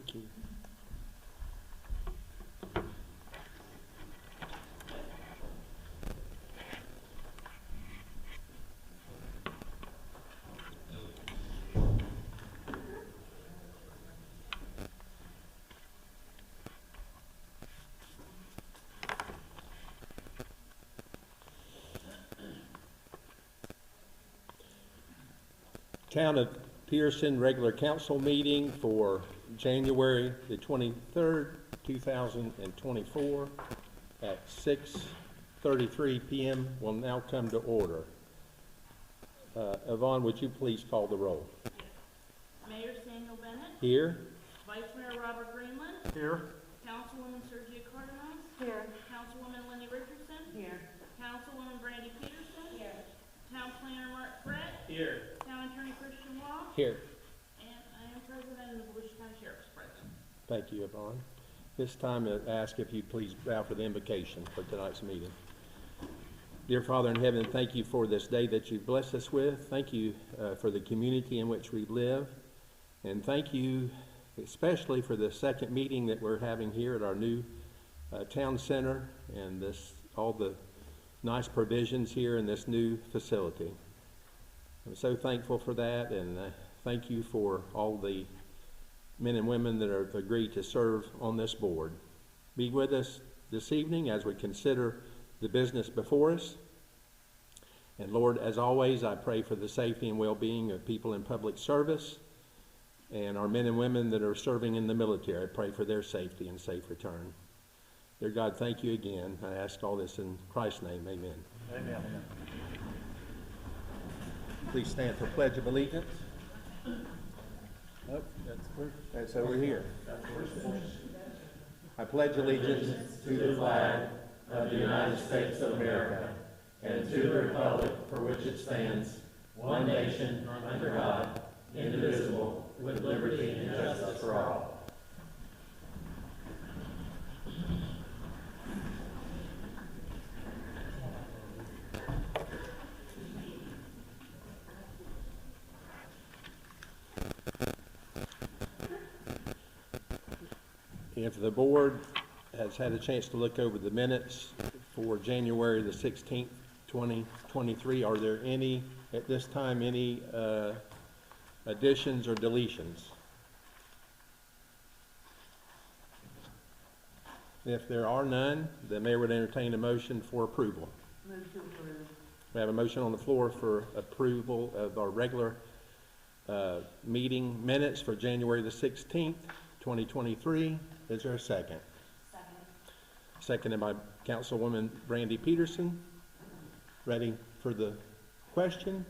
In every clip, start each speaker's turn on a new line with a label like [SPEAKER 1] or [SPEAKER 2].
[SPEAKER 1] Thank you. Town of Pierson regular council meeting for January the 23rd, 2024 at 6:33 p.m. will now come to order. Yvonne, would you please call the roll?
[SPEAKER 2] Mayor Samuel Bennett.
[SPEAKER 1] Here.
[SPEAKER 2] Vice Mayor Robert Greenland.
[SPEAKER 1] Here.
[SPEAKER 2] Councilwoman Sergia Cardenas.
[SPEAKER 3] Here.
[SPEAKER 2] Councilwoman Lenny Richardson.
[SPEAKER 3] Here.
[SPEAKER 2] Councilwoman Brandy Pierson.
[SPEAKER 3] Here.
[SPEAKER 2] Town Planner Mark Brett.
[SPEAKER 1] Here.
[SPEAKER 2] Town Attorney Christian Law.
[SPEAKER 1] Here.
[SPEAKER 2] And I am President and the Volusia County Sheriff's President.
[SPEAKER 1] Thank you, Yvonne. This time I ask if you please bow for the invocation for tonight's meeting. Dear Father in heaven, thank you for this day that you've blessed us with. Thank you for the community in which we live. And thank you especially for the second meeting that we're having here at our new town center and all the nice provisions here in this new facility. I'm so thankful for that, and thank you for all the men and women that have agreed to serve on this board. Be with us this evening as we consider the business before us. And Lord, as always, I pray for the safety and well-being of people in public service and our men and women that are serving in the military. I pray for their safety and safe return. Dear God, thank you again. I ask all this in Christ's name. Amen.
[SPEAKER 4] Amen.
[SPEAKER 1] Please stand for Pledge of Allegiance. Nope, that's over here. I pledge allegiance
[SPEAKER 4] To the flag of the United States of America and to the republic for which it stands, one nation, under God, indivisible, with liberty and justice for all.
[SPEAKER 1] If the board has had a chance to look over the minutes for January the 16th, 2023, are there any, at this time, any additions or deletions? If there are none, the mayor would entertain a motion for approval.
[SPEAKER 3] Move to approve.
[SPEAKER 1] We have a motion on the floor for approval of our regular meeting minutes for January the 16th, 2023. Is there a second?
[SPEAKER 3] Second.
[SPEAKER 1] Seconded by Councilwoman Brandy Pierson. Ready for the question?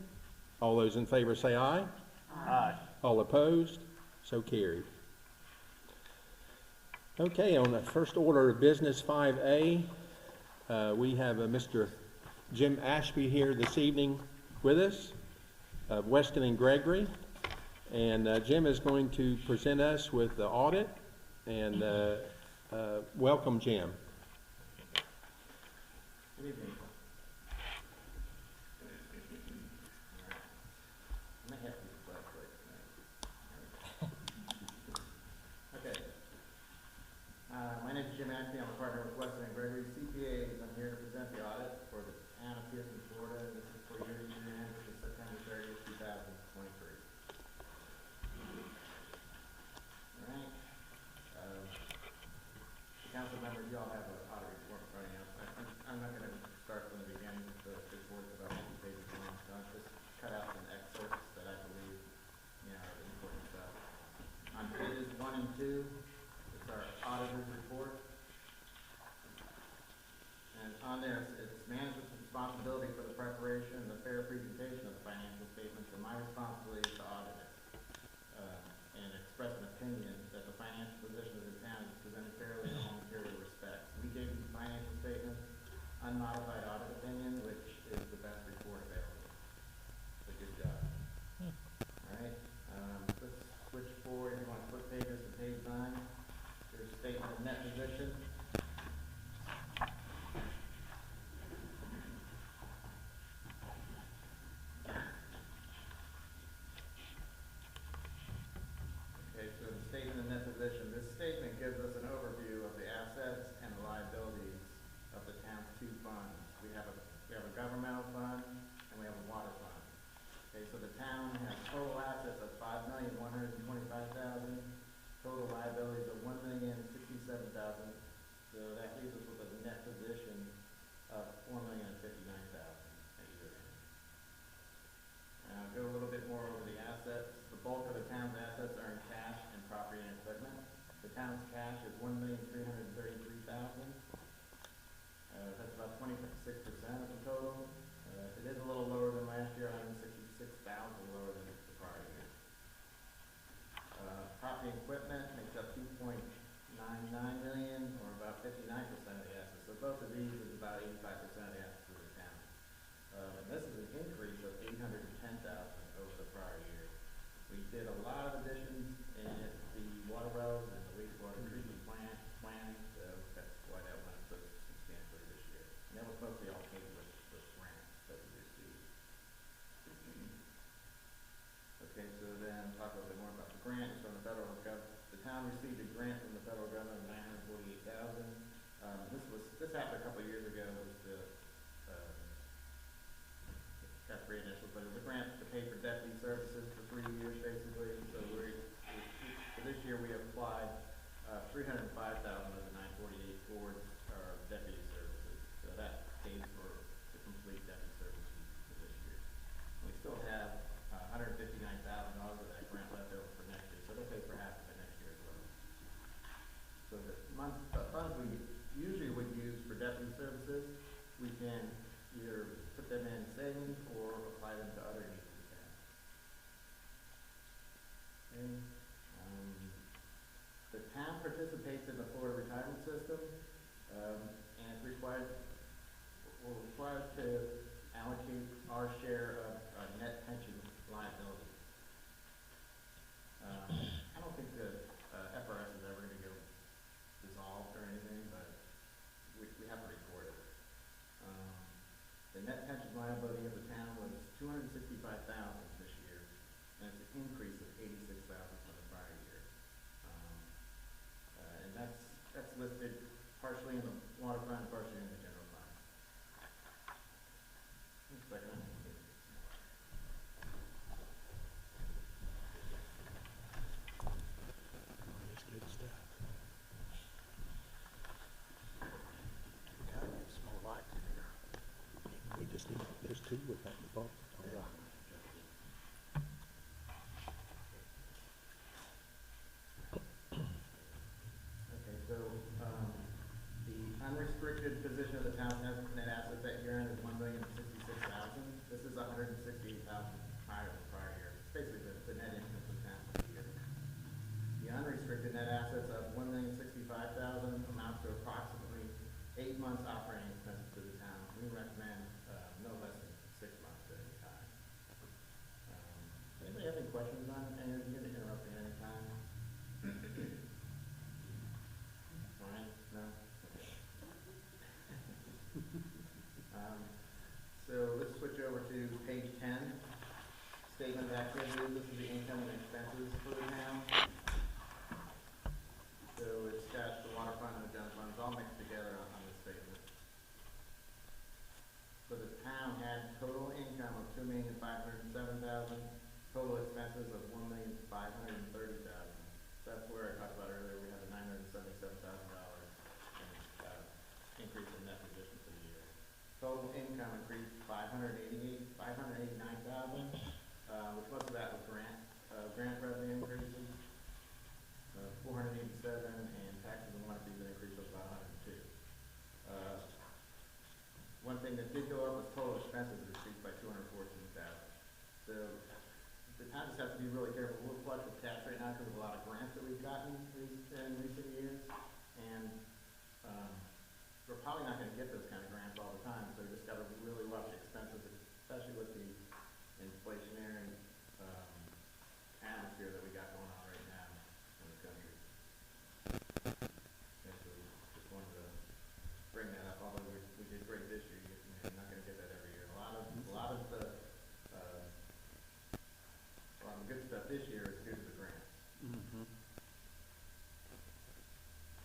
[SPEAKER 1] All those in favor say aye.
[SPEAKER 4] Aye.
[SPEAKER 1] All opposed? So carried. Okay, on the first order of business 5A, we have Mr. Jim Ashby here this evening with us of Weston and Gregory. And Jim is going to present us with the audit. And welcome, Jim.
[SPEAKER 5] Good evening. I might have to use the flashlight tonight. Okay. My name is Jim Ashby. I'm a partner with Weston and Gregory CPAs. I'm here to present the audit for the town of Pierson, Florida. This is for year end, which is September 30th, 2023. All right. Council members, you all have an audit report in front of you. I'm not going to start from the beginning. The report's about 50 pages long, so I'll just cut out some excerpts that I believe, are the important stuff. On pages 1 and 2, it's our auditor's report. And on there, it's management's responsibility for the preparation and the fair presentation of the financial statements, and my responsibility is to audit it. And express an opinion that the financial position of the town is presented fairly in all material respects. We gave you the financial statements, unmodified audit opinion, which is the best report available. So good job. All right, let's switch forward. If you want to flip pages to page 9, there's statement of net position. Okay, so the statement of net position, $467,000. So that leaves us with a net position of $4,059,000 at year end. Go a little bit more over the assets. The bulk of the town's assets are in cash and property and equipment. The town's cash is $1,333,000. That's about 26% of the total. It is a little lower than last year, $166,000 lower than the prior year. Property and equipment makes up $2.99 million, or about 59% of the assets. So both of these is about 85% of the assets of the town. And this is an increase of $810,000 over the prior year. We did a lot of additions in the water wells and the wastewater treatment plant, so that's why that went up so substantially this year. And that was mostly all paid with grants that we received. Okay, so then talk a little bit more about the grants from the federal government. The town received a grant from the federal government of $948,000. This happened a couple of years ago. It was the got great initials, but it was a grant to pay for deputy services for 3 years, basically. So for this year, we applied $305,000 of the $948,000 towards our deputy services. So that pays for the complete deputy services for this year. We still have $159,000 of that grant left over for next year, so they'll pay for half of it next year as well. So the funds we usually would use for deputy services, we can either put them in savings or apply them to other needs of the town. Okay. The town participates in the Florida retirement system, and it's required, we're required to allocate our share of net pension liability. I don't think the FRS is ever going to go dissolved or anything, but we have to record it. The net pension liability of the town was $265,000 this year, and it's an increase of $86,000 from the prior year. And that's listed partially in the water fund, partially in the general fund. One second.
[SPEAKER 1] It's good stuff. Gotta get some more light in here. We just need, there's two with that bump. All right.
[SPEAKER 5] Okay, so, the unrestricted position of the town's net assets at year end is $1,066,000. This is $168,000 higher than prior year. It's basically the net income for the town for the year. The unrestricted net assets of $1,065,000 amounts to approximately 8 months operating expenses to the town. We recommend no less than 6 months at any time. Anybody have any questions on any of you? You can interrupt me anytime. Brian? No? Okay. So let's switch over to page 10, statement of activity. This is the income and expenses for the town. So it's got the water fund and the general funds all mixed together on this statement. So the town had total income of $2,507,000, total expenses of $1,530,000. So that's where I talked about earlier, we had a $977,000 increase in net position for the year. Total income increased $589,000, which most of that was grant revenue increases, 487, and taxes and water fees increased about 102. One thing that did go up was total expenses increased by $214,000. So the town just has to be really careful. We're flush with cash right now because of a lot of grants that we've gotten in recent years, and we're probably not going to get those kind of grants all the time. So we just got to really watch expenses, especially with the inflationary atmosphere that we got going on right now in the country. And so just wanted to bring that up. Although we did great this year, you're not going to get that every year. A lot of the good stuff this year is due to the grants.
[SPEAKER 1] Mm-hmm.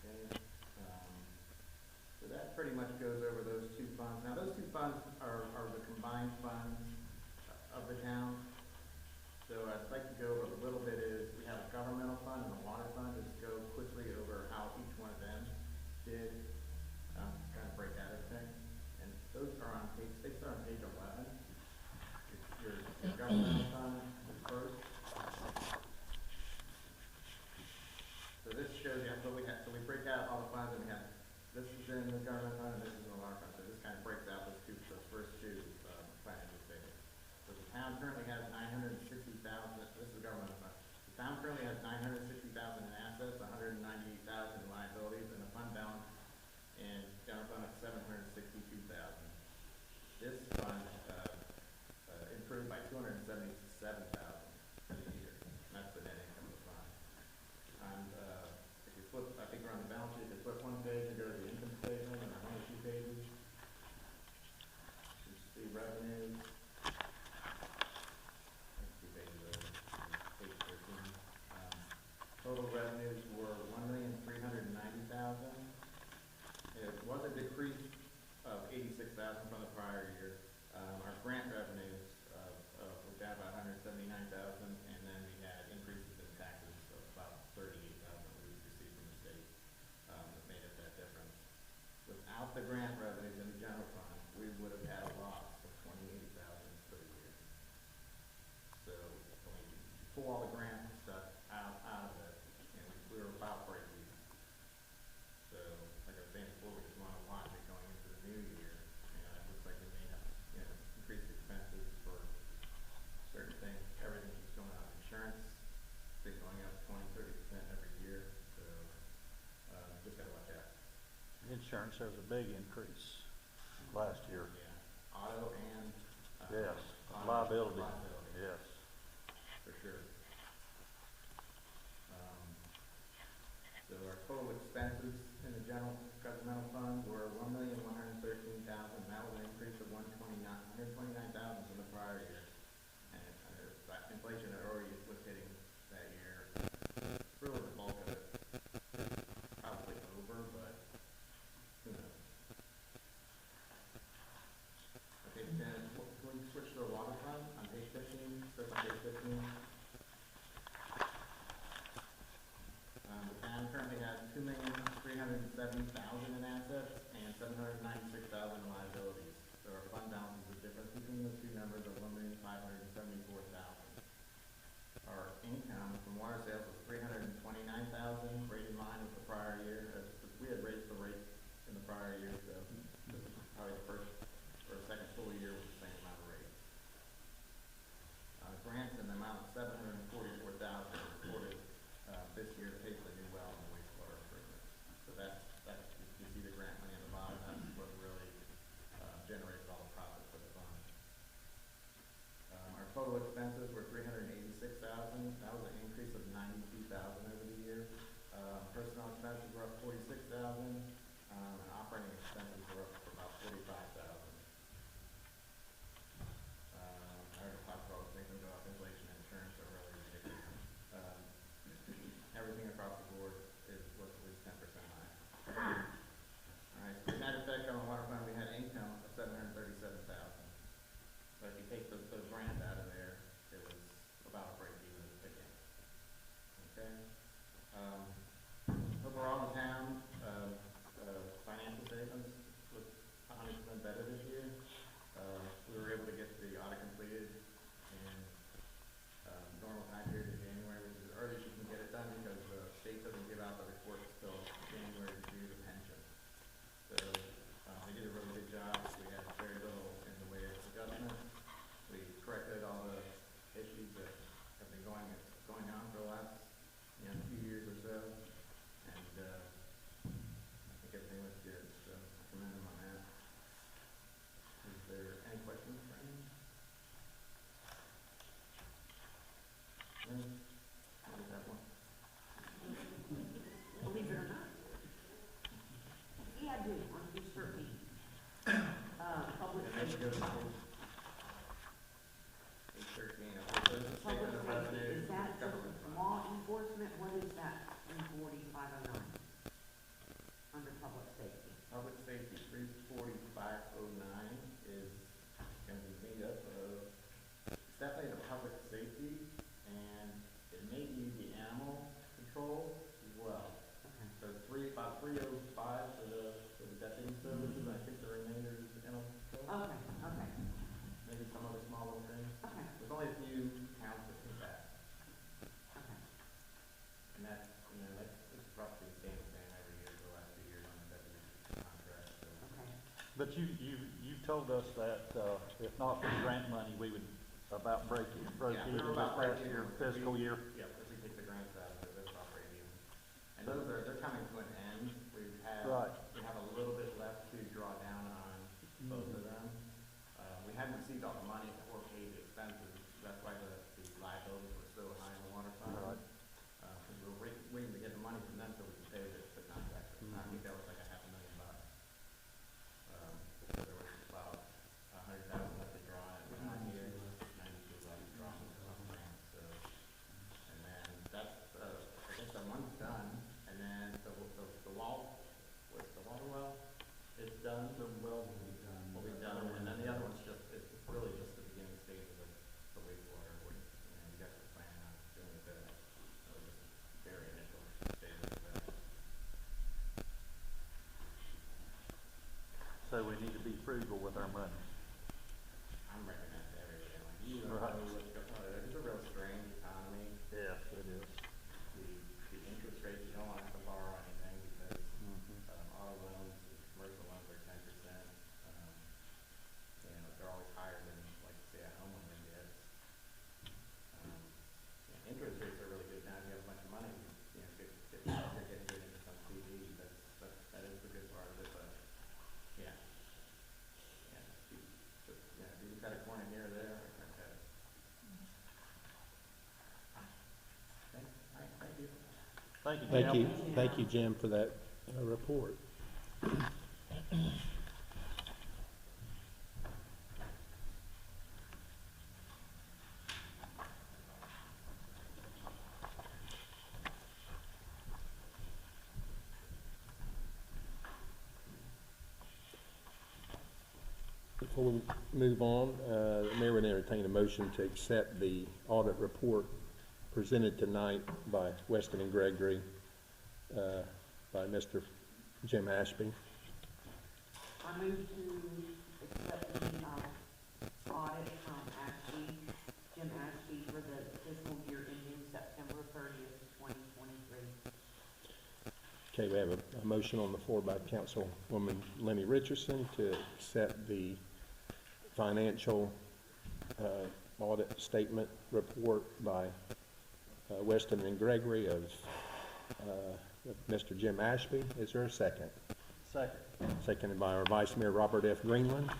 [SPEAKER 5] Okay. So that pretty much goes over those two funds. Now those two funds are the combined funds this is government fund. The town currently has 960,000 in assets, 198,000 in liabilities, and a fund balance in general fund of 762,000. This fund, improved by 277,000 for the year. That's the net income of the fund. And, if you flip, I think we're on the balance sheet, if you flip one page and go to the income statement, and one or two pages, you see revenues. Let's see, page 13. Total revenues were 1,390,000. It was a decrease of 86,000 from the prior year. Our grant revenues were down about 179,000, and then we had increases in taxes of about 38,000 we received from the state that made up that difference. Without the grant revenues in the general fund, we would have had a loss of 28,000 for the year. So when you pull all the grant stuff out of it, we were about break even. So, like I was saying before, we just want to watch it going into the new year. It looks like we may have, increased expenses for certain things. Everything keeps going up. Insurance has been going up 20-30% every year. So, just gotta watch out.
[SPEAKER 3] Insurance, there was a big increase last year.
[SPEAKER 5] Yeah, auto and
[SPEAKER 3] Yes,
[SPEAKER 5] liability.
[SPEAKER 3] yes.
[SPEAKER 5] For sure. So our total expenses in the general governmental fund were 1,113,000. That was an increase of 129,000 from the prior year. And that inflation that already was hitting that year, really the bulk of it probably over, but who knows? Okay, then can we switch to the water fund on page 15? Start on page 15. The town currently has 2,370,000 in assets and 796,000 in liabilities. So our fund balance is the difference between those two numbers of 1,574,000. Our income from water sales was 329,000, right in line with the prior year. We had raised the rates in the prior year, so this is probably the first or second full year with the same amount of rates. Grants in the amount of 744,000 reported this year to pay for the new well and the wastewater improvements. So that's you see the grant money on the bottom. That's what really generates all the profit for the fund. Our total expenses were 386,000. That was an increase of 92,000 over the year. Personnel expenses were up 46,000, and operating expenses were up for about 45,000. I already talked about things that go up, inflation, insurance are really ridiculous. Everything across the board was at least 10% high. All right, so the net effect on the water fund, we had income of 737,000. But if you take those grants out of there, it was about a break even again. Okay. Overall, the town financial statements look 100% better this year. We were able to get the audit completed in normal time period in January, which is the earliest you can get it done because the state doesn't give out the reports till January to do the pension. So they did a really good job. We had very little in the way of adjustments. We corrected all the issues that have been going on for the last few years or so, and I think everything looks good. So I commend them on that. Is there any questions for anyone? I just have one.
[SPEAKER 2] Believe it or not. Yeah, I do, on page 13. Public
[SPEAKER 5] And then you go to
[SPEAKER 2] safety.
[SPEAKER 5] page 13. Okay, so this is
[SPEAKER 2] Public
[SPEAKER 5] statement of
[SPEAKER 2] safety,
[SPEAKER 5] revenues.
[SPEAKER 2] is that
[SPEAKER 5] Government fund.
[SPEAKER 2] law enforcement? What is that in 4509? Under public safety.
[SPEAKER 5] Public safety, 34509 is going to be made up of, it's definitely the public safety, and it may be the animal control as well.
[SPEAKER 2] Okay.
[SPEAKER 5] So about 305 for the deputy services, and I think the remainder is animal control.
[SPEAKER 2] Okay, okay,
[SPEAKER 5] Maybe some other small little things.
[SPEAKER 2] okay,
[SPEAKER 5] There's only a few counts that can pass,
[SPEAKER 2] okay.
[SPEAKER 5] and that's it's roughly staying the same every year for the last few years on the deputy contract. So.
[SPEAKER 2] Okay.
[SPEAKER 3] But you told us that if not for the grant money, we would About broke
[SPEAKER 5] Yeah,
[SPEAKER 3] even
[SPEAKER 5] we're
[SPEAKER 3] this
[SPEAKER 5] about
[SPEAKER 3] past
[SPEAKER 5] break
[SPEAKER 3] year,
[SPEAKER 5] even.
[SPEAKER 3] fiscal year.
[SPEAKER 5] Yeah, if we take the grants out of it, they're about break even. And they're coming to an end.
[SPEAKER 3] Right.
[SPEAKER 5] We have a little bit left to draw down on both of them. We hadn't received all the money or paid the expenses, that's why the liabilities were so high in the water fund.
[SPEAKER 3] Right.
[SPEAKER 5] Because we were waiting to get the money from them so we could pay the contractor. I think that was like $500,000. So there was about $100,000 left to draw at the time here, 92 left to draw on the grant, so. And then that's, I guess that one's done, and then the wall, what's the water well? It's done. The well will be done. Will be done, and then the other one's just, it's really just the beginning stage of the wastewater, where, you guys are planning on doing that. So just very initial stages of that.
[SPEAKER 3] So we need to be frugal with our money.
[SPEAKER 5] I'm recommending to everybody, like, you don't
[SPEAKER 3] Right.
[SPEAKER 5] know what's going on, it's a real strange economy.
[SPEAKER 3] Yes, it is.
[SPEAKER 5] The interest rates, you don't want to have to borrow anything because auto loans, commercial loans are 10%. They're always higher than, like, say, a homeowner gets. Interest rates are really good now. If you have a bunch of money, get getting good interest on CD. That is the good part of it, but yeah. If you cut a corner here or there, okay. Okay, all right, thank you.
[SPEAKER 3] Thank you, Jim.
[SPEAKER 1] Thank you, Jim, for that report. Before we move on, the Mayor would entertain a motion to accept the audit report presented tonight by Weston and Gregory, by Mr. Jim Ashby.
[SPEAKER 2] I move to accept the audit from Ashby, Jim Ashby, for the fiscal year ending September 30th, 2023.
[SPEAKER 1] Okay, we have a motion on the floor by Councilwoman Lenny Richardson to accept the financial audit statement report by Weston and Gregory of Mr. Jim Ashby. Is there a second?
[SPEAKER 3] Second.
[SPEAKER 1] Seconded by our Vice Mayor, Robert F. Greenland.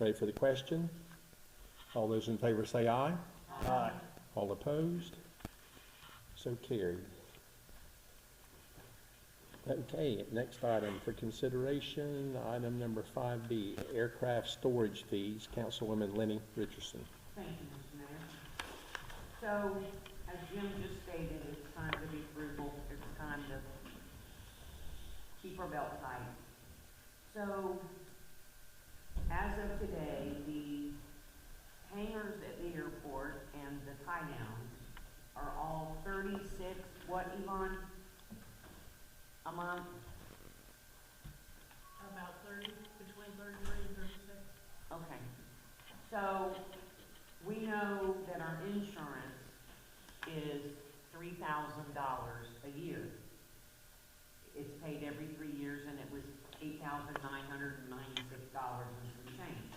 [SPEAKER 1] Ready for the question? All those in favor say aye.
[SPEAKER 3] Aye.
[SPEAKER 1] All opposed? So carried. Okay, next item for consideration, item number 5B, aircraft storage fees. Councilwoman Lenny Richardson.
[SPEAKER 2] Thank you, Mr. Mayor. So, as Jim just stated, it's time to be frugal. It's time to keep our belt tight. So, as of today, the hangars at the airport and the tie downs are all 36, what, Yvonne? A month?
[SPEAKER 6] About 30, between 33 and 36.
[SPEAKER 2] Okay. So, we know that our insurance is $3,000 a year. It's paid every 3 years, and it was $8,996 and some change.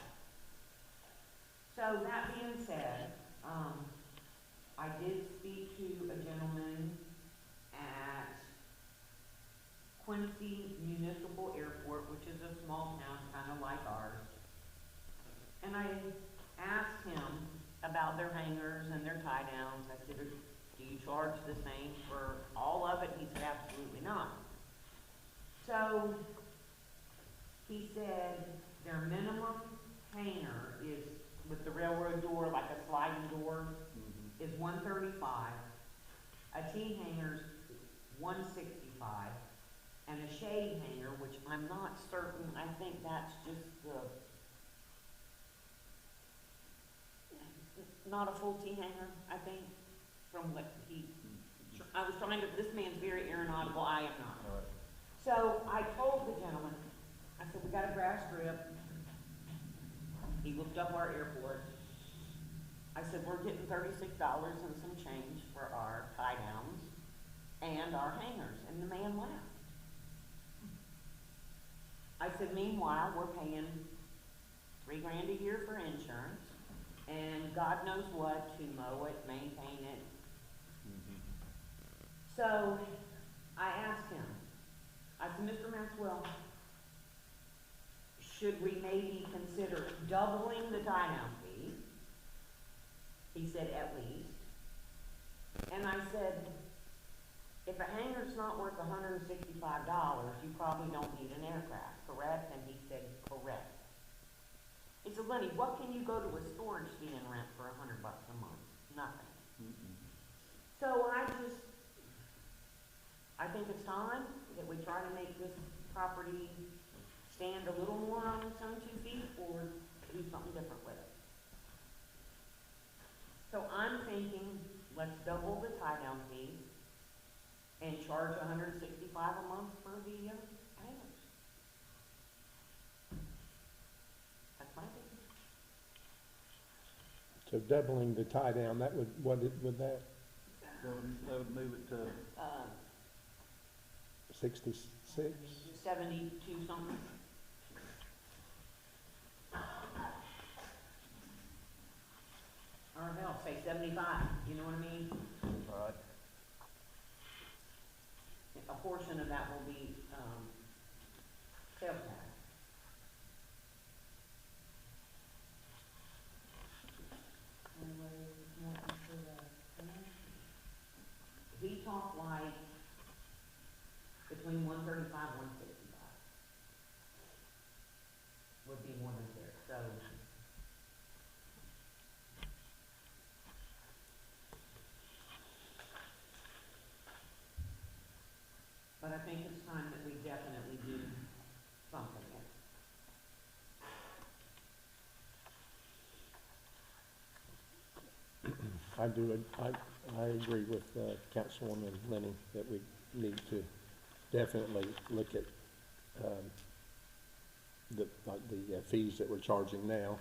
[SPEAKER 2] So, that being said, I did speak to a gentleman at Quincy Municipal Airport, which is a small town, kind of like ours. And I asked him about their hangars and their tie downs. I said, do you charge the same for all of it? He said, absolutely not. So, he said their minimum hangar is, with the railroad door, like a sliding door, is $135. A T hangar's $165. And a shade hanger, which I'm not certain, I think that's just not a full T hanger, I think, from what I was trying to, this man's very aeronautical, I am not.
[SPEAKER 3] All right.
[SPEAKER 2] So I told the gentleman, I said, we got a grass strip. He looked up our airport. I said, we're getting $36 and some change for our tie downs and our hangers, and the man laughed. I said, meanwhile, we're paying $3,000 a year for insurance. and God knows what, to mow it, maintain it. So, I asked him, I said, Mr. Maxwell, should we maybe consider doubling the tie-down fee? He said, at least. And I said, if a hangar's not worth $165, you probably don't need an aircraft, correct? And he said, correct. He said, Lenny, what can you go to a storage fee and rent for $100 a month? Nothing. So I think it's time that we try to make this property stand a little more on its own 2 feet or do something different with it. So I'm thinking, let's double the tie-down fee and charge $165 a month for the hangars. That's my opinion.
[SPEAKER 1] So doubling the tie down, that would, would that
[SPEAKER 3] That would move it to,
[SPEAKER 1] 66?
[SPEAKER 2] 72 something. Or hell, say 75, you know what I mean?
[SPEAKER 3] right,
[SPEAKER 2] A portion of that will be, sales tax. He talked like between 135 and 165 would be more than fair, so. But I think it's time that we definitely do something.
[SPEAKER 1] I do, I agree with Councilwoman Lenny that we need to definitely look at the fees that we're charging now.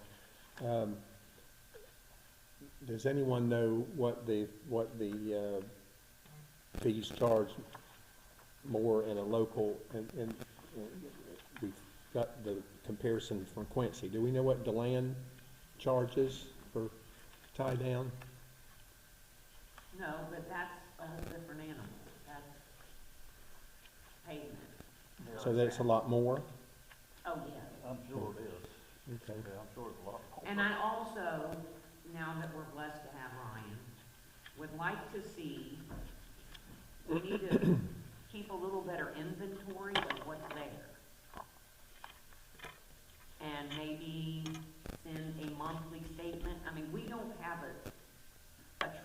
[SPEAKER 1] Does anyone know what the fees charged more in a local, and we've got the comparison from Quincy. Do we know what DeLand charges for tie down?
[SPEAKER 2] No, but that's a whole different animal. That's pavement.
[SPEAKER 1] So that's a lot more?
[SPEAKER 2] Oh, yeah.
[SPEAKER 3] I'm sure it is.
[SPEAKER 1] Okay.
[SPEAKER 3] Yeah, I'm sure it's a lot more.
[SPEAKER 2] And I also, now that we're blessed to have Ryan, would like to see, we need to keep a little better inventory of what's there. And maybe send a monthly statement. I mean, we don't have a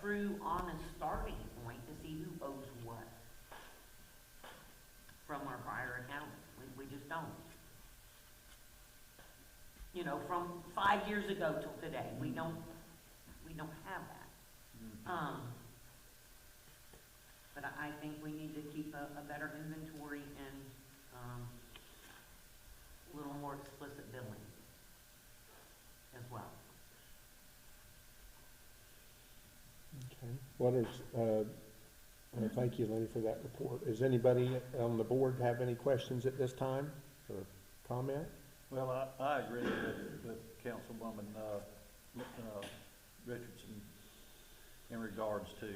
[SPEAKER 2] true, honest starting point to see who owes what from our prior accounts. We just don't. You know, from 5 years ago till today, we don't have that. But I think we need to keep a better inventory and, a little more explicit billing as well.
[SPEAKER 1] Okay. What is, thank you, Lenny, for that report. Does anybody on the board have any questions at this time or comment?
[SPEAKER 3] Well, I agree with Councilwoman, Richardson in regards to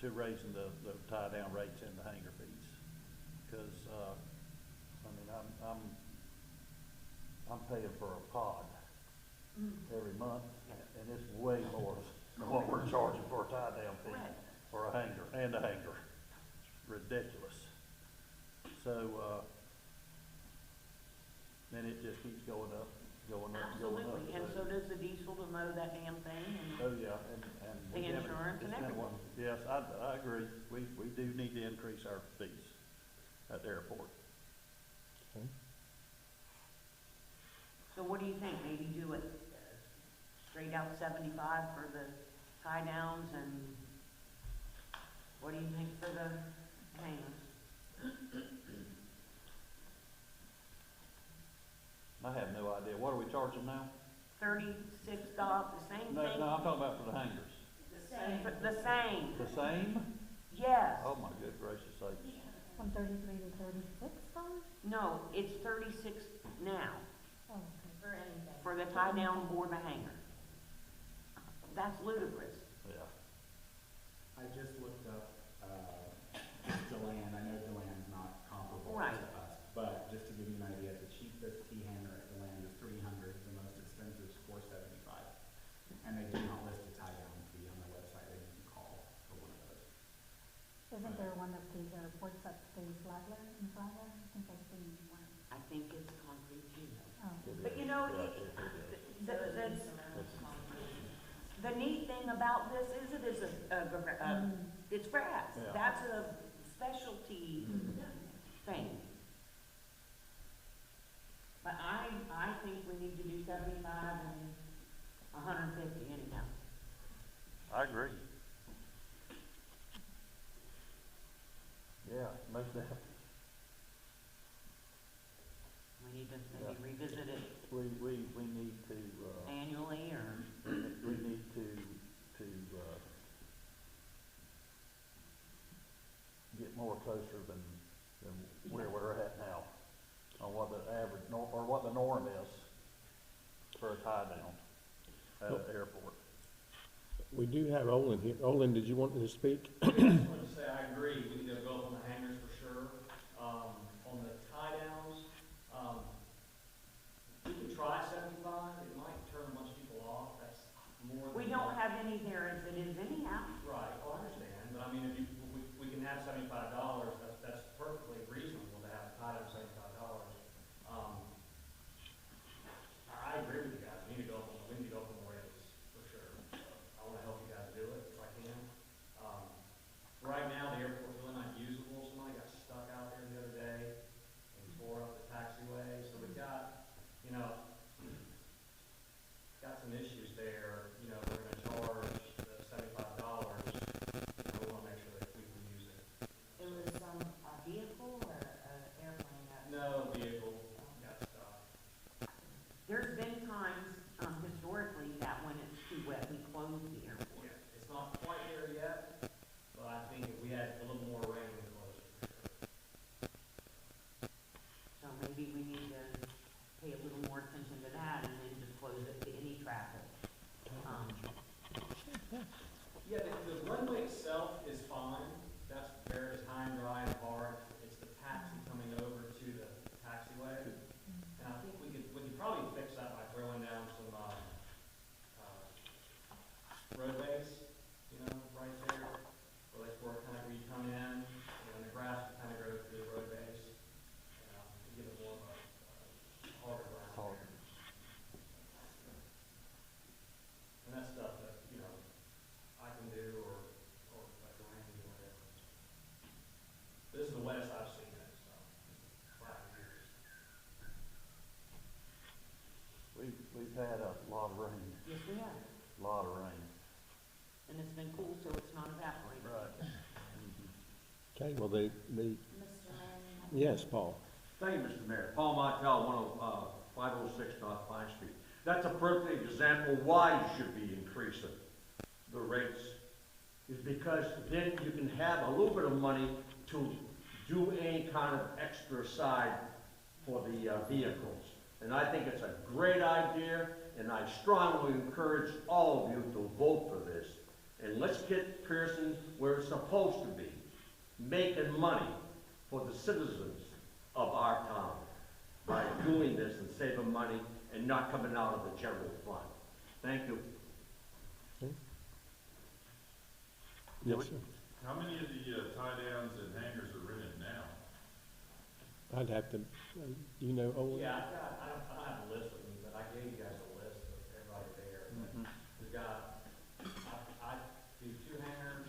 [SPEAKER 3] raising the tie-down rates and the hangar fees. Because, I mean, I'm paying for a pod every month, and it's way more than what we're charging for a tie-down fee for a hangar, and a hangar. It's ridiculous. So, then it just keeps going up, going up, going up.
[SPEAKER 2] Absolutely, and so does the diesel to mow that damn thing,
[SPEAKER 3] Oh,
[SPEAKER 2] and
[SPEAKER 3] yeah, and.
[SPEAKER 2] the
[SPEAKER 3] we haven't-
[SPEAKER 2] insurance and
[SPEAKER 3] it's been
[SPEAKER 2] everything.
[SPEAKER 3] Yes, I agree. We do need to increase our fees at the airport.
[SPEAKER 1] Okay.
[SPEAKER 2] So what do you think? Maybe do it straight out 75 for the tie downs, and what do you think for the hangers?
[SPEAKER 3] I have no idea. What are we charging now?
[SPEAKER 2] $36, the same
[SPEAKER 3] No,
[SPEAKER 2] thing?
[SPEAKER 3] no, I'm talking about for the hangers.
[SPEAKER 2] The same,
[SPEAKER 3] The same?
[SPEAKER 2] yes.
[SPEAKER 3] Oh, my good gracious sakes.
[SPEAKER 7] From 33 to 36 dollars?
[SPEAKER 2] No, it's 36 now.
[SPEAKER 7] Oh,
[SPEAKER 6] For anything.
[SPEAKER 2] for the tie down board and a hanger. That's ludicrous.
[SPEAKER 3] Yeah.
[SPEAKER 7] I just looked up, just Deland, I know Deland's not comparable
[SPEAKER 2] Right.
[SPEAKER 7] to us, but just to give you an idea, the cheapest T-hanger at Deland is $300, the most expensive is $475. And they do not list a tie-down fee on their website, they can call for one of those.
[SPEAKER 8] Isn't there one of the airports at the Flagler, in Flagler? I think I've seen one.
[SPEAKER 2] I think it's concrete too.
[SPEAKER 8] Oh.
[SPEAKER 2] But you know, the neat thing about this is it is it's grass.
[SPEAKER 3] Yeah.
[SPEAKER 2] That's a specialty thing. But I think we need to do 75 and 150 anyhow.
[SPEAKER 3] I agree. Yeah, most definitely.
[SPEAKER 2] We need to maybe revisit it
[SPEAKER 3] We need to,
[SPEAKER 2] annually or,
[SPEAKER 3] we need to, get more closer than where we're at now, on what the average, or what the norm is for a tie down at an airport.
[SPEAKER 1] We do have Olin here. Olin, did you want to speak?
[SPEAKER 9] I just wanted to say, I agree, we need to go up on the hangers for sure. On the tie downs, we could try 75, it might turn a bunch of people off, that's more than.
[SPEAKER 2] we don't have any there as it is anyhow.
[SPEAKER 9] Right, oh, I understand, but I mean, if you, we can have $75, that's perfectly reasonable to have a tie down $75. I agree with you guys, we need to go up on the rates, for sure. So I wanna help you guys do it if I can. Right now, the airport's really not usable, somebody got stuck out there the other day and tore up the taxiway, so we've got, you know, got some issues there, you know, we're gonna charge the $75, and we wanna make sure that we can use it.
[SPEAKER 2] It was a vehicle or an airplane that.
[SPEAKER 9] No vehicle got stuck.
[SPEAKER 2] There's been times, historically, that when it's too wet, we close the airport.
[SPEAKER 9] Yeah, it's not quite there yet, but I think if we had a little more rain, we'd close it for sure.
[SPEAKER 2] So maybe we need to pay a little more attention to that and then just close it to any traffic.
[SPEAKER 9] Yeah, the runway itself is fine, that's very high and dry and hard, it's the taxi coming over to the taxiway. And I think we could probably fix that by throwing down some, roadways, you know, right there, where where you come in, and the grass would kind of grow through the roadways, to give it more of a, harder ground.
[SPEAKER 3] Harder.
[SPEAKER 9] And that's stuff that, you know, I can do, or like Randy, or whatever. This is the wettest I've seen it, so, 5 years.
[SPEAKER 3] We've had a lot of rain,
[SPEAKER 2] Yes, we have.
[SPEAKER 3] lot of rain.
[SPEAKER 2] And it's been cool, so it's not evaporating.
[SPEAKER 3] Right.
[SPEAKER 1] Okay, well, the,
[SPEAKER 6] Mr. Manning.
[SPEAKER 1] yes, Paul.
[SPEAKER 10] Thank you, Mr. Mayor. Paul Martell, 506 North Pine Street. That's a perfect example why you should be increasing the rates. Is because then you can have a little bit of money to do any kind of extra side for the vehicles. And I think it's a great idea, and I strongly encourage all of you to vote for this. And let's get Pierson where it's supposed to be, making money for the citizens of our town by doing this and saving money and not coming out of the general fund. Thank you.
[SPEAKER 1] Yes, sir.
[SPEAKER 11] How many of the tie downs and hangers are rented now?
[SPEAKER 1] I'd have to, you know, Olin?
[SPEAKER 9] Yeah, I don't have a list with me, but I gave you guys a list of everybody there.
[SPEAKER 3] Mhm.
[SPEAKER 9] We've got, I do 2 hangers,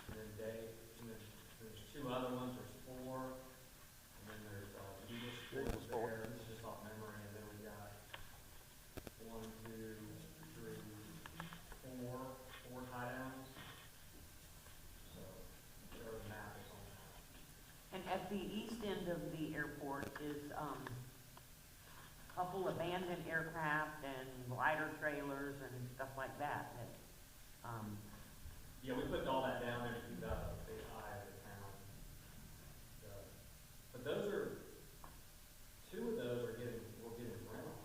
[SPEAKER 9] and then Dave, and then there's 2 other ones, there's 4, and then there's, Eagle Sport there, this is just off memory, and then we got 1, 2, 3, 4 tie downs. So, there the map is on that.
[SPEAKER 2] And at the east end of the airport is, a couple abandoned aircraft and glider trailers and stuff like that,
[SPEAKER 9] Yeah, we put all that down there to keep out of the eye of the town. But those are, 2 of those we're getting rental.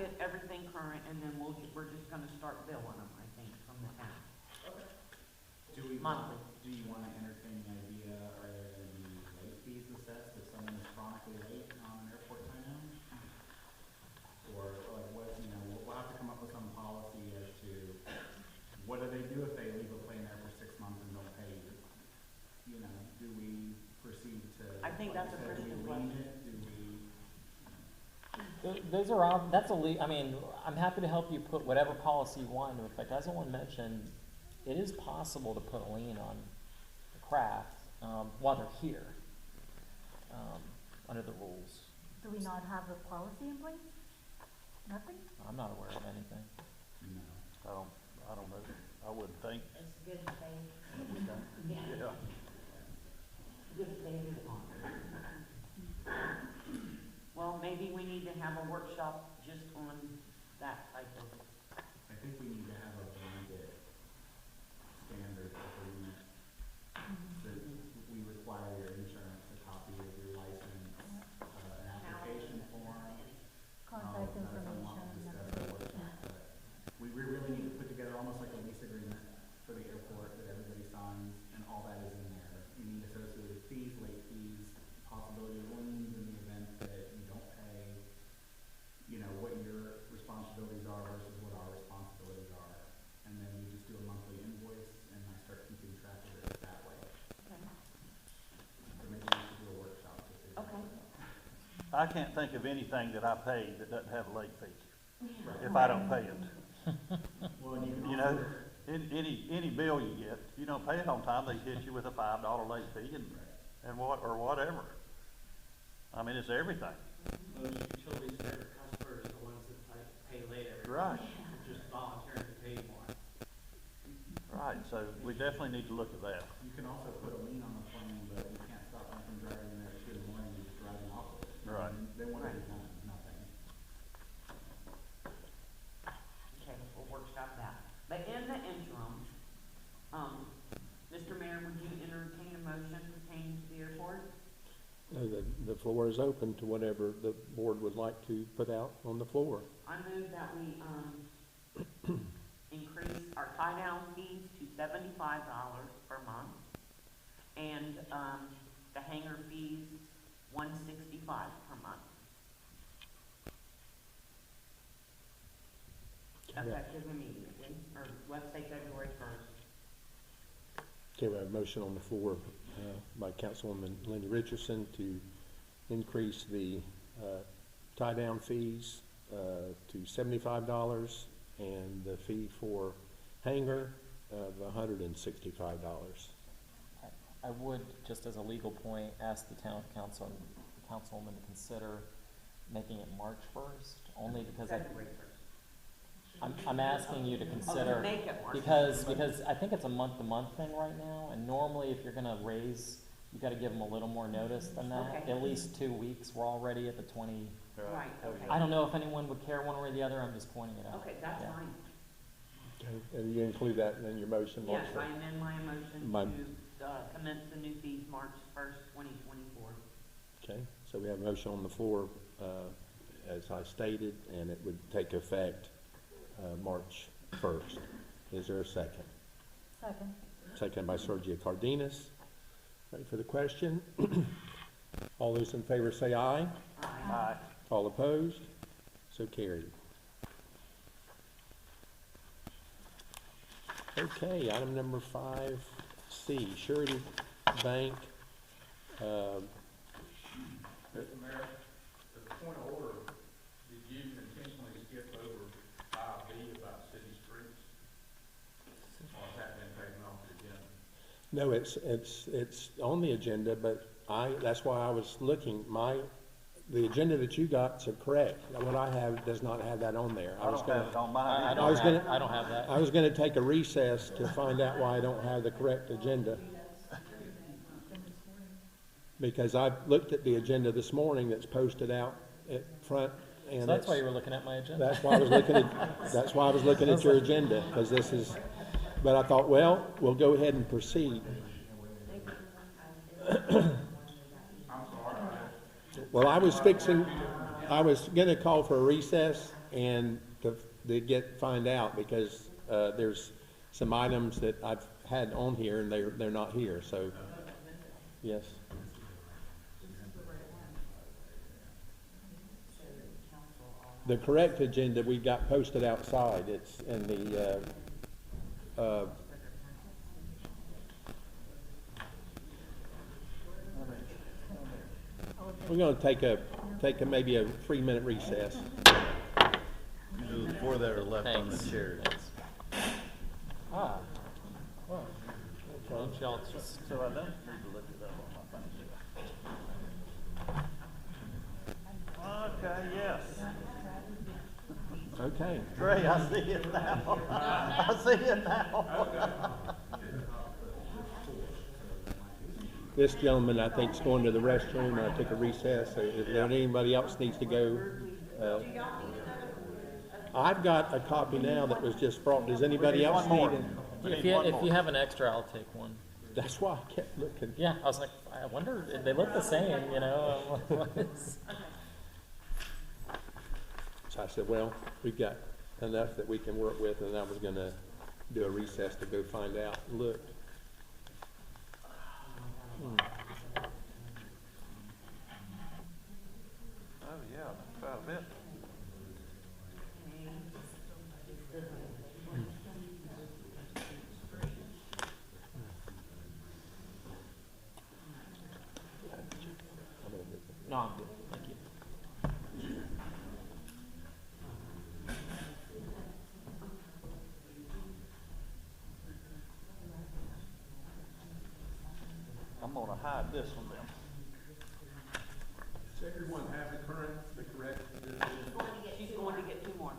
[SPEAKER 2] get everything current, and then we're just gonna start billing them, I think, from the town,
[SPEAKER 7] Do we,
[SPEAKER 2] monthly.
[SPEAKER 7] do you wanna entertain the idea, are there gonna be late fees assessed if someone is chronically late on an airport time now? Or like what, you know, we'll have to come up with some policy as to what do they do if they leave a plane there for 6 months and don't pay you? You know, do we proceed to?
[SPEAKER 2] I think
[SPEAKER 7] like
[SPEAKER 2] that's
[SPEAKER 7] you
[SPEAKER 2] a
[SPEAKER 7] said,
[SPEAKER 2] Christian
[SPEAKER 7] do we lien
[SPEAKER 2] question.
[SPEAKER 7] it? Do we?
[SPEAKER 4] Those are, that's I mean, I'm happy to help you put whatever policy you want into effect. As someone mentioned, it is possible to put a lien on the craft, while they're here, under the rules.
[SPEAKER 8] Do we not have a policy in place? Nothing?
[SPEAKER 4] I'm not aware of anything.
[SPEAKER 7] No.
[SPEAKER 3] I don't know, I wouldn't think,
[SPEAKER 6] It's good faith.
[SPEAKER 3] yeah.
[SPEAKER 2] Good faith is on. Well, maybe we need to have a workshop just on that type of,
[SPEAKER 7] I think we need to have a blanket standard agreement that we require your insurance, a copy of your license, an application form.
[SPEAKER 8] Contact
[SPEAKER 7] Another time we'll
[SPEAKER 8] information.
[SPEAKER 7] discuss at a workshop, but we really need to put together almost like a lease agreement for the airport that everybody signs, and all that is in there. You need associated fees, late fees, possibility of liens in the event that you don't pay, you know, what your responsibilities are versus what our responsibilities are. And then we just do a monthly invoice, and I start keeping track of it that way.
[SPEAKER 2] okay,
[SPEAKER 7] So maybe we should do a workshop to figure that
[SPEAKER 2] Okay.
[SPEAKER 7] out.
[SPEAKER 3] I can't think of anything that I paid that doesn't have a late fee, if I don't pay it.
[SPEAKER 7] Well, and you can
[SPEAKER 3] You
[SPEAKER 7] also.
[SPEAKER 3] know, any bill you get, if you don't pay it on time, they hit you with a $5 late fee and or whatever. I mean, it's everything.
[SPEAKER 9] Most utilities' favorite customers are the ones that pay late every
[SPEAKER 3] Right.
[SPEAKER 9] month, just volunteering to pay more.
[SPEAKER 3] Right, so we definitely need to look at that.
[SPEAKER 7] You can also put a lien on the plane, but you can't stop them from driving there at 2 in the morning, you're just driving off of it.
[SPEAKER 3] Right.
[SPEAKER 7] And then what have you
[SPEAKER 2] Right.
[SPEAKER 7] done? Nothing.
[SPEAKER 2] okay, we'll workshop that. But in the interim, Mr. Mayor, would you entertain a motion pertaining to the airport?
[SPEAKER 1] The floor is open to whatever the board would like to put out on the floor.
[SPEAKER 2] I move that we, increase our tie-down fees to $75 per month, and, the hangar fees, $165 per month. Effective immediately, or let's say February 1st.
[SPEAKER 1] Okay, we have a motion on the floor by Councilwoman Linda Richardson to increase the tie-down fees to $75 and the fee for hangar of $165.
[SPEAKER 4] I would, just as a legal point, ask the town council, councilwoman to consider making it March 1st, only because
[SPEAKER 2] February 1st.
[SPEAKER 4] I'm asking you to consider,
[SPEAKER 2] Make it March.
[SPEAKER 4] because I think it's a month-to-month thing right now, and normally if you're gonna raise, you gotta give them a little more notice than that,
[SPEAKER 2] Okay.
[SPEAKER 4] at least 2 weeks, we're already at the 20.
[SPEAKER 2] Right, okay.
[SPEAKER 4] I don't know if anyone would care one way or the other, I'm just pointing it out.
[SPEAKER 2] Okay, that's
[SPEAKER 4] Yeah.
[SPEAKER 2] fine.
[SPEAKER 1] Okay, and you include that in your motion, March
[SPEAKER 2] Yes,
[SPEAKER 1] 1st?
[SPEAKER 2] I amend my motion
[SPEAKER 1] My-
[SPEAKER 2] to commence the new fees March 1st, 2024.
[SPEAKER 1] Okay, so we have a motion on the floor, as I stated, and it would take effect March 1st. Is there a second?
[SPEAKER 8] Second.
[SPEAKER 1] Second by Sergio Cardenas. Ready for the question? All those in favor say aye.
[SPEAKER 3] Aye.
[SPEAKER 1] All opposed? So carried. Okay, item number 5C, Surety Bank.
[SPEAKER 11] Mr. Mayor, as a point of order, did you intentionally skip over 5B about city streets? Or has that been taken off the agenda?
[SPEAKER 1] No, it's on the agenda, but that's why I was looking, the agenda that you got's correct. What I have does not have that on there.
[SPEAKER 3] I don't have it on mine.
[SPEAKER 4] I
[SPEAKER 3] either.
[SPEAKER 1] was gonna-
[SPEAKER 4] I don't have that.
[SPEAKER 1] I was gonna take a recess to find out why I don't have the correct agenda. Because I looked at the agenda this morning that's posted out at front, and
[SPEAKER 4] So that's why
[SPEAKER 1] it's-
[SPEAKER 4] you were looking at my agenda?
[SPEAKER 1] that's why I was looking at your agenda, because this is, but I thought, well, we'll go ahead and proceed. Well, I was gonna call for a recess and to find out, because there's some items that I've had on here and they're not here, so, yes. The correct agenda we got posted outside. It's in the, we're gonna take maybe a 3-minute recess.
[SPEAKER 3] There's 4 that are left on the chairs.
[SPEAKER 4] Ah, well, why don't y'all just,
[SPEAKER 3] So I don't need to look it up on my phone. Okay, yes.
[SPEAKER 1] Okay.
[SPEAKER 3] Trey, I see it now. I see it now.
[SPEAKER 1] This gentleman, I think, is going to the restroom. I took a recess. So if there anybody else needs to go, I've got a copy now that was just brought. Does anybody else need it?
[SPEAKER 4] if you have an extra, I'll take one.
[SPEAKER 1] That's why I kept looking.
[SPEAKER 4] Yeah, I was like, I wonder, they look the same, you know?
[SPEAKER 1] So I said, well, we've got enough that we can work with, and I was going to do a recess to go find out. Look.
[SPEAKER 3] Oh, yeah, quite a bit.
[SPEAKER 4] No, I'm good, thank you.
[SPEAKER 3] I'm gonna hide this one then.
[SPEAKER 1] Does everyone have the correct?
[SPEAKER 2] She's going to get 2 more.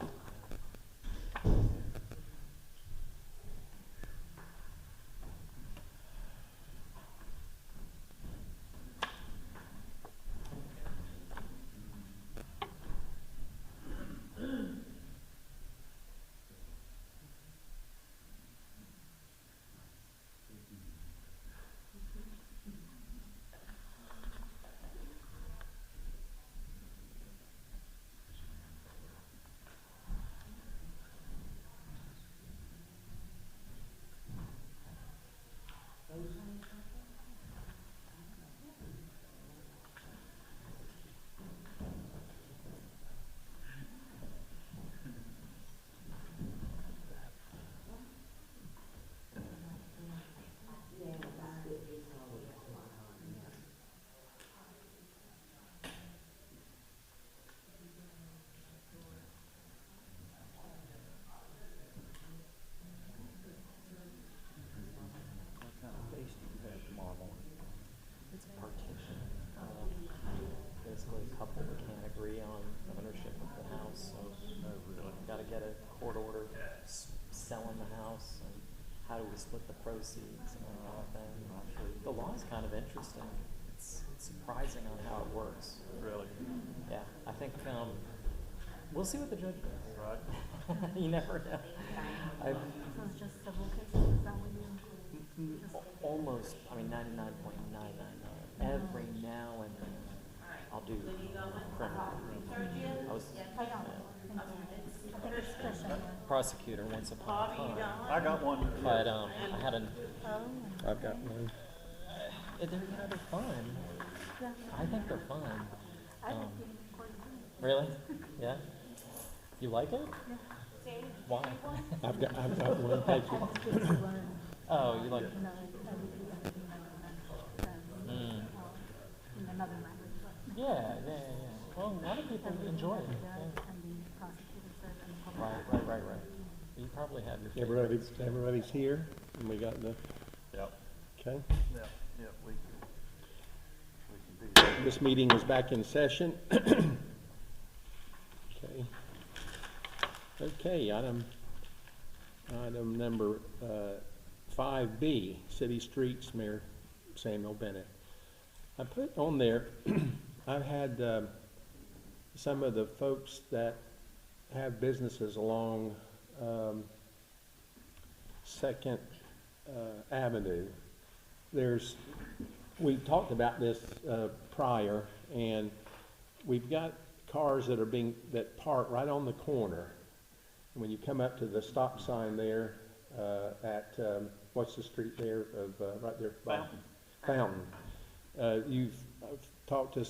[SPEAKER 3] What kind of taste do you have tomorrow morning?
[SPEAKER 4] It's a partition. Basically, a couple that can't agree on ownership of the house, so
[SPEAKER 3] Oh, really?
[SPEAKER 4] gotta get a court order selling the house, and how do we split the proceeds and all that thing. The law is kind of interesting. It's surprising on how it works.
[SPEAKER 3] Really?
[SPEAKER 4] Yeah, I think, we'll see what the judge does.
[SPEAKER 3] Right.
[SPEAKER 4] You never know.
[SPEAKER 8] So it's just civil cases, is that what you?
[SPEAKER 4] Almost, I mean, 99.999. Every now and then, I'll do criminal. I was
[SPEAKER 8] I got it. I think it's Christian.
[SPEAKER 4] prosecutor once upon a time,
[SPEAKER 3] I got one.
[SPEAKER 4] but I had an.
[SPEAKER 8] Oh,
[SPEAKER 1] I've got one.
[SPEAKER 4] They're fun.
[SPEAKER 8] yeah.
[SPEAKER 4] I think they're fun.
[SPEAKER 8] I
[SPEAKER 4] Um,
[SPEAKER 8] like being in court too.
[SPEAKER 4] Really? Yeah. You like it? Why?
[SPEAKER 1] I've got one. Thank you.
[SPEAKER 8] I just get to learn,
[SPEAKER 4] Oh, you like?
[SPEAKER 8] you know, everything
[SPEAKER 4] Mm.
[SPEAKER 8] in another language, but.
[SPEAKER 4] Yeah. Well, a lot of people enjoy it.
[SPEAKER 8] The
[SPEAKER 4] Yeah.
[SPEAKER 8] judge and the prosecutor serve in the public.
[SPEAKER 4] Right. You probably have your favorites.
[SPEAKER 1] Everybody's here, and we got the,
[SPEAKER 3] Yep,
[SPEAKER 1] okay.
[SPEAKER 3] yep, we can do that.
[SPEAKER 1] This meeting is back in session. Okay, item number 5B, City Streets, Mayor Samuel Bennett. I put on there, I've had some of the folks that have businesses along Second Avenue. We talked about this prior, and we've got a cars that park right on the corner. When you come up to the stop sign there, at, what's the street there of, right there? Fountain. I've talked to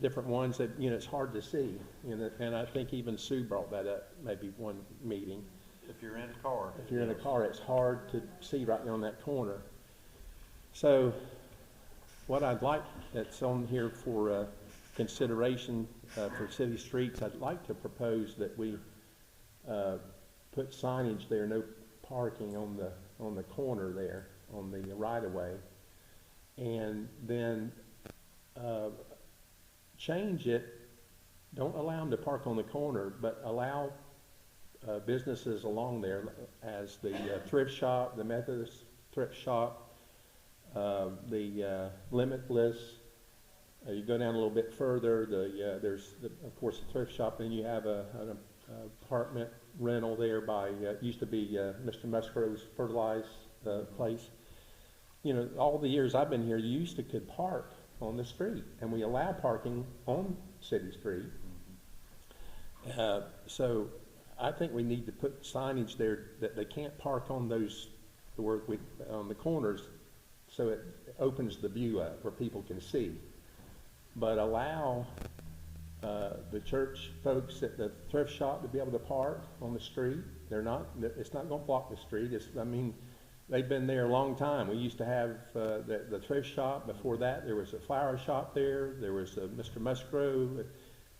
[SPEAKER 1] different ones that, it's hard to see, and I think even Sue brought that up, maybe one meeting.
[SPEAKER 3] If you're in a car.
[SPEAKER 1] If you're in a car, it's hard to see right on that corner. So, what I'd like, that's on here for, consideration, for city streets, I'd like to propose that we, put signage there, no parking on the corner there, on the right-of-way. And then, change it, don't allow them to park on the corner, but allow businesses along there as the thrift shop, the Methodist thrift shop, the Limitless. You go down a little bit further, there's, of course, the thrift shop, then you have an apartment rental there by, used to be Mr. Musgrove's fertilize place. All the years I've been here, you used to could park on the street, and we allow parking on City Street. So I think we need to put signage there that they can't park on on the corners, so it opens the view up where people can see. But allow the church folks at the thrift shop to be able to park on the street. It's not going to block the street. They've been there a long time. We used to have the thrift shop. Before that, there was a flower shop there. There was a Mr. Musgrove.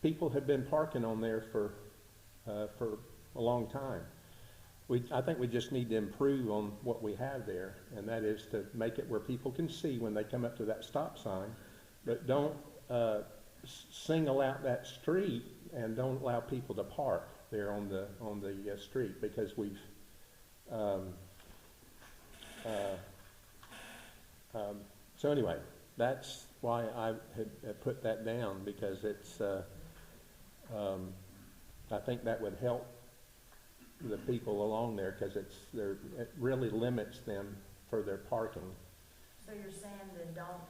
[SPEAKER 1] People had been parking on there for a long time. I think we just need to improve on what we have there, and that is to make it where people can see when they come up to that stop sign, but don't single out that street and don't allow people to park there on the street, because we've so anyway, that's why I had put that down, because it's I think that would help the people along there, because it really limits them for their parking.
[SPEAKER 6] So you're saying that don't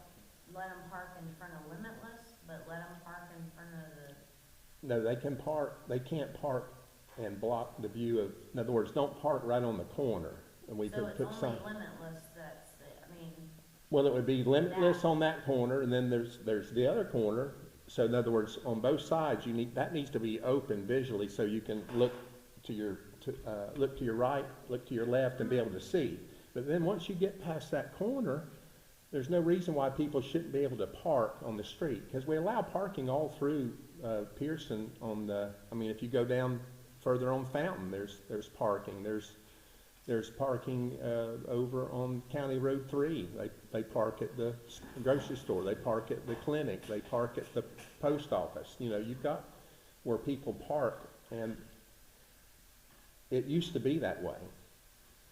[SPEAKER 6] let them park in front of Limitless, but let them park in front of the...
[SPEAKER 1] No, they can't park and block the view of, in other words, don't park right on the corner. And we
[SPEAKER 6] So
[SPEAKER 1] could
[SPEAKER 6] it's
[SPEAKER 1] put
[SPEAKER 6] only
[SPEAKER 1] some.
[SPEAKER 6] Limitless that's the,
[SPEAKER 1] Well, it would be Limitless on that corner, and then there's the other corner. So in other words, on both sides, that needs to be open visually, so you can look to your right, look to your left, and be able to see. But then once you get past that corner, there's no reason why people shouldn't be able to park on the street, because we allow parking all through Pierson. If you go down further on Fountain, there's parking. There's parking over on County Road 3. They park at the grocery store. They park at the clinic. They park at the post office. You've got where people park, and it used to be that way.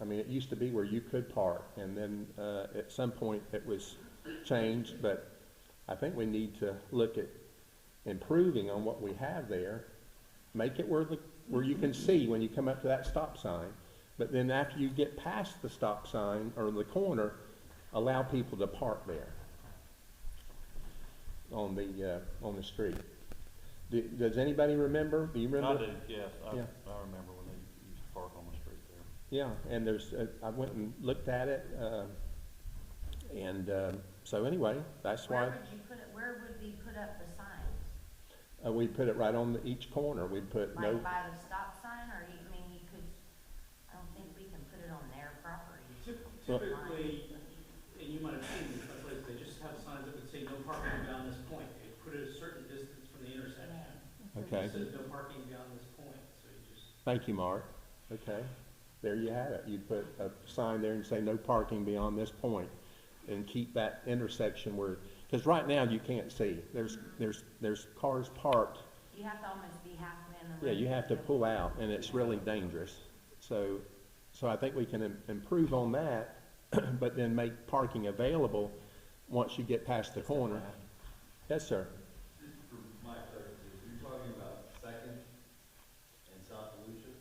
[SPEAKER 1] It used to be where you could park, and then at some point it was changed, but I think we need to look at improving on what we have there, make it where you can see when you come up to that stop sign. But then after you get past the stop sign or the corner, allow people to park there on the street. Does anybody remember? Do you remember?
[SPEAKER 3] I do, yes.
[SPEAKER 1] Yeah.
[SPEAKER 3] I remember when they used to park on the street there.
[SPEAKER 1] Yeah, and I went and looked at it, so anyway, that's why.
[SPEAKER 6] Where would we put up the signs?
[SPEAKER 1] We'd put it right on each corner. We'd put
[SPEAKER 6] By the stop sign, or you could, I don't think we can put it on their property.
[SPEAKER 7] Typically, and you might have seen these places, they just have signs that would say no parking beyond this point. They put it a certain distance from the intersection.
[SPEAKER 1] Okay.
[SPEAKER 7] It says no parking beyond this point, so you just...
[SPEAKER 1] Thank you, Mark. Okay, there you have it. You'd put a sign there and say no parking beyond this point, and keep that intersection where, because right now you can't see. There's cars parked.
[SPEAKER 6] You have to almost be halfway in the
[SPEAKER 1] Yeah,
[SPEAKER 6] road.
[SPEAKER 1] you have to pull out, and it's really dangerous. So I think we can improve on that, but then make parking available once you get past the corner. Yes, sir.
[SPEAKER 4] Just for my clarification, you're talking about Second and South Lucia?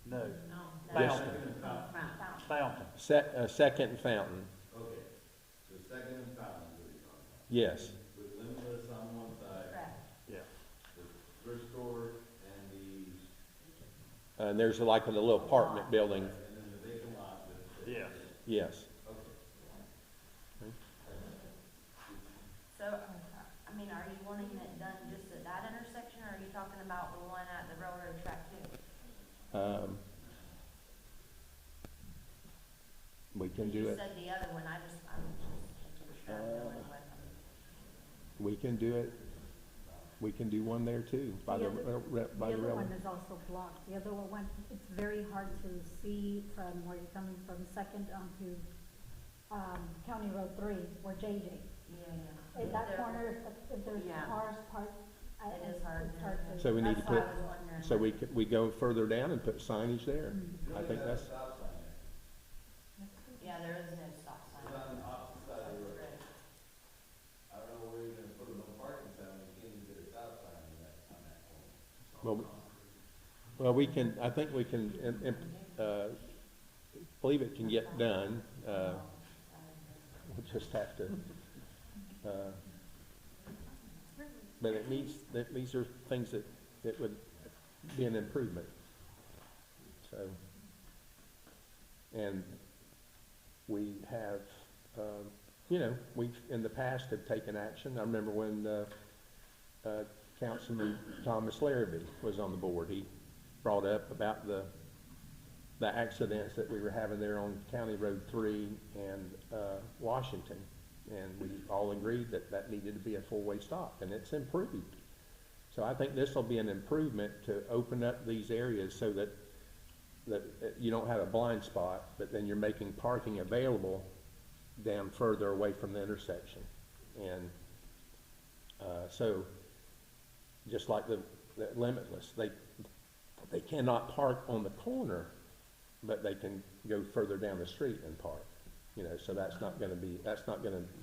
[SPEAKER 3] No,
[SPEAKER 6] No.
[SPEAKER 1] Yes.
[SPEAKER 3] Fountain.
[SPEAKER 6] Fountain.
[SPEAKER 3] Fountain.
[SPEAKER 1] Second Fountain.
[SPEAKER 4] Okay, so Second and Fountain is what you're talking about?
[SPEAKER 1] Yes.
[SPEAKER 4] With Limitless on one side,
[SPEAKER 6] Correct.
[SPEAKER 3] Yeah.
[SPEAKER 4] the
[SPEAKER 11] Restore and the.
[SPEAKER 1] And there's like a little apartment building,
[SPEAKER 11] And then the vacant lot that.
[SPEAKER 3] Yes.
[SPEAKER 1] yes.
[SPEAKER 11] Okay.
[SPEAKER 6] So, I mean, are you wanting it done just at that intersection, or are you talking about the one at the railroad track too?
[SPEAKER 1] We can do
[SPEAKER 6] You
[SPEAKER 1] it,
[SPEAKER 6] said the other one, I'm just making sure I'm knowing what
[SPEAKER 1] we can do it, we can do one there too, by the, by the
[SPEAKER 8] other
[SPEAKER 1] railroad.
[SPEAKER 8] one is also blocked. The other one, it's very hard to see from where you're coming from Second onto, County Road 3, where JJ.
[SPEAKER 6] Yeah.
[SPEAKER 8] In that
[SPEAKER 6] There-
[SPEAKER 8] corner, if there's
[SPEAKER 6] Yeah.
[SPEAKER 8] cars parked,
[SPEAKER 6] It is hard
[SPEAKER 8] it's
[SPEAKER 6] to-
[SPEAKER 8] hard to.
[SPEAKER 1] So we need to
[SPEAKER 6] That's why
[SPEAKER 1] put,
[SPEAKER 6] I was wondering.
[SPEAKER 1] so we go further down and put signage there.
[SPEAKER 8] Mm.
[SPEAKER 1] I think that's,
[SPEAKER 11] Stop sign there.
[SPEAKER 6] Yeah, there is no stop sign.
[SPEAKER 11] It's on the opposite side of the road.
[SPEAKER 6] Right.
[SPEAKER 11] I don't know where you're gonna put a no parking sign, when you can't even get a stop sign on that corner.
[SPEAKER 1] well, we can, I think we can, believe it can get done. We'll just have to, but it needs, these are things that would be an improvement. So, and we have, we've in the past have taken action. I remember when Councilman Thomas Larrabee was on the board, he brought up about the accidents that we were having there on County Road 3 and Washington. And we all agreed that that needed to be a four-way stop, and it's improved. So I think this will be an improvement to open up these areas so that you don't have a blind spot, but then you're making parking available down further away from the intersection. And so just like the limitless, they cannot park on the corner, but they can go further down the street and park. So that's not gonna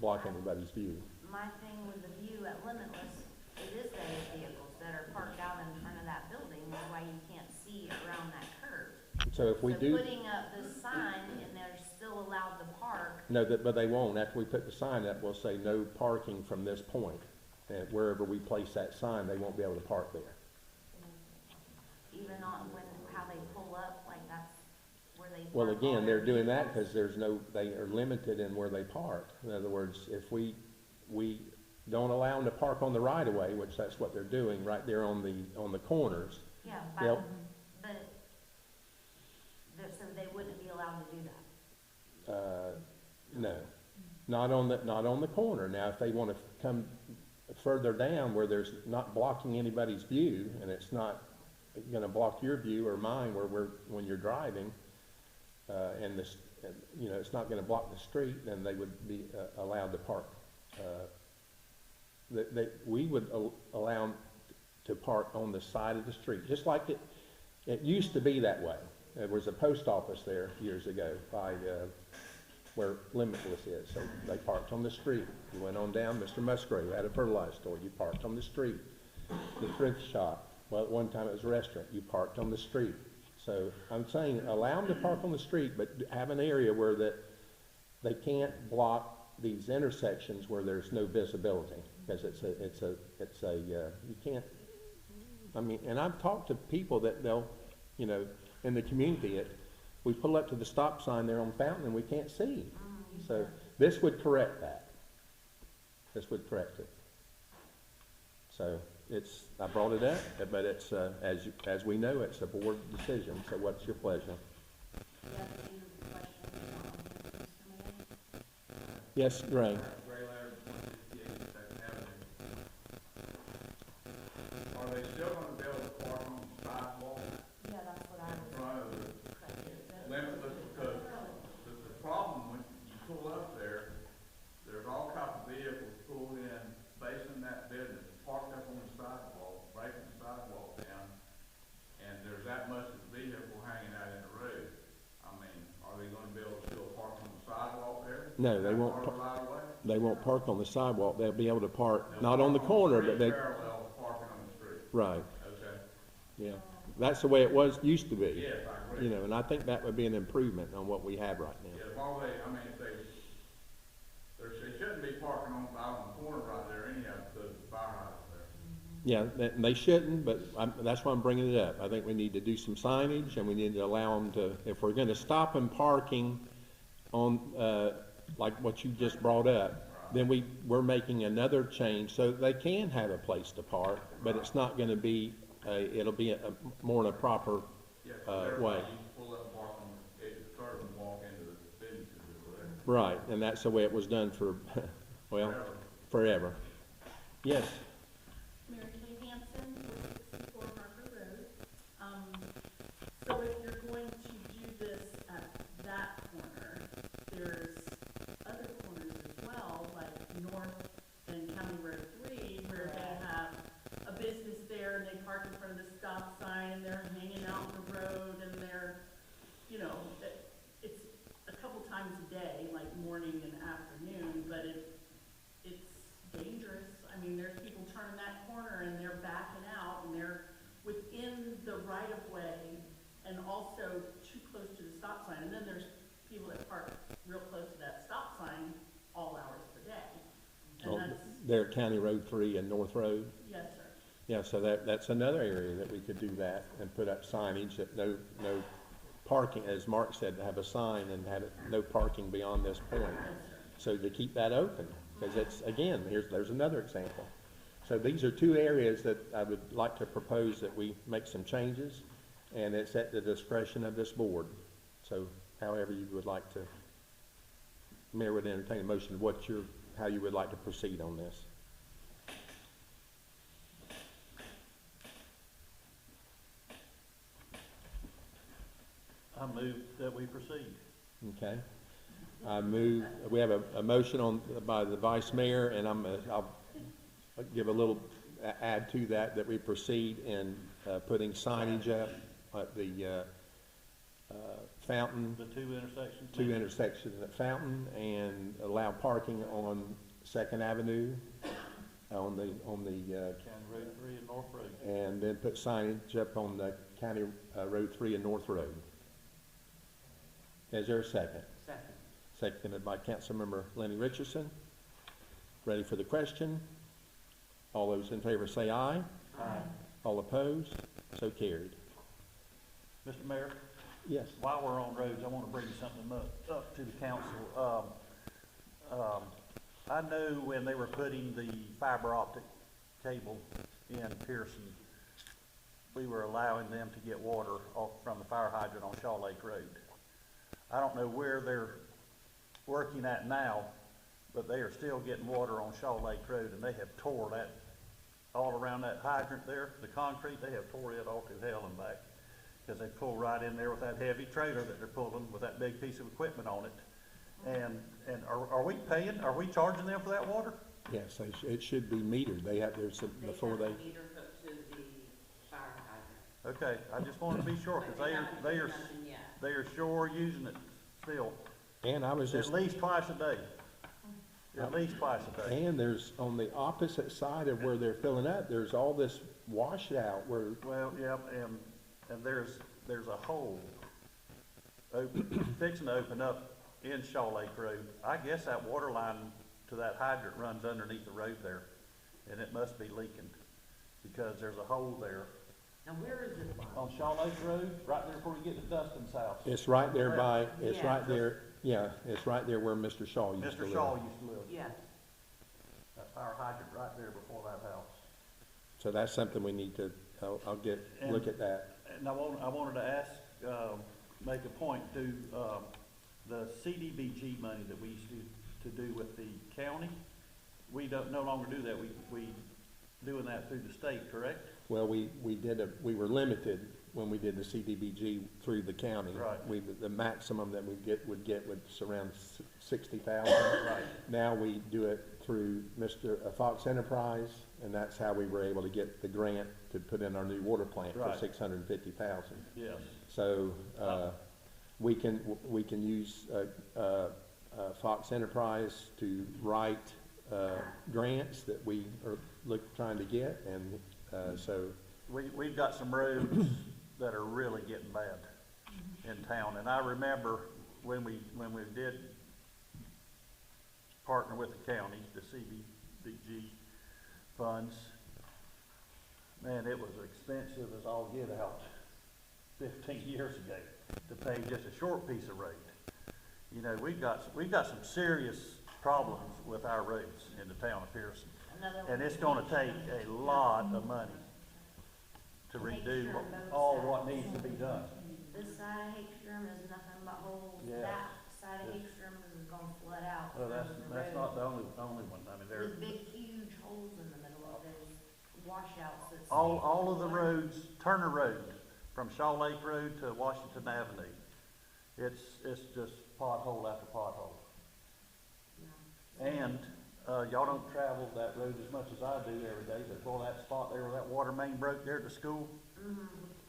[SPEAKER 1] block anybody's view.
[SPEAKER 6] My thing with the view at Limitless, it is those vehicles that are parked out in front of that building, that's why you can't see around that curve.
[SPEAKER 1] So if we
[SPEAKER 6] So
[SPEAKER 1] do,
[SPEAKER 6] putting up the sign and they're still allowed to park,
[SPEAKER 1] no, but they won't. After we put the sign up, we'll say no parking from this point. And wherever we place that sign, they won't be able to park there.
[SPEAKER 6] even on how they pull up, like that's where they.
[SPEAKER 1] Well,
[SPEAKER 6] park all
[SPEAKER 1] again,
[SPEAKER 6] their
[SPEAKER 1] they're doing that
[SPEAKER 6] vehicles.
[SPEAKER 1] because they are limited in where they park. In other words, if we don't allow them to park on the right of way, which that's what they're doing right there on the corners.
[SPEAKER 6] Yeah,
[SPEAKER 1] Yep.
[SPEAKER 6] so they wouldn't be allowed to do that.
[SPEAKER 1] No, not on the corner. Now, if they want to come further down where there's not blocking anybody's view, and it's not gonna block your view or mine when you're driving, and it's not gonna block the street, then they would be allowed to park. We would allow them to park on the side of the street, just like it used to be that way. There was a post office there years ago by where Limitless is, so they parked on the street. You went on down, Mr. Musgrave had a fertilizer store, you parked on the street. The thrift shop, well, at one time it was a restaurant, you parked on the street. So I'm saying, allow them to park on the street, but have an area where they can't block these intersections where there's no visibility, because you can't, I mean, and I've talked to people that they'll, in the community, we pull up to the stop sign there on Fountain and we can't see. So this would correct that. This would correct it. So I brought it up, but it's, as we know, it's a board decision. So what's your pleasure?
[SPEAKER 6] Do you have any questions on Mr. Mayor?
[SPEAKER 1] Yes, Ray.
[SPEAKER 11] Gray Laird, 158 Second Avenue. Are they still gonna be able to park on the sidewalk
[SPEAKER 6] Yeah, that's what I
[SPEAKER 11] in
[SPEAKER 6] was.
[SPEAKER 11] front of the Limitless? Because the problem when you pull up there's all kinds of vehicles pulled in, facing that business, parked up on the sidewalk, breaking the sidewalk down, and there's that much of the vehicle hanging out in the road. I mean, are they gonna be able to still park on the sidewalk there?
[SPEAKER 1] No, they won't.
[SPEAKER 11] Part of the right of way?
[SPEAKER 1] They won't park on the sidewalk. They'll be able to park, not on the corner, but they,
[SPEAKER 11] Parallel to parking on the street.
[SPEAKER 1] right,
[SPEAKER 11] Okay.
[SPEAKER 1] yeah. That's the way it used to be.
[SPEAKER 11] Yes, I agree.
[SPEAKER 1] And I think that would be an improvement on what we have right now.
[SPEAKER 11] Yeah, as long as they shouldn't be parking on the corner right there anyhow, because the firehouse there.
[SPEAKER 1] Yeah, they shouldn't, but that's why I'm bringing it up. I think we need to do some signage, and we need to allow them to, if we're gonna stop them parking on, like what you just brought up, then we're making another change, so they can have a place to park, but it's not gonna be, it'll be more in a proper,
[SPEAKER 11] Yeah, 'cause
[SPEAKER 1] way.
[SPEAKER 11] everybody used to pull up and park on the edge of the curb and walk into the businesses or whatever.
[SPEAKER 1] Right, and that's the way it was done for, well, forever. Yes,
[SPEAKER 12] Mary Kay Hansen, 464 Harper Road. So if you're going to do this at that corner, there's other corners as well, like North and County Road 3, where they have a business there and they park in front of the stop sign and they're hanging out on the road and they're, you know, it's a couple times a day, like morning and afternoon, but it's dangerous. I mean, there's people turning that corner and they're backing out and they're within the right of way and also too close to the stop sign. And then there's people that park real close to that stop sign all hours of the day. And
[SPEAKER 1] well,
[SPEAKER 12] that's,
[SPEAKER 1] they're at County Road 3 and North Road.
[SPEAKER 12] yes, sir.
[SPEAKER 1] Yeah, so that's another area that we could do that and put up signage that no parking, as Mark said, to have a sign and have it, no parking beyond this point.
[SPEAKER 12] Yes, sir.
[SPEAKER 1] So to keep that open, because it's, again, there's another example. So these are two areas that I would like to propose that we make some changes, and it's at the discretion of this board. So however you would like to, Mayor would entertain a motion of how you would like to proceed on this.
[SPEAKER 3] I move that we proceed.
[SPEAKER 1] Okay. I move, we have a motion by the vice mayor, and I'll give a little add to that we proceed in putting signage up at the Fountain,
[SPEAKER 3] The two intersections.
[SPEAKER 1] two intersections at Fountain, and allow parking on Second Avenue, on the
[SPEAKER 3] County Road 3 and North Road.
[SPEAKER 1] and then put signage up on the County Road 3 and North Road. Is there a second?
[SPEAKER 2] Second.
[SPEAKER 1] Seconded by Councilmember Lenny Richardson. Ready for the question? All those in favor say aye.
[SPEAKER 3] Aye.
[SPEAKER 1] All opposed? So carried.
[SPEAKER 3] Mr. Mayor,
[SPEAKER 1] Yes.
[SPEAKER 3] while we're on roads, I want to bring something up to the council. I know when they were putting the fiber optic cable in Pierson, we were allowing them to get water off from the fire hydrant on Shaw Lake Road. I don't know where they're working at now, but they are still getting water on Shaw Lake Road, and they have tore that all around that hydrant there, the concrete, they have tore it all to hell and back, because they pull right in there with that heavy trailer that they're pulling with that big piece of equipment on it. And are we paying, are we charging them for that water?
[SPEAKER 1] Yes, it should be metered. They have, there's some, before they,
[SPEAKER 2] have a meter hooked to the fire hydrant.
[SPEAKER 3] Okay, I just wanted to be sure, because they are sure using it still,
[SPEAKER 1] and I was
[SPEAKER 3] at
[SPEAKER 1] just,
[SPEAKER 3] least twice a day. At least twice a day.
[SPEAKER 1] and there's, on the opposite side of where they're filling up, there's all this washout where,
[SPEAKER 3] Well, yeah, and there's a hole fixing to open up in Shaw Lake Road. I guess that water line to that hydrant runs underneath the road there, and it must be leaking, because there's a hole there.
[SPEAKER 2] Now, where is this line?
[SPEAKER 3] On Shaw Lake Road, right there before you get to Dustin's house.
[SPEAKER 1] it's right there by, it's
[SPEAKER 2] Yeah.
[SPEAKER 1] right there, yeah, it's right there where Mr. Shaw used to
[SPEAKER 3] Mr.
[SPEAKER 1] live.
[SPEAKER 3] Shaw used to live.
[SPEAKER 2] Yes.
[SPEAKER 3] That fire hydrant right there before that house.
[SPEAKER 1] So that's something we need to, I'll look at that.
[SPEAKER 3] And I wanted to ask, make a point to, the CDBG money that we used to do with the county. We no longer do that. We doing that through the state, correct?
[SPEAKER 1] Well, we were limited when we did the CDBG through the county.
[SPEAKER 3] Right.
[SPEAKER 1] The maximum that would get was around 60,000.
[SPEAKER 3] Right.
[SPEAKER 1] Now we do it through Mr. Fox Enterprise, and that's how we were able to get the grant to put in our new water plant for
[SPEAKER 3] Right.
[SPEAKER 1] 650,000.
[SPEAKER 3] Yes.
[SPEAKER 1] So, we can use, Fox Enterprise to write, grants that we are trying to get, and, so,
[SPEAKER 3] We've got some roads that are really getting bad in town, and I remember when we did partner with the county, the CDBG funds, Man, it was expensive as all get out 15 years ago to pay just a short piece of road. You know, we've got some serious problems with our roads in the town of Pierson. And it's gonna take a lot of money to redo all what needs to be done.
[SPEAKER 6] This side of Hagstrom is nothing but holes,
[SPEAKER 3] Yeah.
[SPEAKER 6] that side of Hagstrom is gonna flood out.
[SPEAKER 3] Well, that's
[SPEAKER 6] from the
[SPEAKER 3] not
[SPEAKER 6] road.
[SPEAKER 3] the only one. I mean, there's
[SPEAKER 6] With big, huge holes in the middle of those washouts that.
[SPEAKER 3] all of the roads, Turner Road, from Shaw Lake Road to Washington Avenue. It's just pothole after pothole. And, y'all don't travel that road as much as I do every day, but boy, that spot there where that water main broke there at the school,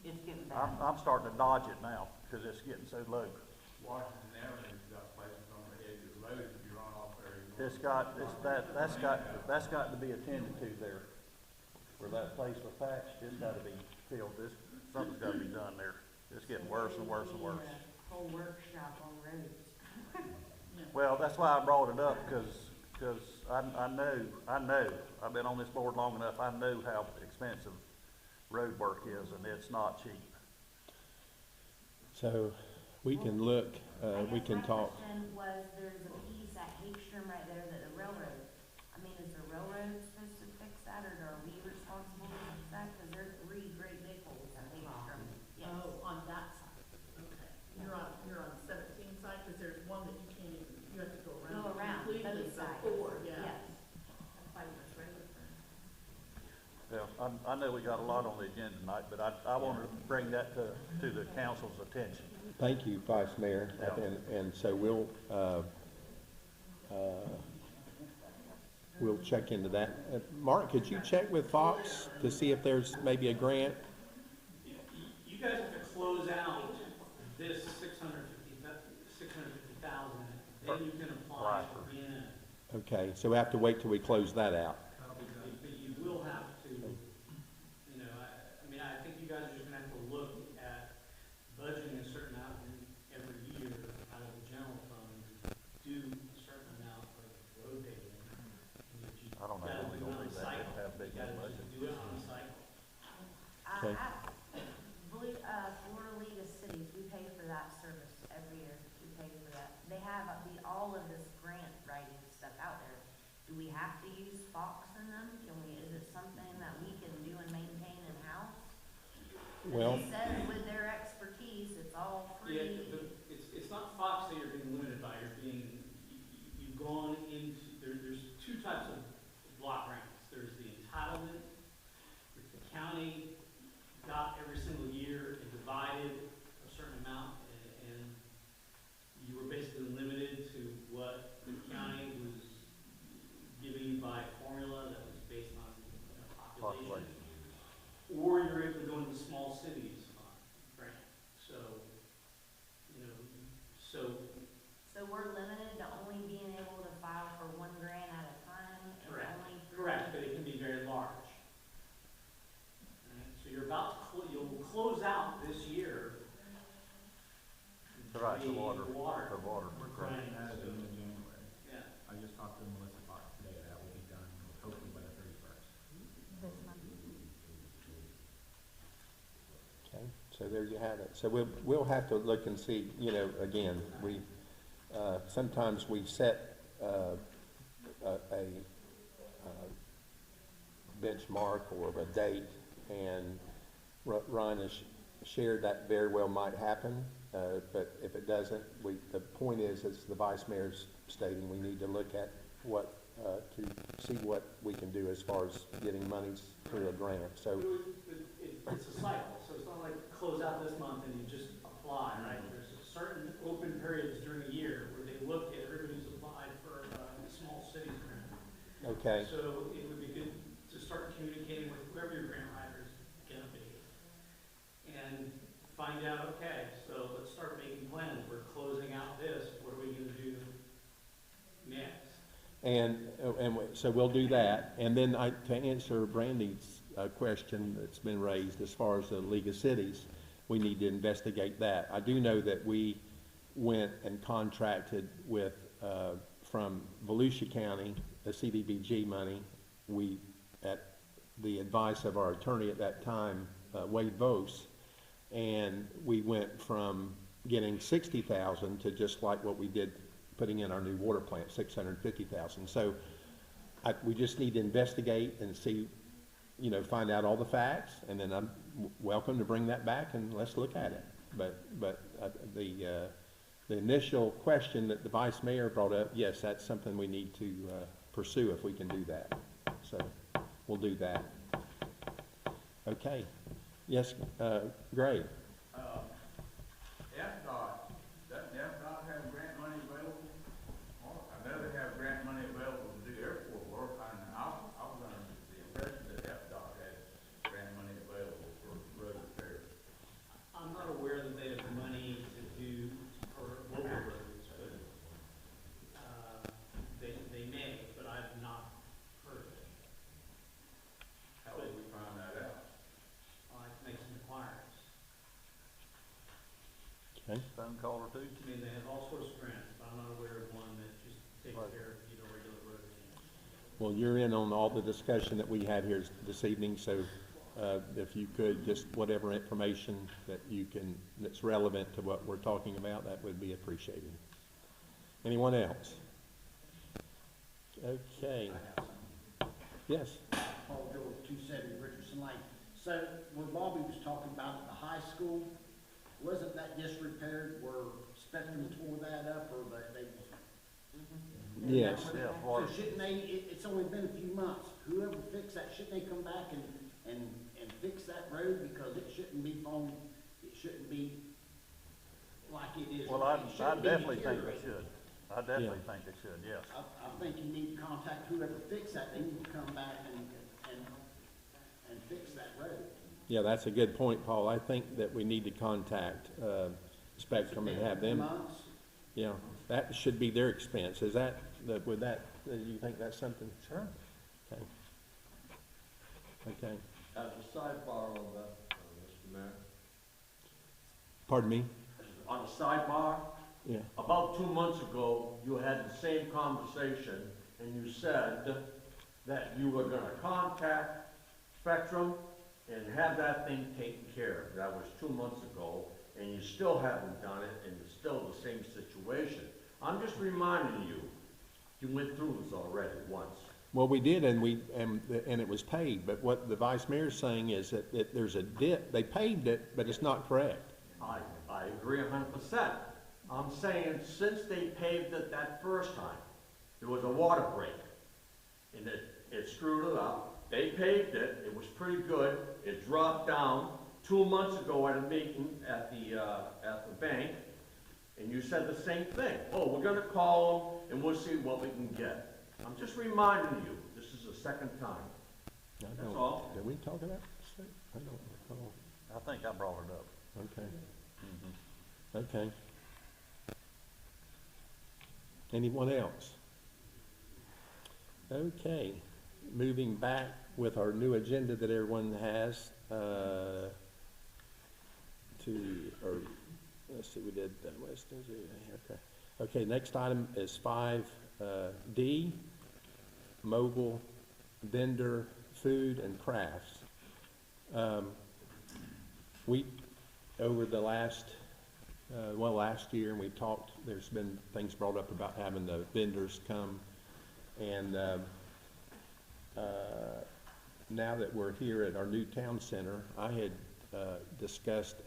[SPEAKER 2] It's getting bad.
[SPEAKER 3] I'm starting to dodge it now, cause it's getting so low.
[SPEAKER 11] Washington Avenue's got places on the edge of the road, if you run off there, you're
[SPEAKER 3] That's got to be attended to there. Where that place was patched, it's gotta be filled, something's gotta be done there. It's getting worse and worse and worse.
[SPEAKER 2] Whole workshop on roads.
[SPEAKER 3] Well, that's why I brought it up, cause I know, I've been on this board long enough, I know how expensive road work is, and it's not cheap.
[SPEAKER 1] So we can look, we can talk.
[SPEAKER 6] My question was, there's a piece at Hagstrom right there that the railroad, I mean, is the railroad supposed to fix that, or are we responsible to fix that? Cause there's 3 great big holes at Hagstrom. Yes.
[SPEAKER 12] Oh, on that side, okay. You're on 17 side, cause there's one that you can't even, you have to go around.
[SPEAKER 6] Go around,
[SPEAKER 12] completely
[SPEAKER 6] both sides.
[SPEAKER 12] before, yeah.
[SPEAKER 6] Yes.
[SPEAKER 12] That's why it's right up there.
[SPEAKER 3] Yeah, I know we got a lot on the agenda tonight, but I wanted to bring that to the council's attention.
[SPEAKER 1] Thank you, Vice Mayor.
[SPEAKER 3] Yeah.
[SPEAKER 1] And so we'll check into that. Mark, could you check with Fox to see if there's maybe a grant?
[SPEAKER 9] You guys have to close out this 650,000, then you can apply for being
[SPEAKER 1] Okay, so we have to wait till we close that out.
[SPEAKER 9] But you will have to, you know, I mean, I think you guys are just gonna have to look at budgeting a certain amount every year out of the general fund, do a certain amount of road paving. And you
[SPEAKER 3] I don't know
[SPEAKER 9] gotta
[SPEAKER 3] if we
[SPEAKER 9] do it
[SPEAKER 3] gonna
[SPEAKER 9] on
[SPEAKER 3] do
[SPEAKER 9] a
[SPEAKER 3] that,
[SPEAKER 9] cycle.
[SPEAKER 3] have big
[SPEAKER 9] You gotta
[SPEAKER 3] budget.
[SPEAKER 9] just do it on a cycle.
[SPEAKER 1] Okay.
[SPEAKER 6] I believe, Florida League of Cities, we pay for that service every year, we pay for that. They have all of this grant writing stuff out there. Do we have to use Fox in them? Is it something that we can do and maintain in-house?
[SPEAKER 1] Well,
[SPEAKER 6] It says with their expertise, it's all
[SPEAKER 9] Yeah,
[SPEAKER 6] free.
[SPEAKER 9] it's not Fox that you're being limited by, you've gone into, there's 2 types of block grants. There's the entitlement, which the county got every single year and divided a certain amount, and you were basically limited to what the county was giving you by formula that was based on, population. Or you're able to go into the small cities grant. So,
[SPEAKER 6] So we're limited to only being able to file for 1 grant at a time? And
[SPEAKER 9] Correct.
[SPEAKER 6] only
[SPEAKER 9] Correct, but it can be very large. Alright, so you're about to, you'll close out this year.
[SPEAKER 3] Right, the water.
[SPEAKER 9] The water.
[SPEAKER 7] Right,
[SPEAKER 9] Right,
[SPEAKER 7] as
[SPEAKER 9] so,
[SPEAKER 7] in January.
[SPEAKER 9] yeah.
[SPEAKER 7] I just talked to Melissa Fox today, that will be done hopefully by the 31st.
[SPEAKER 8] This month.
[SPEAKER 1] okay, so there you have it. So we'll have to look and see, again, sometimes we set a benchmark or a date, and Ryan has shared that very well might happen, but if it doesn't, the point is, as the Vice Mayor's stating, we need to look at to see what we can do as far as getting monies through a grant, so.
[SPEAKER 9] It's a cycle, so it's not like close out this month and you just apply, right? There's certain open periods during the year where they look at everybody who's applied for a small cities grant.
[SPEAKER 1] Okay,
[SPEAKER 9] So it would be good to start communicating with whoever your grant writer is gonna be. And find out, okay, so let's start making plans. We're closing out this, what are we gonna do next?
[SPEAKER 1] and so we'll do that, and then to answer Brandy's question that's been raised as far as the League of Cities, we need to investigate that. I do know that we went and contracted with, from Volusia County, the CDBG money, the advice of our attorney at that time, Wade Vose, and we went from getting 60,000 to just like what we did putting in our new water plant, 650,000. So we just need to investigate and see, you know, find out all the facts, and then I'm welcome to bring that back and let's look at it. But the initial question that the vice mayor brought up, yes, that's something we need to pursue if we can do that. So we'll do that. Okay. Yes, Gray.
[SPEAKER 11] FDOT, doesn't FDOT have grant money available? I know they have grant money available to do airport work, and I was under the impression that FDOT had grant money available for road repairs.
[SPEAKER 9] I'm not aware that they have money to do for local roads, but, they may, but I've not heard of it.
[SPEAKER 11] How would we find that out?
[SPEAKER 9] I can make some inquiries.
[SPEAKER 1] Okay.
[SPEAKER 3] Phone call or two?
[SPEAKER 9] I mean, they have all sorts of grants, but I'm not aware of one that just takes
[SPEAKER 3] Right.
[SPEAKER 9] care of, regular roads.
[SPEAKER 1] Well, you're in on all the discussion that we had here this evening, so if you could, just whatever information that you can, that's relevant to what we're talking about, that would be appreciated. Anyone else? Okay.
[SPEAKER 13] I have some.
[SPEAKER 1] Yes.
[SPEAKER 13] Paul George, 270 Richardson Lane. So where Bobby was talking about at the high school, wasn't that just repaired where Spectrum tore that up, or they?
[SPEAKER 1] Yes.
[SPEAKER 3] Yeah,
[SPEAKER 13] So shouldn't they, it's only been a few months, whoever fixed that, shouldn't they come back and fix that road? Because it shouldn't be foam, it shouldn't be like it is.
[SPEAKER 3] Well,
[SPEAKER 13] It
[SPEAKER 3] I
[SPEAKER 13] shouldn't be
[SPEAKER 3] definitely think they
[SPEAKER 13] deteriorated.
[SPEAKER 3] should. I definitely think they should, yes.
[SPEAKER 13] I think you need to contact whoever fixed that, they need to come back and fix that road.
[SPEAKER 1] Yeah, that's a good point, Paul. I think that we need to contact Spectrum and have them.
[SPEAKER 13] Months.
[SPEAKER 1] Yeah, that should be their expense. Is that, would that, do you think that's something?
[SPEAKER 3] Sure.
[SPEAKER 1] Okay. Okay.
[SPEAKER 10] As a sidebar on that, Mr. Mayor.
[SPEAKER 1] Pardon me?
[SPEAKER 10] On a sidebar,
[SPEAKER 1] Yeah.
[SPEAKER 10] about 2 months ago, you had the same conversation, and you said that you were gonna contact Spectrum and have that thing taken care of. That was 2 months ago, and you still haven't done it, and it's still the same situation. I'm just reminding you, you went through this already once.
[SPEAKER 1] Well, we did, and it was paid, but what the vice mayor's saying is that there's a dip, they paved it, but it's not correct.
[SPEAKER 10] I agree 100%. I'm saying since they paved it that first time, there was a water break, and it screwed it up. They paved it, it was pretty good, it dropped down 2 months ago at a meeting at the bank, and you said the same thing. Oh, we're gonna call them, and we'll see what we can get. I'm just reminding you, this is the second time. That's all.
[SPEAKER 1] Did we talk about this? I don't recall.
[SPEAKER 3] I think I brought it up.
[SPEAKER 1] Okay. Okay. Anyone else? Okay, moving back with our new agenda that everyone has, let's see, we did West, okay. Okay, next item is 5D, mobile vendor food and crafts. We, over the last year, and we've talked, there's been things brought up about having the vendors come, and now that we're here at our new town center, I had discussed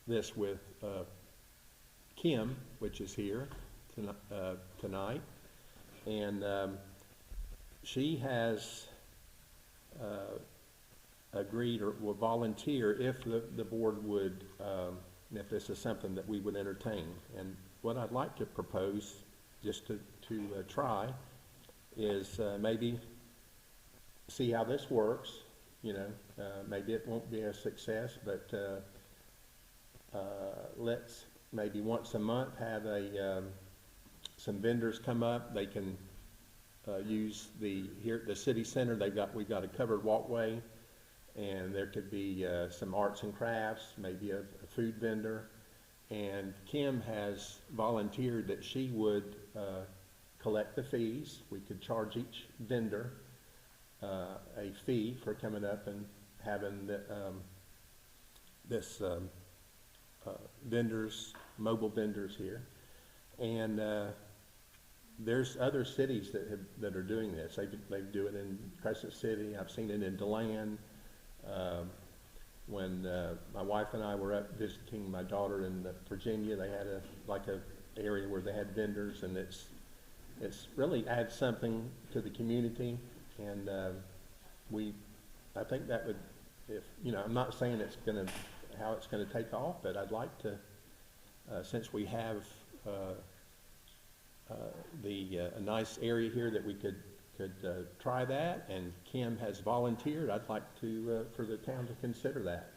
[SPEAKER 1] this with Kim, which is here tonight, and she has agreed or will volunteer if the board would, if this is something that we would entertain. And what I'd like to propose, just to try, is maybe see how this works. You know, maybe it won't be a success, but let's maybe once a month have some vendors come up. They can use here at the city center. We've got a covered walkway, and there could be some arts and crafts, maybe a food vendor. And Kim has volunteered that she would collect the fees. We could charge each vendor, a fee for coming up and having the, this vendors, mobile vendors here. And there's other cities that are doing this. They do it in Crescent City. I've seen it in DeLand. When my wife and I were up visiting my daughter in Virginia, they had a area where they had vendors, and it's really adds something to the community. And I think that would, if I'm not saying how it's gonna take off, but I'd like to, since we have a nice area here that we could try that, and Kim has volunteered, I'd like to for the town to consider that.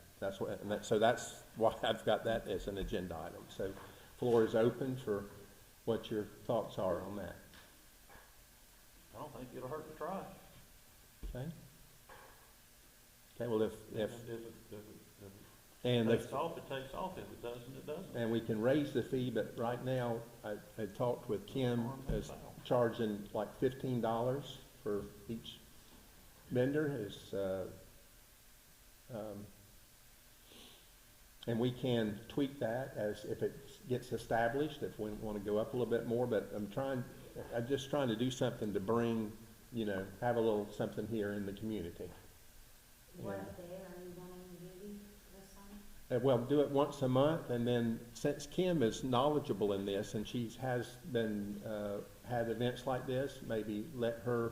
[SPEAKER 1] So that's why I've got that as an agenda item. So floor is open for what your thoughts are on that.
[SPEAKER 3] I don't think it'll hurt to try.
[SPEAKER 1] Okay. Okay. Well, if
[SPEAKER 3] If
[SPEAKER 1] and
[SPEAKER 3] it
[SPEAKER 1] if
[SPEAKER 3] takes off, it takes off. If it doesn't, it doesn't.
[SPEAKER 1] and we can raise the fee, but right now I talked with Kim as charging like $15 for each vendor is, and we can tweak that as if it gets established, if we want to go up a little bit more, but I'm just trying to do something to bring, have a little something here in the community.
[SPEAKER 6] What day are you wanting to do this on?
[SPEAKER 1] Well, do it once a month, and then since Kim is knowledgeable in this, and she has been, had events like this, maybe let her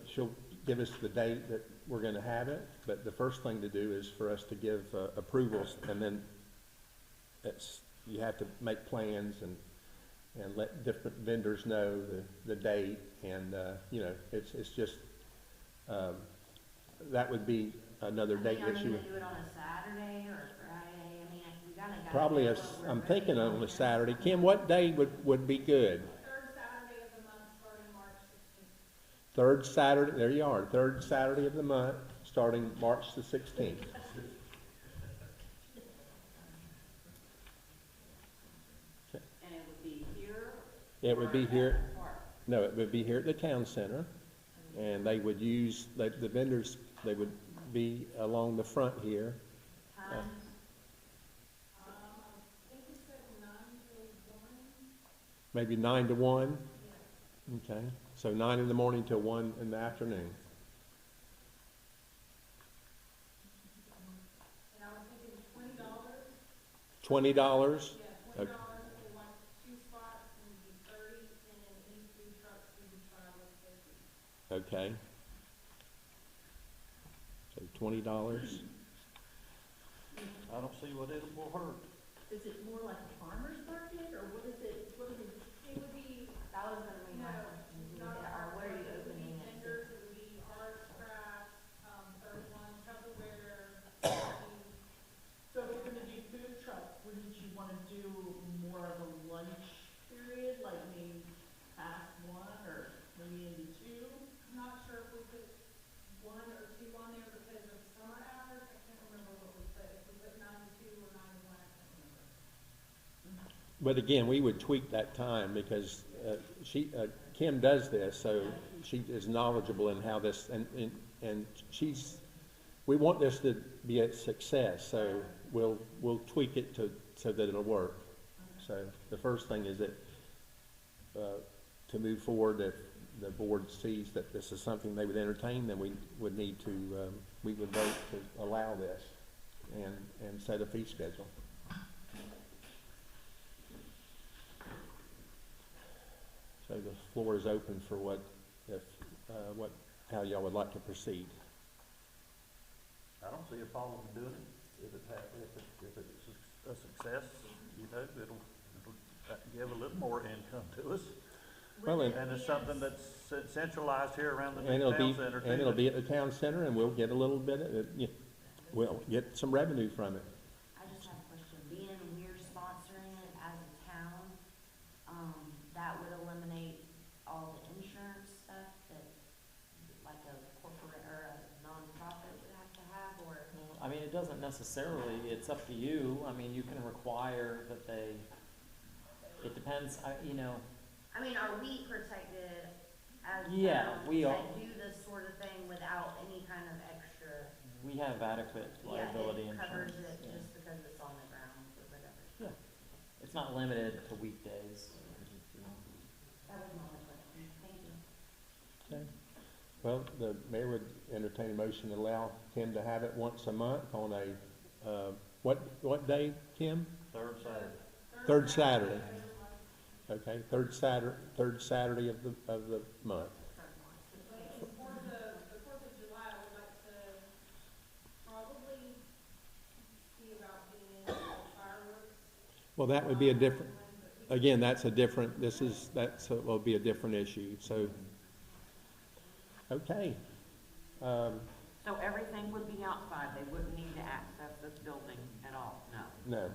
[SPEAKER 1] she'll give us the date that we're gonna have it, but the first thing to do is for us to give approvals, and then you have to make plans and let different vendors know the date, and, it's just, that would be another date
[SPEAKER 6] Are you
[SPEAKER 1] issue.
[SPEAKER 6] gonna do it on a Saturday or a Friday? I mean, we gotta.
[SPEAKER 1] Probably I'm thinking on a Saturday. Kim, what day would be good?
[SPEAKER 12] Third Saturday of the month, starting March 16th.
[SPEAKER 1] Third Saturday, there you are, third Saturday of the month, starting March the 16th.
[SPEAKER 2] And it would be here?
[SPEAKER 1] It would
[SPEAKER 2] or
[SPEAKER 1] be
[SPEAKER 2] at
[SPEAKER 1] here,
[SPEAKER 2] the park?
[SPEAKER 1] no, it would be here at the town center, and they would use, the vendors, they would be along the front here.
[SPEAKER 6] Times?
[SPEAKER 12] I think we said 9 to 1.
[SPEAKER 1] Maybe 9 to 1? Okay, so 9 in the morning till 1 in the afternoon.
[SPEAKER 12] And I was thinking $20.
[SPEAKER 1] $20?
[SPEAKER 12] Yeah, $20 if they want 2 spots, and it'd be 30, and then any food trucks we would try with 50.
[SPEAKER 1] Okay. So $20.
[SPEAKER 3] I don't see what it will hurt.
[SPEAKER 12] Is it more like a farmer's market, or what is it, it would be,
[SPEAKER 6] That was gonna be my
[SPEAKER 12] No,
[SPEAKER 6] question.
[SPEAKER 12] not
[SPEAKER 6] What are you
[SPEAKER 12] it would be
[SPEAKER 6] opening it to?
[SPEAKER 12] vendors, it would be arts, crafts, 31 Tupperware. So if you're gonna do food trucks, wouldn't you wanna do more of a lunch period, like maybe past 1 or maybe into 2? I'm not sure if we put 1 or 2 on there because of summer hours, I can't remember what we put, if we put 9 to 2 or 9 to 1, I can't remember.
[SPEAKER 1] But again, we would tweak that time because Kim does this, so she is knowledgeable in how this, and we want this to be a success, so we'll tweak it so that it'll work. So the first thing is that, to move forward, if the board sees that this is something they would entertain, then we would need to, we would vote to allow this and set a fee schedule. So the floor is open for how y'all would like to proceed.
[SPEAKER 3] I don't see a problem in doing it. If it's a success, it'll give a little more income to us.
[SPEAKER 1] Well,
[SPEAKER 3] And it's something that's centralized here around the
[SPEAKER 1] and
[SPEAKER 3] new town center too.
[SPEAKER 1] and it'll be at the town center, and we'll get a little bit of it, we'll get some revenue from it.
[SPEAKER 6] I just have a question. Being we're sponsoring it as a town, that would eliminate all the insurance stuff that, like a corporate or a nonprofit would have to have, or?
[SPEAKER 9] I mean, it doesn't necessarily, it's up to you. I mean, you can require that it depends,
[SPEAKER 6] I mean, are we protected as
[SPEAKER 9] Yeah,
[SPEAKER 6] towns
[SPEAKER 9] we are.
[SPEAKER 6] that do this sort sort of thing without any kind of extra.
[SPEAKER 4] We have adequate liability
[SPEAKER 6] Yeah, it covers
[SPEAKER 4] insurance.
[SPEAKER 6] it
[SPEAKER 4] Yeah.
[SPEAKER 6] just because it's on the ground or whatever.
[SPEAKER 4] Yeah. It's not limited to weekdays, you know.
[SPEAKER 6] That was my only question, thank you.
[SPEAKER 1] Okay. Well, the mayor would entertain a motion to allow Kim to have it once a month on a, what day, Kim?
[SPEAKER 3] Third Saturday.
[SPEAKER 1] Third Saturday. Okay, third Saturday of the month.
[SPEAKER 12] For the 4th of July, I would like to probably see about getting in fireworks.
[SPEAKER 1] Well, that would be a different, again, that's a different, will be a different issue, so. Okay.
[SPEAKER 2] So everything would be outside, they wouldn't need to access this building at all, no?
[SPEAKER 1] No.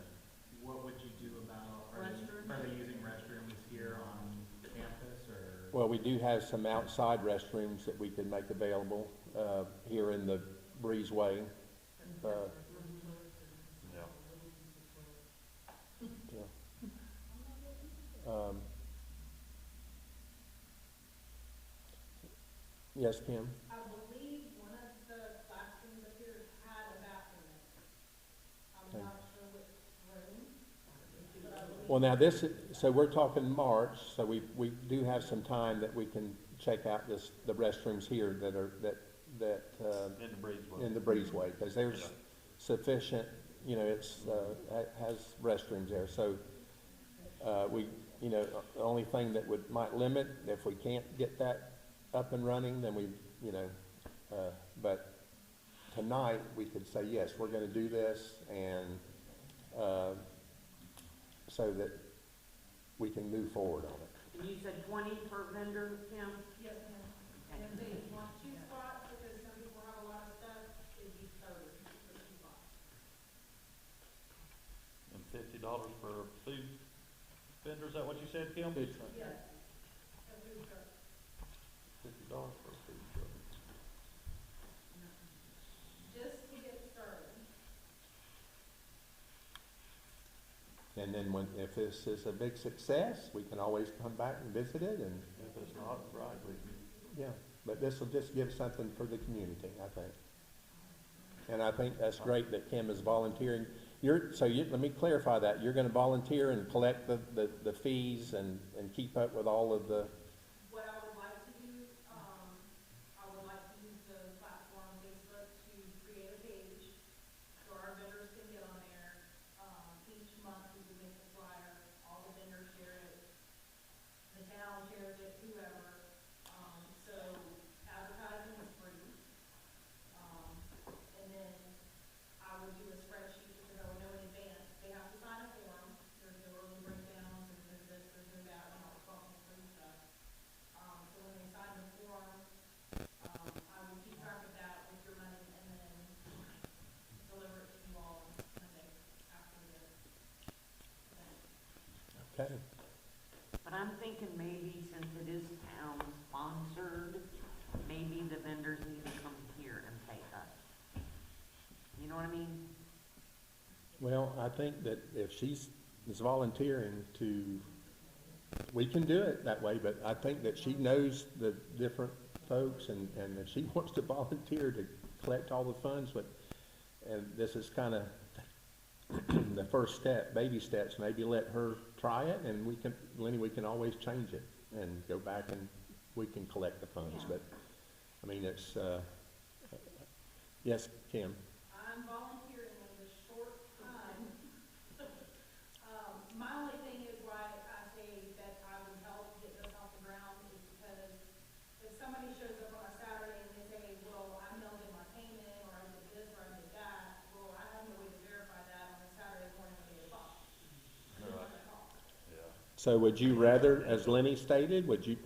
[SPEAKER 7] What would you do about,
[SPEAKER 2] Restrooms?
[SPEAKER 7] are they using restrooms here on campus, or?
[SPEAKER 1] Well, we do have some outside restrooms that we could make available, here in the breezeway.
[SPEAKER 3] Yeah.
[SPEAKER 1] Yes, Kim?
[SPEAKER 12] I believe one of the classrooms up here had a bathroom in it. I'm
[SPEAKER 1] Okay.
[SPEAKER 12] not sure which room, but I believe.
[SPEAKER 1] Well, now so we're talking March, so we do have some time that we can check out the restrooms here that are,
[SPEAKER 3] In the breezeway.
[SPEAKER 1] in the breezeway, because there's sufficient, it's, has restrooms there, so, the only thing that might limit, if we can't get that up and running, then but tonight, we could say, yes, we're gonna do this, and, so that we can move forward on it.
[SPEAKER 2] And you said 20 per vendor, Kim?
[SPEAKER 12] Yes, ma'am. And if they want 2 spots, because some people have a lot of stuff, it'd be 30 for 2 spots.
[SPEAKER 3] And $50 for food vendor, is that what you said, Kim?
[SPEAKER 12] Yes. A food truck.
[SPEAKER 3] $50 for a food truck.
[SPEAKER 12] Just to get started.
[SPEAKER 1] And then if this is a big success, we can always come back and visit it, and,
[SPEAKER 3] If it's not, right, we can.
[SPEAKER 1] yeah, but this will just give something for the community, I think. And I think that's great that Kim is volunteering. Let me clarify that, you're gonna volunteer and collect the fees and keep up with all of the,
[SPEAKER 12] What I would like to do, I would like to use the platform Facebook to create a page so our vendors can get on there. Each month we would make a flyer, all the vendors share it, the town shares it, whoever. So advertising is free. And then I would do a spreadsheet because I would know in advance, they have to sign a form. There's no early breakdowns, there's no this, there's no that, we're not responsible for this stuff. So when they sign the form, I would keep track of that with your money and then deliver it to you all Monday after the event.
[SPEAKER 1] okay.
[SPEAKER 2] But I'm thinking maybe since it is town sponsored, maybe the vendors need to come here and pay us. You know what I mean?
[SPEAKER 1] Well, I think that if is volunteering we can do it that way, but I think that she knows the different folks, and if she wants to volunteer to collect all the funds, and this is kind of the first step, baby steps, maybe let her try it, and Lenny, we can always change it and go back and we can collect the funds,
[SPEAKER 6] Yeah.
[SPEAKER 1] but, I mean, it's, yes, Kim?
[SPEAKER 12] I'm volunteering in this short time. My only thing is why I say that I would help get this off the ground is because if somebody shows up on a Saturday and they say, well, I mailed in my payment, or I did this, or I did that, well, I have no way to verify that on a Saturday morning at 8 o'clock.
[SPEAKER 3] Yeah.
[SPEAKER 1] So would you rather, as Lenny stated, would you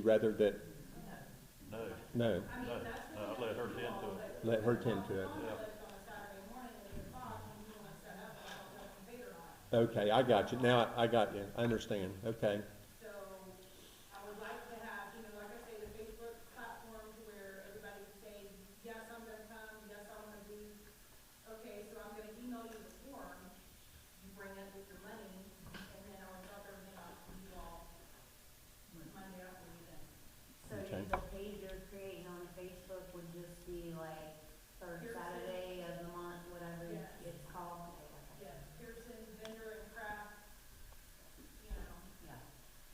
[SPEAKER 1] rather that,
[SPEAKER 3] No,
[SPEAKER 1] no,
[SPEAKER 12] I mean, that's
[SPEAKER 3] no,
[SPEAKER 12] really
[SPEAKER 3] let her
[SPEAKER 12] up to
[SPEAKER 3] tend
[SPEAKER 12] you all,
[SPEAKER 3] to it.
[SPEAKER 12] but
[SPEAKER 1] let her tend to it?
[SPEAKER 12] on the list on a Saturday morning at 8 o'clock, when you want to set up, I don't know if you paid or not.
[SPEAKER 1] Okay, I got you, now I got you, I understand, okay.
[SPEAKER 12] So, I would like to have, like I say, the Facebook platform to where everybody can say, yes, I'm gonna come, yes, I wanna do. Okay, so I'm gonna email you the form, you bring it with your money, and then I'll drop everything off to you all Monday after the event.
[SPEAKER 6] So
[SPEAKER 1] Okay.
[SPEAKER 6] the page you're creating on Facebook would just be like third
[SPEAKER 12] Pierson.
[SPEAKER 6] Saturday of the month, whatever
[SPEAKER 12] Yes.
[SPEAKER 6] it's called.
[SPEAKER 12] Yeah, Pierson, vendor and craft, you know,
[SPEAKER 2] Yeah.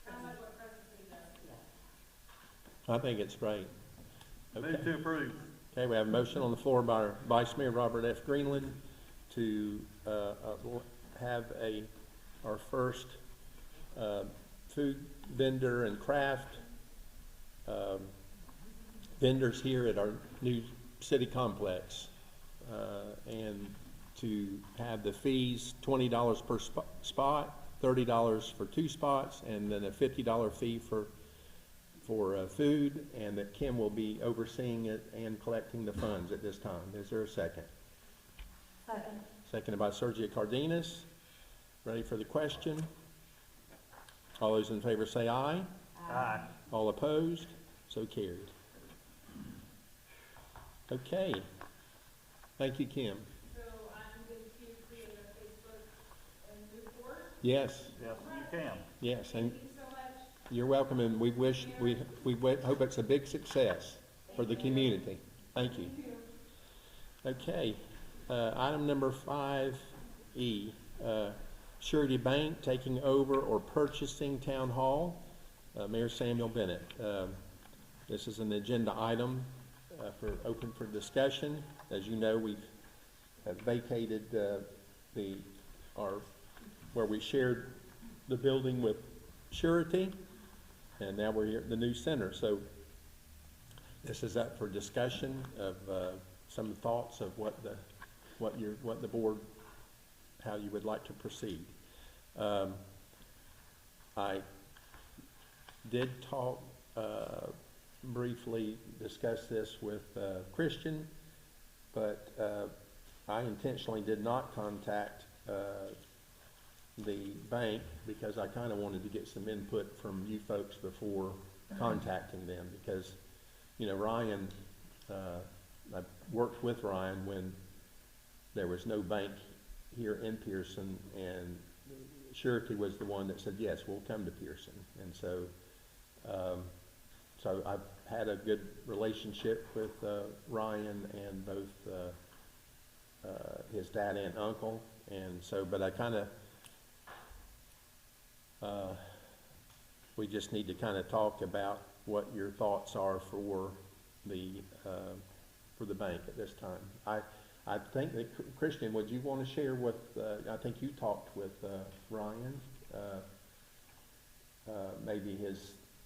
[SPEAKER 12] kind of like what Crescent City does.
[SPEAKER 2] Yeah.
[SPEAKER 1] I think it's great.
[SPEAKER 3] Move
[SPEAKER 1] Okay.
[SPEAKER 3] to approve.
[SPEAKER 1] Okay, we have a motion on the floor by our Vice Mayor Robert F. Greenland to have our first food vendor and craft vendors here at our new city complex. And to have the fees $20 per spot, $30 for 2 spots, and then a $50 fee for food, and that Kim will be overseeing it and collecting the funds at this time. Is there a second?
[SPEAKER 8] Second.
[SPEAKER 1] Seconded by Sergio Cardenas. Ready for the question? All those in favor say aye.
[SPEAKER 3] Aye.
[SPEAKER 1] All opposed? So carried. Okay. Thank you, Kim.
[SPEAKER 12] So I'm going to create a Facebook and move forward.
[SPEAKER 1] Yes,
[SPEAKER 3] Yes, you can.
[SPEAKER 1] yes, and
[SPEAKER 12] Thank you so much.
[SPEAKER 1] you're welcome, and we hope it's a big success for the community. Thank you. Okay, item number 5E, Surety Bank taking over or purchasing Town Hall. Mayor Samuel Bennett. This is an agenda item open for discussion. As you know, we have vacated where we shared the building with Surety, and now we're here at the new center. So this is up for discussion of some thoughts of what the board, how you would like to proceed. I did talk briefly, discuss this with Christian, but I intentionally did not contact the bank because I kind of wanted to get some input from you folks before contacting them, because, you know, Ryan, I worked with Ryan when there was no bank here in Pierson, and Surety was the one that said, yes, we'll come to Pierson. And so, so I've had a good relationship with Ryan and both his dad and uncle, and so, but I kind of, we just need to kind of talk about what your thoughts are for the bank at this time. I think that, Christian, would you want to share with, I think you talked with Ryan, maybe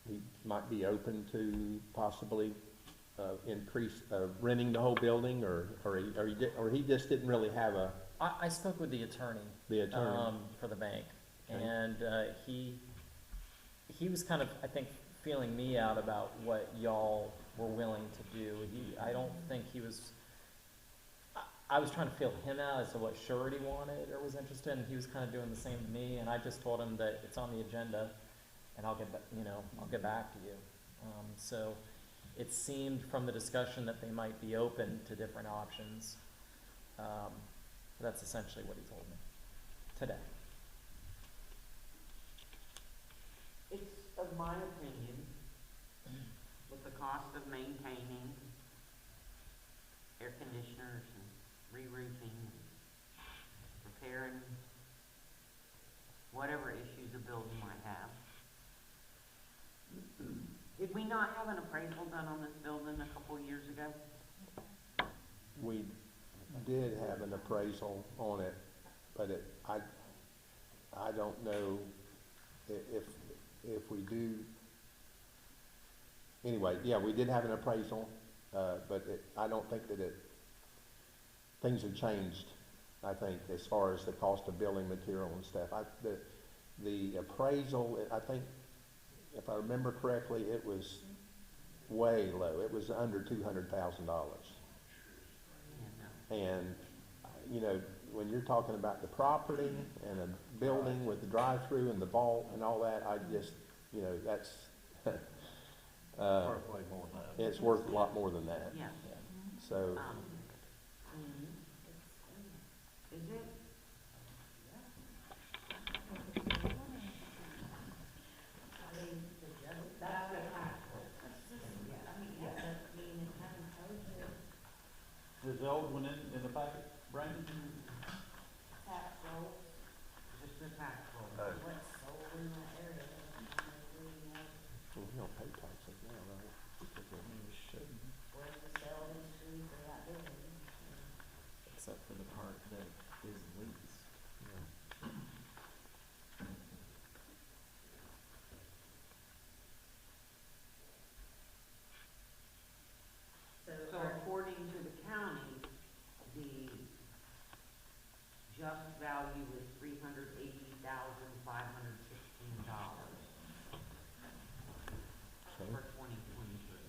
[SPEAKER 1] he might be open to possibly increase, renting the whole building, or he just didn't really have a...
[SPEAKER 14] I spoke with the attorney. For the bank,
[SPEAKER 1] Okay.
[SPEAKER 14] and he was kind of, I think, feeling me out about what y'all were willing to do. I don't think he was... I was trying to feel him out as to what Surety wanted or was interested in. He was kind of doing the same to me, and I just told him that it's on the agenda, and I'll get back to you. So it seemed from the discussion that they might be open to different options. That's essentially what he told me today.
[SPEAKER 2] It's of my opinion, with the cost of maintaining air conditioners and re-roofing, repairing whatever issues a building might have. Did we not have an appraisal done on this building a couple of years ago?
[SPEAKER 1] We did have an appraisal on it, but I don't know if we do. Anyway, yeah, we did have an appraisal, but I don't think that things have changed, I think, as far as the cost of building material and stuff. The appraisal, I think, if I remember correctly, it was way low. It was under $200,000. And, you know, when you're talking about the property and a building with the drive-through and the vault and all that, I just, you know, that's,
[SPEAKER 3] Worth way more than that.
[SPEAKER 1] it's worth a lot more than that.
[SPEAKER 2] Yeah.
[SPEAKER 1] So,
[SPEAKER 2] Is it?
[SPEAKER 6] That's what happened. Yeah, I mean,
[SPEAKER 3] the old one in the packet, Brandon?
[SPEAKER 6] Tax roll,
[SPEAKER 2] Just the tax roll.
[SPEAKER 3] Oh.
[SPEAKER 6] what's sold in that area,
[SPEAKER 1] Well, we don't pay taxes now, right? Because of-
[SPEAKER 6] where's the sale history for that building?
[SPEAKER 14] Except for the part that is lease.
[SPEAKER 1] yeah.
[SPEAKER 2] So according to the county, the just value is $380,516
[SPEAKER 1] So,
[SPEAKER 2] for 2023.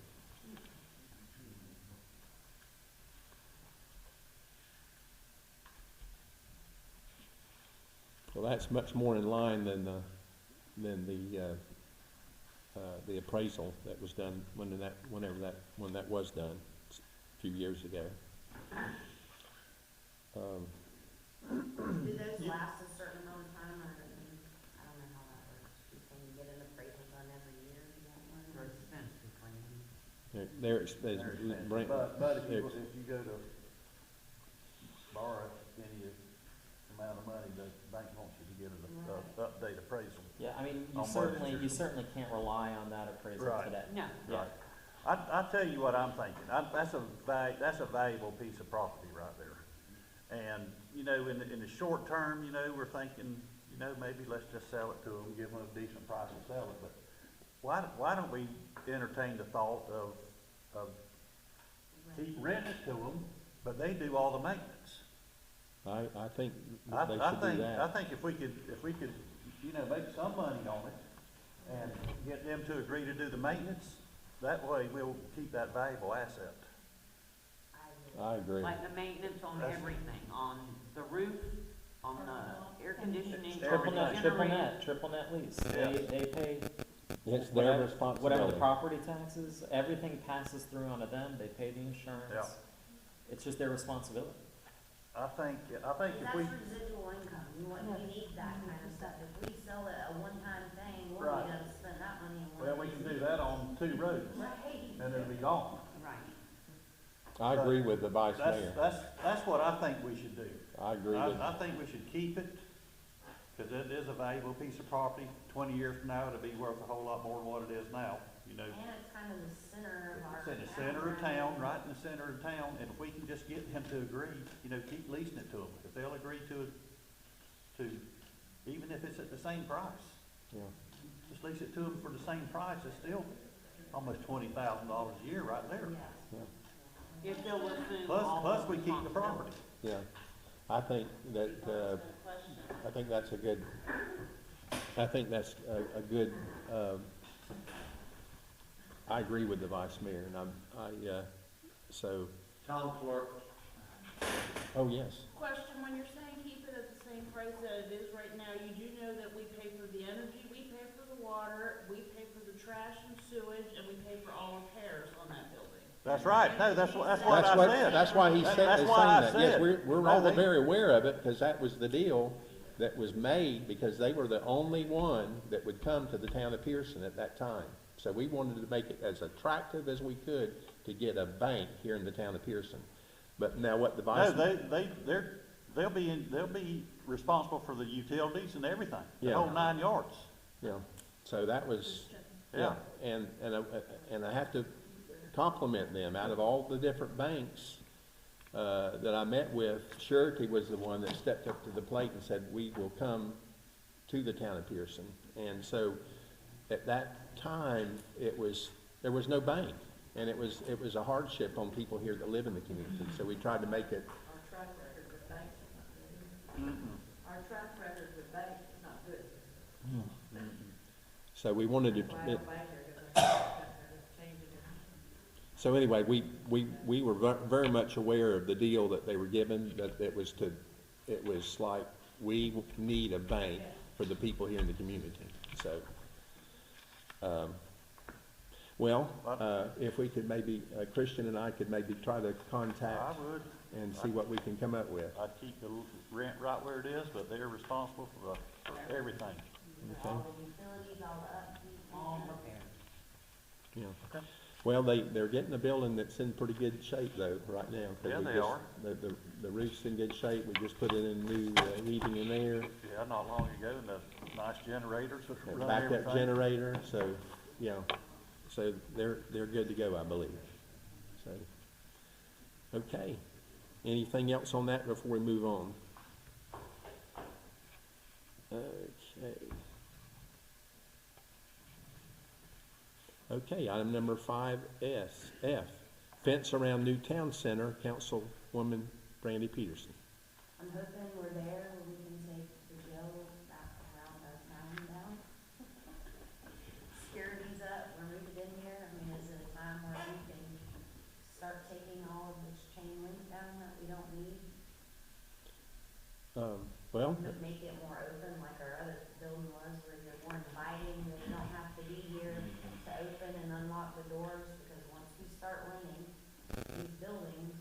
[SPEAKER 1] well, that's much more in line than the appraisal that was done when that was done a few years ago.
[SPEAKER 6] Do those last a certain amount of time, or, I don't know how that works, can you get an appraisal done every year, is that
[SPEAKER 2] They're
[SPEAKER 6] one?
[SPEAKER 2] expensive, Randy.
[SPEAKER 1] They're expensive.
[SPEAKER 3] But if
[SPEAKER 1] they're-
[SPEAKER 3] if you go to borrow any amount of money, the bank wants you to get an update appraisal.
[SPEAKER 14] Yeah, I mean,
[SPEAKER 3] On mortgages.
[SPEAKER 14] you certainly can't rely on that appraisal
[SPEAKER 3] Right.
[SPEAKER 14] today.
[SPEAKER 2] No.
[SPEAKER 14] Yeah.
[SPEAKER 3] I tell you what I'm thinking, that's a valuable piece of property right there. And, you know, in the short term, you know, we're thinking, you know, maybe let's just sell it to them, give them a decent price and sell it, but why don't we entertain the thought of keep renting it to them, but they do all the maintenance?
[SPEAKER 1] I think
[SPEAKER 3] I
[SPEAKER 1] they should do
[SPEAKER 3] think, I
[SPEAKER 1] that.
[SPEAKER 3] think if we could, you know, make some money on it and get them to agree to do the maintenance, that way we'll keep that valuable asset.
[SPEAKER 1] I agree.
[SPEAKER 2] Like the maintenance on
[SPEAKER 3] That's-
[SPEAKER 2] everything, on the roof, on the air conditioning, on
[SPEAKER 14] Triple
[SPEAKER 2] the
[SPEAKER 14] net,
[SPEAKER 2] generator.
[SPEAKER 14] triple net lease.
[SPEAKER 3] Yeah.
[SPEAKER 14] They pay
[SPEAKER 1] It's their
[SPEAKER 14] whatever the
[SPEAKER 1] responsibility.
[SPEAKER 14] property taxes, everything passes through onto them, they pay the insurance.
[SPEAKER 3] Yeah.
[SPEAKER 14] It's just their responsibility.
[SPEAKER 3] I think if
[SPEAKER 6] That's
[SPEAKER 3] we,
[SPEAKER 6] residual income, you need that kind of stuff, if we sell it a one-time thing, what are
[SPEAKER 3] Right.
[SPEAKER 6] we gonna spend that money on?
[SPEAKER 3] well, we can do that on 2 roads,
[SPEAKER 6] Right.
[SPEAKER 3] and it'll be gone.
[SPEAKER 2] Right.
[SPEAKER 1] I agree with the vice mayor.
[SPEAKER 3] That's what I think we should do.
[SPEAKER 1] I agree with,
[SPEAKER 3] I think we should keep it, because it is a valuable piece of property. 20 years from now, it'll be worth a whole lot more than what it is now, you know.
[SPEAKER 6] And it's kind of the center of our.
[SPEAKER 3] It's in the center of town, right in the center of town, and if we can just get them to agree, you know, keep leasing it to them. If they'll agree to, even if it's at the same price,
[SPEAKER 1] yeah.
[SPEAKER 3] just lease it to them for the same price, it's still almost $20,000 a year right there.
[SPEAKER 2] If they'll assume
[SPEAKER 3] Plus,
[SPEAKER 2] all
[SPEAKER 3] plus
[SPEAKER 2] the
[SPEAKER 3] we keep the property.
[SPEAKER 1] Yeah, I think that, I think that's a good, I think that's a good, I agree with the vice mayor, and so,
[SPEAKER 10] Town clerk,
[SPEAKER 1] oh, yes.
[SPEAKER 12] Question, when you're saying keep it at the same price that it is right now, you do know that we pay for the energy, we pay for the water, we pay for the trash and sewage, and we pay for all repairs on that building.
[SPEAKER 3] That's right, no, that's what I said.
[SPEAKER 1] That's why he
[SPEAKER 3] That-
[SPEAKER 1] said,
[SPEAKER 3] that's
[SPEAKER 1] is
[SPEAKER 3] why
[SPEAKER 1] saying
[SPEAKER 3] I
[SPEAKER 1] that. Yes,
[SPEAKER 3] said.
[SPEAKER 1] we're
[SPEAKER 3] No,
[SPEAKER 1] all
[SPEAKER 3] they-
[SPEAKER 1] very aware of it, because that was the deal that was made, because they were the only one that would come to the town of Pierson at that time. So we wanted to make it as attractive as we could to get a bank here in the town of Pierson. But now what the vice.
[SPEAKER 3] No, they'll be responsible for the utilities and everything, the
[SPEAKER 1] Yeah.
[SPEAKER 3] whole 9 yards.
[SPEAKER 1] Yeah, so that was,
[SPEAKER 3] Yeah.
[SPEAKER 1] yeah, and I have to compliment them. Out of all the different banks that I met with, Surety was the one that stepped up to the plate and said, we will come to the town of Pierson. And so at that time, there was no bank, and it was a hardship on people here that live in the community. So we tried to make it.
[SPEAKER 12] Our track record with banks is not good. Our track record with banks is not good.
[SPEAKER 1] So we wanted to.
[SPEAKER 12] That's why I don't bank here, 'cause I have to change it.
[SPEAKER 1] So anyway, we were very much aware of the deal that they were given, that it was like, we need a bank for the people here in the community, so. If we could maybe, Christian and I could maybe try to
[SPEAKER 3] I
[SPEAKER 1] contact
[SPEAKER 3] would.
[SPEAKER 1] and see what we can come up with.
[SPEAKER 3] I'd keep the rent right where it is, but they're responsible for everything.
[SPEAKER 1] Okay.
[SPEAKER 6] All the utilities, all the upkeep.
[SPEAKER 2] All repairs.
[SPEAKER 1] Yeah. Well, they're getting a building that's in pretty good shape though, right now. 'cause
[SPEAKER 3] Yeah,
[SPEAKER 1] we
[SPEAKER 3] they
[SPEAKER 1] just-
[SPEAKER 3] are.
[SPEAKER 1] The roof's in good shape, we just put in new heating in there,
[SPEAKER 3] Yeah, not long ago, and the nice generators that
[SPEAKER 1] a
[SPEAKER 3] run
[SPEAKER 1] backup
[SPEAKER 3] everything.
[SPEAKER 1] generator, so, yeah. So they're good to go, I believe. So, okay. Anything else on that before we move on? Okay. Okay, item number 5F, fence around new town center, Councilwoman Brandy Pierson.
[SPEAKER 6] I'm hoping we're there where we can take the jail back around our town now. Security's up, we're moving in here, I mean, is it a time where we can start taking all of this chain link down that we don't need?
[SPEAKER 1] Well,
[SPEAKER 6] But make it more open like our other building was, where you're more inviting, that you don't have to be here to open and unlock the doors, because once we start renting these buildings,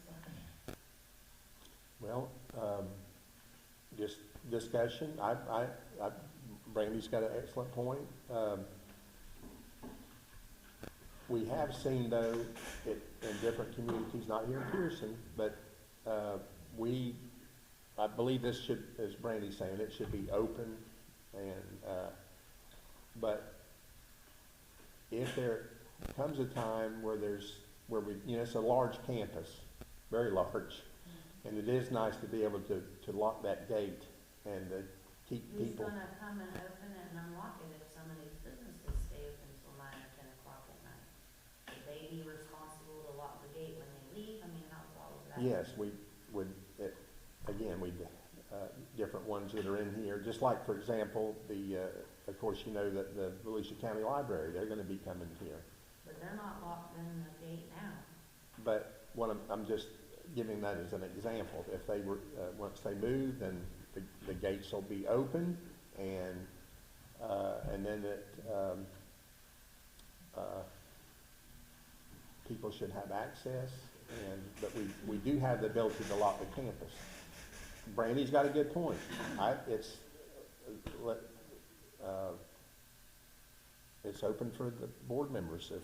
[SPEAKER 1] well, just discussion, Brandy's got an excellent point. We have seen though, in different communities, not here in Pierson, but, I believe this should, as Brandy's saying, it should be open and, but if there comes a time where it's a large campus, very large, and it is nice to be able to lock that gate and to keep
[SPEAKER 6] who's
[SPEAKER 1] people.
[SPEAKER 6] gonna come and open it and unlock it if some of these businesses stay open till 9 or 10 o'clock at night? Would they be responsible to lock the gate when they leave? I mean, how's all of that?
[SPEAKER 1] Yes, we would, again, different ones that are in here, just like, for example, of course, you know that the Volusia County Library, they're gonna be coming here.
[SPEAKER 6] But they're not locked in the gate now.
[SPEAKER 1] But what I'm just giving that as an example. If they were, once they move, then the gates will be open and then people should have access but we do have the ability to lock the campus. Brandy's got a good point. It's open for the board members. If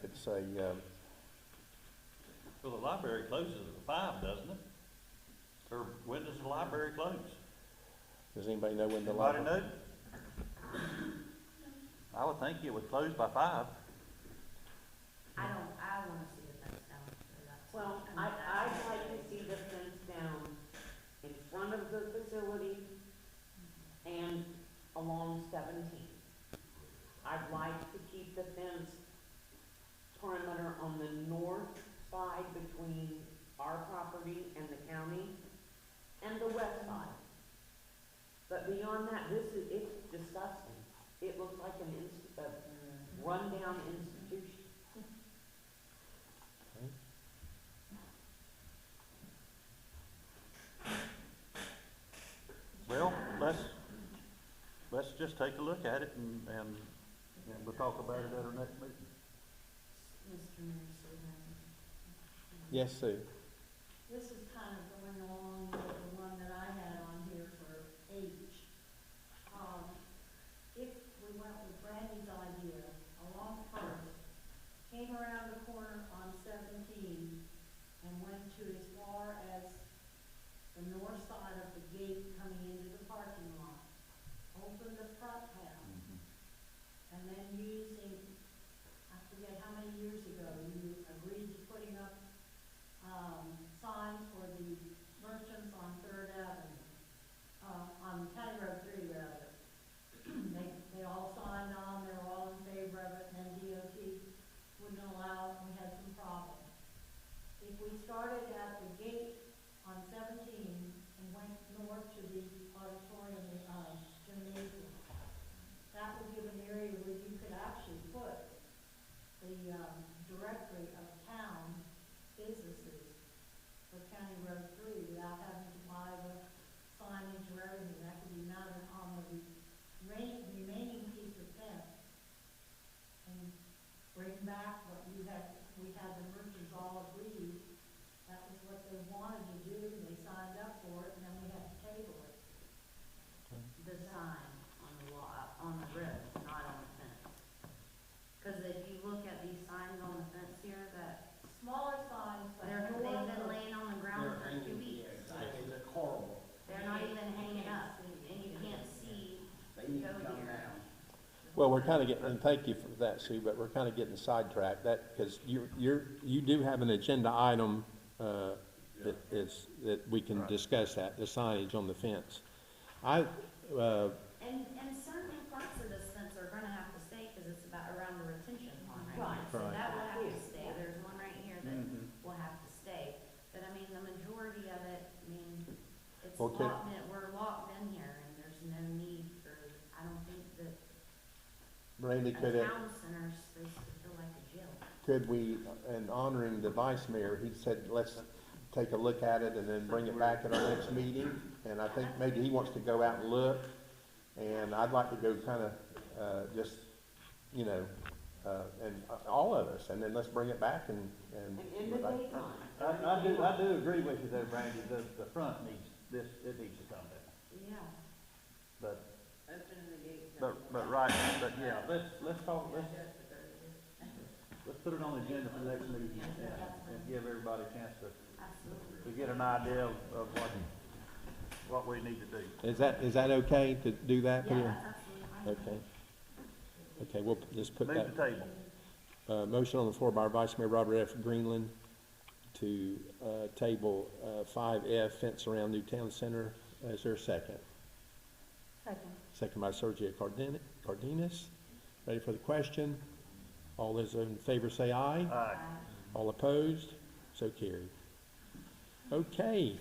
[SPEAKER 1] it's a,
[SPEAKER 3] Well, the library closes at 5, doesn't it? Or when does the library close?
[SPEAKER 1] does anybody know when the
[SPEAKER 3] Anybody
[SPEAKER 1] library?
[SPEAKER 3] know? I would think it would close by 5.
[SPEAKER 6] I wanna see the fence down there, that's.
[SPEAKER 2] Well, I'd like to see the fence down in front of the facility and along 17. I'd like to keep the fence perimeter on the north side between our property and the county and the west side. But beyond that, it's disgusting. It looks like a rundown institution.
[SPEAKER 3] Well, let's just take a look at it and we'll talk about it at our next meeting.
[SPEAKER 6] Mr. Mayor,
[SPEAKER 1] Yes, Sue.
[SPEAKER 15] This is kind of going along with the one that I had on here for H. If we went with Brandy's idea along First, came around the corner on 17 and went to as far as the north side of the gate coming into the parking lot, opened the front half, and then using, I forget how many years ago, you agreed to putting up signs for the merchants on 3rd Avenue, on County Road 3 rather. They all signed on, they were all in favor of it, and then DOT wouldn't allow it, we had some problems. If we started at the gate on 17 and went north to the auditorium, gymnasium, that would give an area where you could actually put the directory of town businesses for County Road 3 without having to buy the signage or everything. That could be mounted on the remaining piece of fence and bring back what we had the merchants all agreed that was what they wanted to do, and they signed up for it, and then we had to table it.
[SPEAKER 6] The sign on the wall, on the road, not on the fence. Cause if you look at these
[SPEAKER 1] Well, we're kind of getting, and thank you for that, Sue, but we're kind of getting sidetracked, because you do have an agenda item, that we can discuss that, the signage on the fence.
[SPEAKER 6] And certain parts of this fence are gonna have to stay, cause it's about around the retention pond right here. So
[SPEAKER 1] Right.
[SPEAKER 6] that will have to stay, there's one right here that
[SPEAKER 3] Mhm.
[SPEAKER 6] will have to stay. But I mean, the majority of it, I mean, it's
[SPEAKER 1] Well, can-
[SPEAKER 6] locked in, we're locked in here, and there's no need for, I don't think that
[SPEAKER 1] Randy,
[SPEAKER 6] a
[SPEAKER 1] could it,
[SPEAKER 6] town center's supposed to feel like a jail.
[SPEAKER 1] could we, in honoring the vice mayor, he said, let's take a look at it and then bring it back at our next meeting. And I think maybe he wants to go out and look, and I'd like to go kind of, just, you know, and all of us, and then let's bring it back and.
[SPEAKER 2] And in the daytime.
[SPEAKER 3] I do agree with you though, Randy, the front needs, it needs to come down.
[SPEAKER 6] Yeah.
[SPEAKER 3] But,
[SPEAKER 6] Opening the gate.
[SPEAKER 3] yeah, let's put it on the agenda for the next meeting and give everybody a chance to get an idea of what we need to do.
[SPEAKER 1] Is that okay to do that,
[SPEAKER 6] Yeah,
[SPEAKER 1] Peter?
[SPEAKER 6] that's absolutely fine.
[SPEAKER 1] Okay. Okay, we'll just put
[SPEAKER 3] Move
[SPEAKER 1] that,
[SPEAKER 3] the table.
[SPEAKER 1] motion on the floor by Vice Mayor Robert F. Greenland to, table, 5F, fence around New Town Center. Is there a second?
[SPEAKER 8] Second.
[SPEAKER 1] Second by Sergio Cardenas. Ready for the question? All those in favor say aye.
[SPEAKER 3] Aye.
[SPEAKER 1] All opposed? So carried. Okay.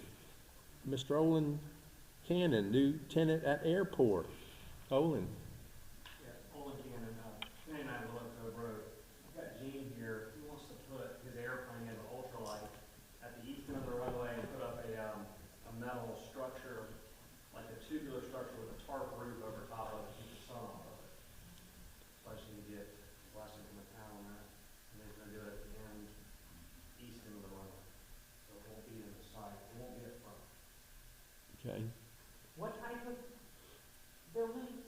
[SPEAKER 1] Mr. Olin Cannon, new tenant at airport. Olin.
[SPEAKER 9] Yeah, Olin Cannon, 29 Willow Road. I've got Gene here, he wants to put his airplane in an ultralight at the east end of the runway and put up a metal structure, like a tubular structure with a tarp roof over top of it to keep the sun off of it. So I just need to get blessing from the town on that, and they're gonna do it at the end, east end of the runway. So it won't be in the side, it won't be at front.
[SPEAKER 1] Okay.
[SPEAKER 2] What type of building?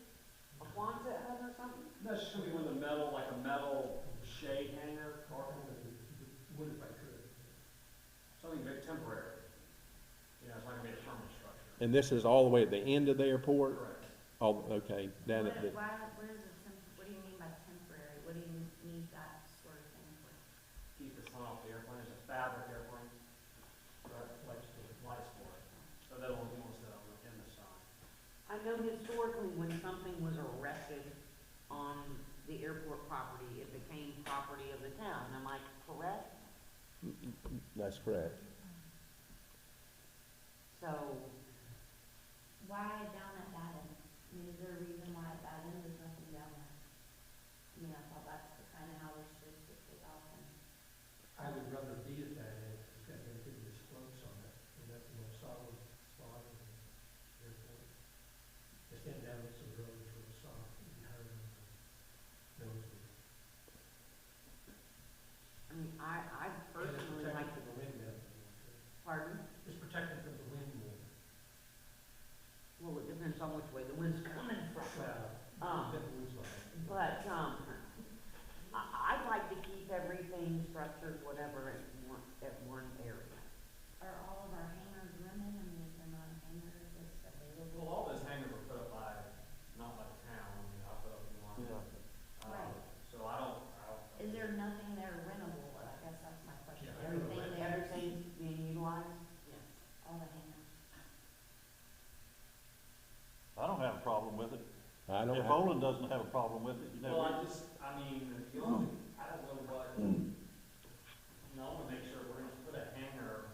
[SPEAKER 2] A Quonset hut or something?
[SPEAKER 9] That's just gonna be with a metal, like a metal shade hanger,
[SPEAKER 4] What if I could?
[SPEAKER 9] something a bit temporary. You know, it's not gonna be a permanent structure.
[SPEAKER 1] And this is all the way at the end of the airport?
[SPEAKER 9] Correct.
[SPEAKER 1] All, okay, down at the,
[SPEAKER 6] What is what do you mean by temporary? What do you need that sort of thing for?
[SPEAKER 9] Keep the sun off the airplane, it's a fabric airplane. Right, like lights for it. So that won't sit in the sun.
[SPEAKER 2] I know historically when something was erected on the airport property, it became property of the town. Am I correct?
[SPEAKER 1] that's correct.
[SPEAKER 2] So,
[SPEAKER 6] Why down at that end? I mean, is there a reason why at that end there's nothing down there? I mean, I thought that's kind of how we're supposed to take off and.
[SPEAKER 4] I would rather be at that end, it's got everything that floats on it, and that's the most solid spot in the airport. It's getting down some roads real soft, behind the nosebleed.
[SPEAKER 2] I mean, I personally like to,
[SPEAKER 4] It's protected from the wind down there.
[SPEAKER 2] pardon?
[SPEAKER 4] It's protected from the wind more.
[SPEAKER 2] Well, it depends on which way the wind's coming from.
[SPEAKER 4] Well, that was like.
[SPEAKER 2] But, I'd like to keep everything structured, whatever, at one area.
[SPEAKER 6] Are all of our hangers running? I mean, is there not a hanger that's available?
[SPEAKER 9] Well, all those hangers were put up not by the town, I mean, I put up in line.
[SPEAKER 6] Right.
[SPEAKER 9] So I don't.
[SPEAKER 6] Is there nothing there rentable? I guess that's my question.
[SPEAKER 4] Yeah,
[SPEAKER 6] Everything there,
[SPEAKER 2] Everything's being utilized? Yes.
[SPEAKER 6] all the hangers.
[SPEAKER 3] I don't have a problem with it.
[SPEAKER 1] I don't
[SPEAKER 3] If
[SPEAKER 1] have,
[SPEAKER 3] Olin doesn't have a problem with it, you know.
[SPEAKER 9] Well, I mean, I don't know what, I wanna make sure we're gonna put a hanger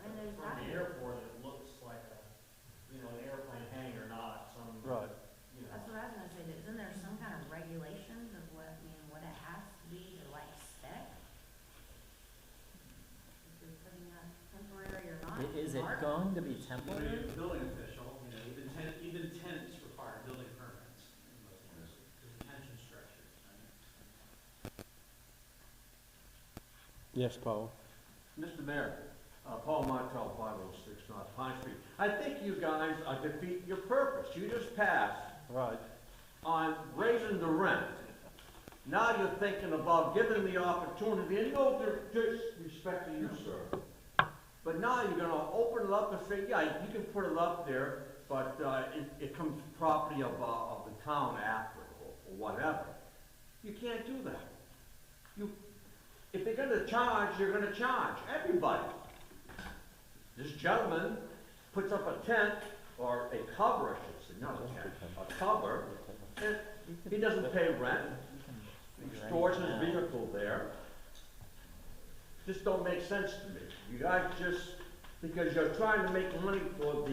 [SPEAKER 6] And there's
[SPEAKER 9] from
[SPEAKER 6] not-
[SPEAKER 9] the airport that looks like an airplane hangar, not some,
[SPEAKER 3] Right.
[SPEAKER 6] That's what I was gonna say, isn't there some kind of regulations of what, I mean, what it has to be to like spec? If you're putting that temporary or not?
[SPEAKER 14] Is it
[SPEAKER 6] Mark?
[SPEAKER 14] going to be
[SPEAKER 7] When
[SPEAKER 14] temporary?
[SPEAKER 7] you're a building official, you know, even tenants require building permits in most cases, detention structures.
[SPEAKER 1] yes, Paul?
[SPEAKER 10] Mr. Mayor, Paul Martell, 506 North Pine Street. I think you guys are defeating your purpose. You just passed
[SPEAKER 3] Right.
[SPEAKER 10] on raising the rent. Now you're thinking about giving the opportunity, and no disrespect to you, sir. But now you're gonna open it up and say, yeah, you can put it up there, but it comes property of the town after, or whatever. You can't do that. If they're gonna charge, you're gonna charge everybody. This gentleman puts up a tent, or a cover, I should say, not a tent, a cover, and he doesn't pay rent. He stores his vehicle there. Just don't make sense to me. You guys just, because you're trying to make money for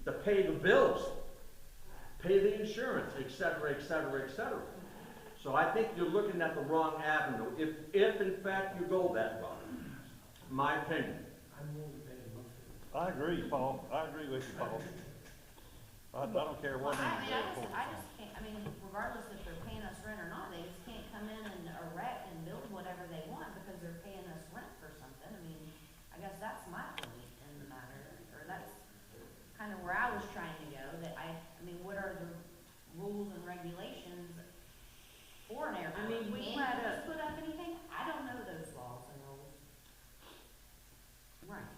[SPEAKER 10] to pay the bills, pay the insurance, et cetera, et cetera, et cetera. So I think you're looking at the wrong avenue, if in fact you go that route, my opinion.
[SPEAKER 3] I agree, Paul. I agree with you, Paul. I don't care what.
[SPEAKER 6] I just can't, I mean, regardless if they're paying us rent or not, they just can't come in and erect and build whatever they want because they're paying us rent for something. I mean, I guess that's my point in the matter, or that's kind of where I was trying to go, that I mean, what are the rules and regulations for an airport?
[SPEAKER 2] I mean, we
[SPEAKER 6] Can
[SPEAKER 2] had
[SPEAKER 6] you just put up anything? I don't know those laws and rules.
[SPEAKER 2] right.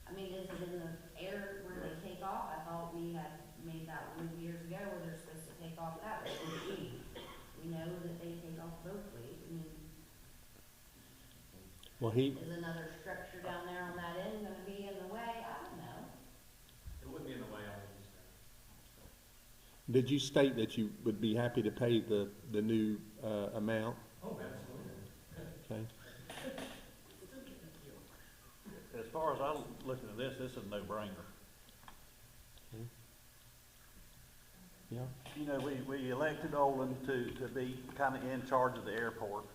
[SPEAKER 6] I mean, is it in the air where they take off? I thought we had made that rule years ago where they're supposed to take off that way. We know that they take off both ways. I mean,
[SPEAKER 1] Well,
[SPEAKER 6] is another structure down there on that end gonna be in the way? I don't know.
[SPEAKER 9] It wouldn't be in the way I would use that.
[SPEAKER 1] did you state that you would be happy to pay the new amount?
[SPEAKER 9] Oh, absolutely.
[SPEAKER 1] Okay.
[SPEAKER 3] As far as I'm looking at this is a no-brainer.
[SPEAKER 1] Yeah.
[SPEAKER 3] You know, we elected Olin to be kind of in charge of the airport.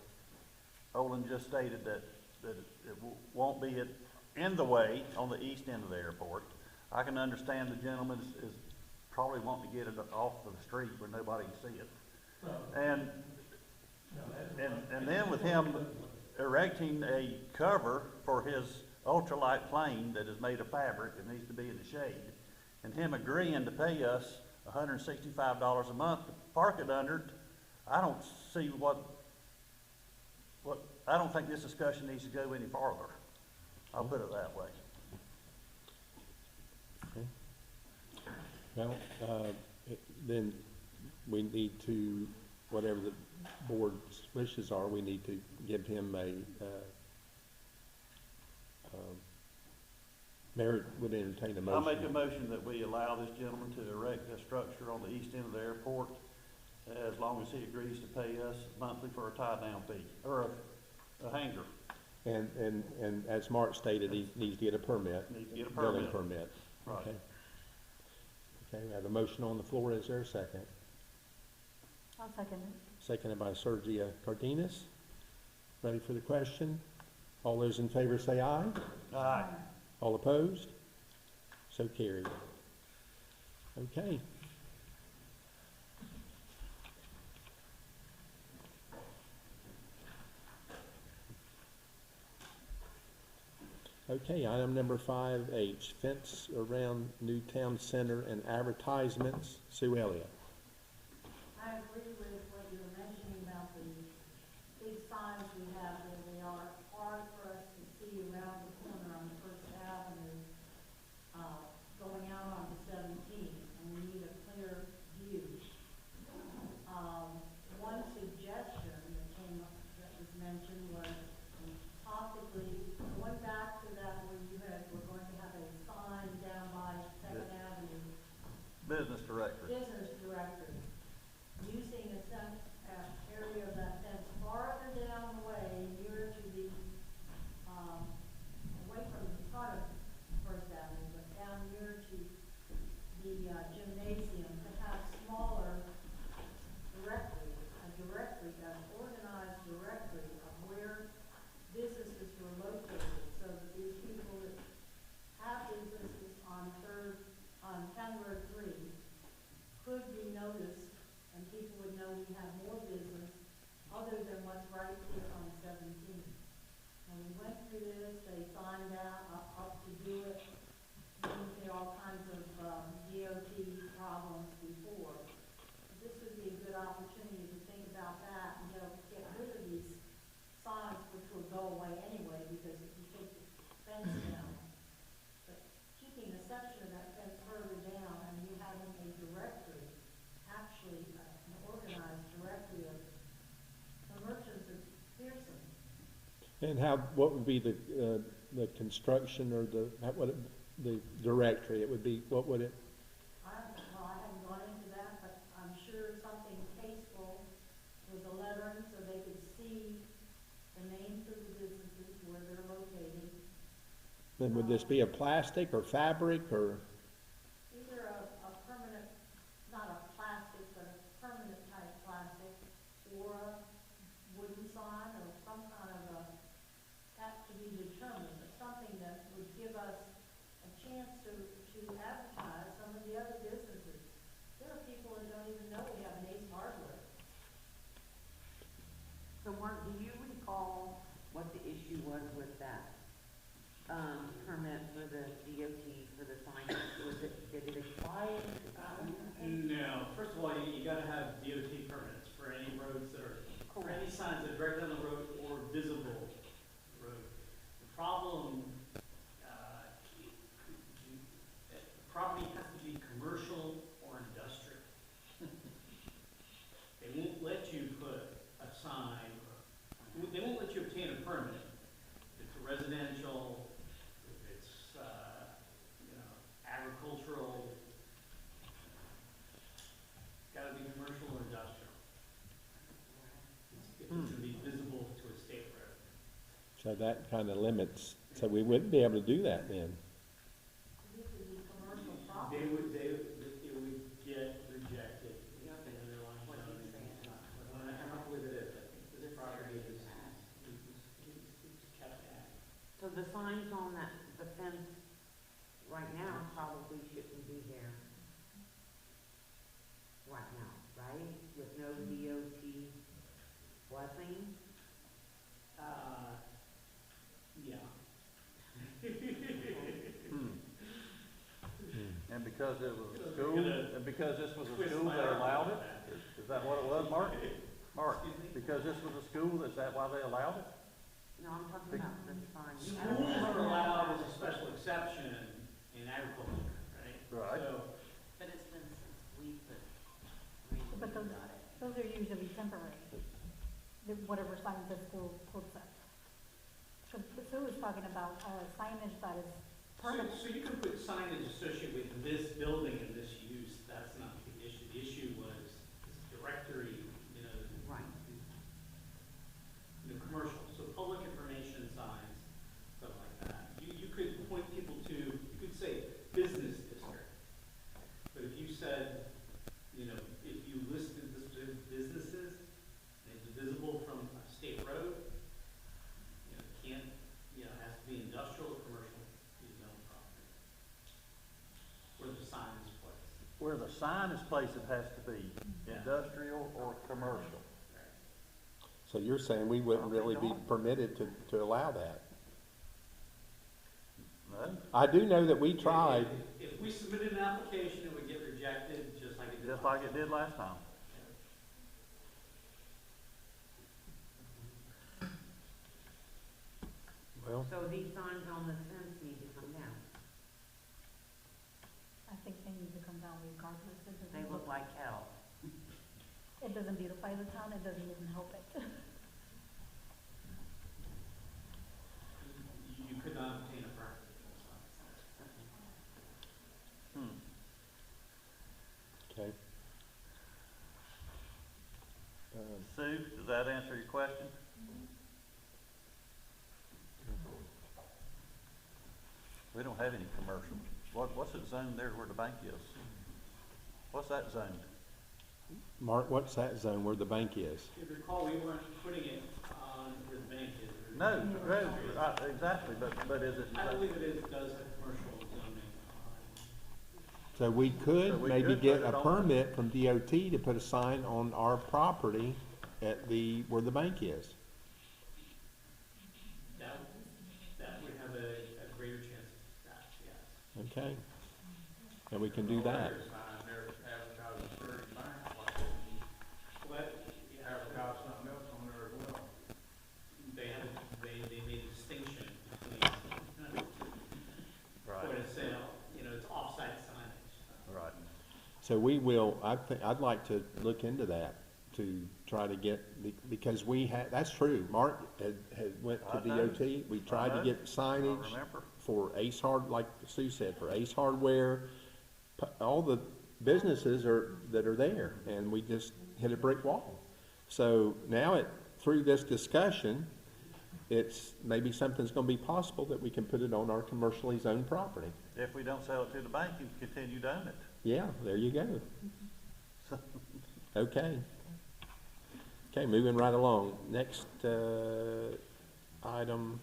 [SPEAKER 3] Olin just stated that it won't be in the way on the east end of the airport. I can understand the gentleman is probably wanting to get it off of the street where nobody can see it. And then with him erecting a cover for his ultralight plane that is made of fabric and needs to be in the shade, and him agreeing to pay us $165 a month to park it under it, I don't see I don't think this discussion needs to go any farther. I'll put it that way.
[SPEAKER 1] Well, then we need to, whatever the board's wishes are, we need to give him Mayor would entertain a motion.
[SPEAKER 3] I'll make a motion that we allow this gentleman to erect a structure on the east end of the airport as long as he agrees to pay us monthly for a tie-down fee, or a hangar.
[SPEAKER 1] And as Mark stated, he needs to get a permit.
[SPEAKER 3] Needs to get a
[SPEAKER 1] Building
[SPEAKER 3] permit.
[SPEAKER 1] permit.
[SPEAKER 3] Right.
[SPEAKER 1] Okay. Okay, we have a motion on the floor. Is there a second?
[SPEAKER 8] I'll second it.
[SPEAKER 1] Seconded by Sergia Cardenas. Ready for the question? All those in favor say aye.
[SPEAKER 3] Aye.
[SPEAKER 1] All opposed? So carried. Okay. Okay, item number 5H, fence around new town center and advertisements. Sue Elliott.
[SPEAKER 15] I agree with what you were mentioning about the big signs we have there. They are hard for us to see around the corner on First Avenue, going out onto 17, and we need a clear view. One suggestion that came up, that was mentioned, was possibly going back to that where you were going to have a sign down by Second Avenue.
[SPEAKER 3] Business director.
[SPEAKER 15] Business director, using a area of that fence farther down the way, nearer to the, away from the front of First Avenue, but down near to the gymnasium, to have smaller an organized directory of where businesses were located, so that these people that have businesses on County Road 3 could be noticed, and people would know we have more business other than what's right here on 17. And we went through this, they signed up to do it, there all kinds of DOT problems before. This would be a good opportunity to think about that and get rid of these signs, which will go away anyway, because if you take the fence down, but keeping a section of that fence further down and you having a directory, actually an organized directory
[SPEAKER 1] And how, what would be the construction or the directory? It would be, what would it?
[SPEAKER 15] Well, I haven't gone into that, but I'm sure something tasteful with the lettering so they could see the names of the businesses, where they're located.
[SPEAKER 1] Then would this be a plastic or fabric or?
[SPEAKER 15] Either a permanent, not a plastic, but a permanent type plastic, or a wooden sign, or some kind of a, has to be determined, but something that would give us a chance to advertise some of the other businesses. There are people that don't even know we have an Ace Hardware.
[SPEAKER 2] So Mark, do you recall what the issue was with that, permit for the DOT for the sign? Did it expire?
[SPEAKER 9] No, first of all, you gotta have DOT permits for any roads that are, for any signs that are directly on the road or visible on the road. The problem, the property has to be commercial or industrial. They won't let you put a sign, they won't let you obtain a permit if it's a residential, if it's, agricultural. Gotta be commercial or industrial. If it's gonna be visible to a state road.
[SPEAKER 1] So that kind of limits, so we wouldn't be able to do that then.
[SPEAKER 15] This would be commercial
[SPEAKER 9] It
[SPEAKER 15] property.
[SPEAKER 9] would get rejected. You have to underline
[SPEAKER 2] What
[SPEAKER 9] zoning.
[SPEAKER 2] he's saying.
[SPEAKER 9] I don't believe it is. I think this property is kept ag.
[SPEAKER 2] So the signs on that, the fence right now probably shouldn't be there. Right now, right? With no DOT blessing?
[SPEAKER 9] Yeah.
[SPEAKER 3] And because it was a
[SPEAKER 9] They're
[SPEAKER 3] school,
[SPEAKER 9] gonna
[SPEAKER 3] and because this was a
[SPEAKER 9] twist
[SPEAKER 3] school,
[SPEAKER 9] my
[SPEAKER 3] they
[SPEAKER 9] arm
[SPEAKER 3] allowed
[SPEAKER 9] with
[SPEAKER 3] it?
[SPEAKER 9] that.
[SPEAKER 3] Is that what it was, Mark? Mark,
[SPEAKER 9] Excuse me?
[SPEAKER 3] because this was a school, is that why they allowed it?
[SPEAKER 2] No, I'm talking about the sign.
[SPEAKER 9] Schools are allowed as a special exception in agriculture, right?
[SPEAKER 3] Right.
[SPEAKER 9] So,
[SPEAKER 2] But it's been since we put,
[SPEAKER 8] But those are usually temporary, whatever signs the school puts up. So Sue was talking about signage that is permanent.
[SPEAKER 9] so you can put signage associated with this building and this use, that's not the issue. The issue was this directory,
[SPEAKER 2] right.
[SPEAKER 9] Commercial, so public information signs, stuff like that. You could point people to, you could say business district. But if you said, if you listed the businesses, and it's visible from a state road, it has to be industrial or commercial, zone property. Where the sign is placed.
[SPEAKER 3] Where the sign is placed, it has to be industrial or commercial.
[SPEAKER 1] So you're saying we wouldn't really be permitted to allow that?
[SPEAKER 3] No?
[SPEAKER 1] I do know that we tried.
[SPEAKER 9] If we submitted an application, it would get rejected, just like it did.
[SPEAKER 3] Just like it did last time.
[SPEAKER 1] Well,
[SPEAKER 2] So these signs on the fence need to come down.
[SPEAKER 8] I think they need to come down regardless.
[SPEAKER 2] They look like hell.
[SPEAKER 8] It doesn't beautify the town, it doesn't even help it.
[SPEAKER 9] You could not obtain a permit.
[SPEAKER 1] okay.
[SPEAKER 3] Sue, does that answer your question? We don't have any commercial. What's it zoned there where the bank is? What's that zoned?
[SPEAKER 1] Mark, what's that zone where the bank is?
[SPEAKER 9] If you recall, we weren't putting it on where the bank is.
[SPEAKER 3] No, exactly, but is it?
[SPEAKER 9] I believe it does have commercial zoning.
[SPEAKER 1] So we could
[SPEAKER 3] So we
[SPEAKER 1] maybe
[SPEAKER 3] could
[SPEAKER 1] get
[SPEAKER 3] put
[SPEAKER 1] a
[SPEAKER 3] it on.
[SPEAKER 1] permit from DOT to put a sign on our property at where the bank is.
[SPEAKER 9] That would have a greater chance of success, yes.
[SPEAKER 1] Okay. And we can do that.
[SPEAKER 11] There's advertising security bank, like
[SPEAKER 9] Yeah,
[SPEAKER 11] advertise something else on there as well.
[SPEAKER 9] they made a distinction between point of sale, it's off-site signage.
[SPEAKER 3] Right.
[SPEAKER 1] So I'd like to look into that, to try to get, because we had, that's true, Mark had went to
[SPEAKER 3] I know.
[SPEAKER 1] DOT, we tried to
[SPEAKER 3] know.
[SPEAKER 1] get signage
[SPEAKER 3] I remember.
[SPEAKER 1] for Ace Hard, like Sue said, for Ace Hardware, all the businesses that are there, and we just hit a brick wall. So now through this discussion, it's, maybe something's gonna be possible that we can put it on our commercially zoned property.
[SPEAKER 3] If we don't sell it to the bank, you can continue to own it.
[SPEAKER 1] Yeah, there you go. Okay. Okay, moving right along. Next, item,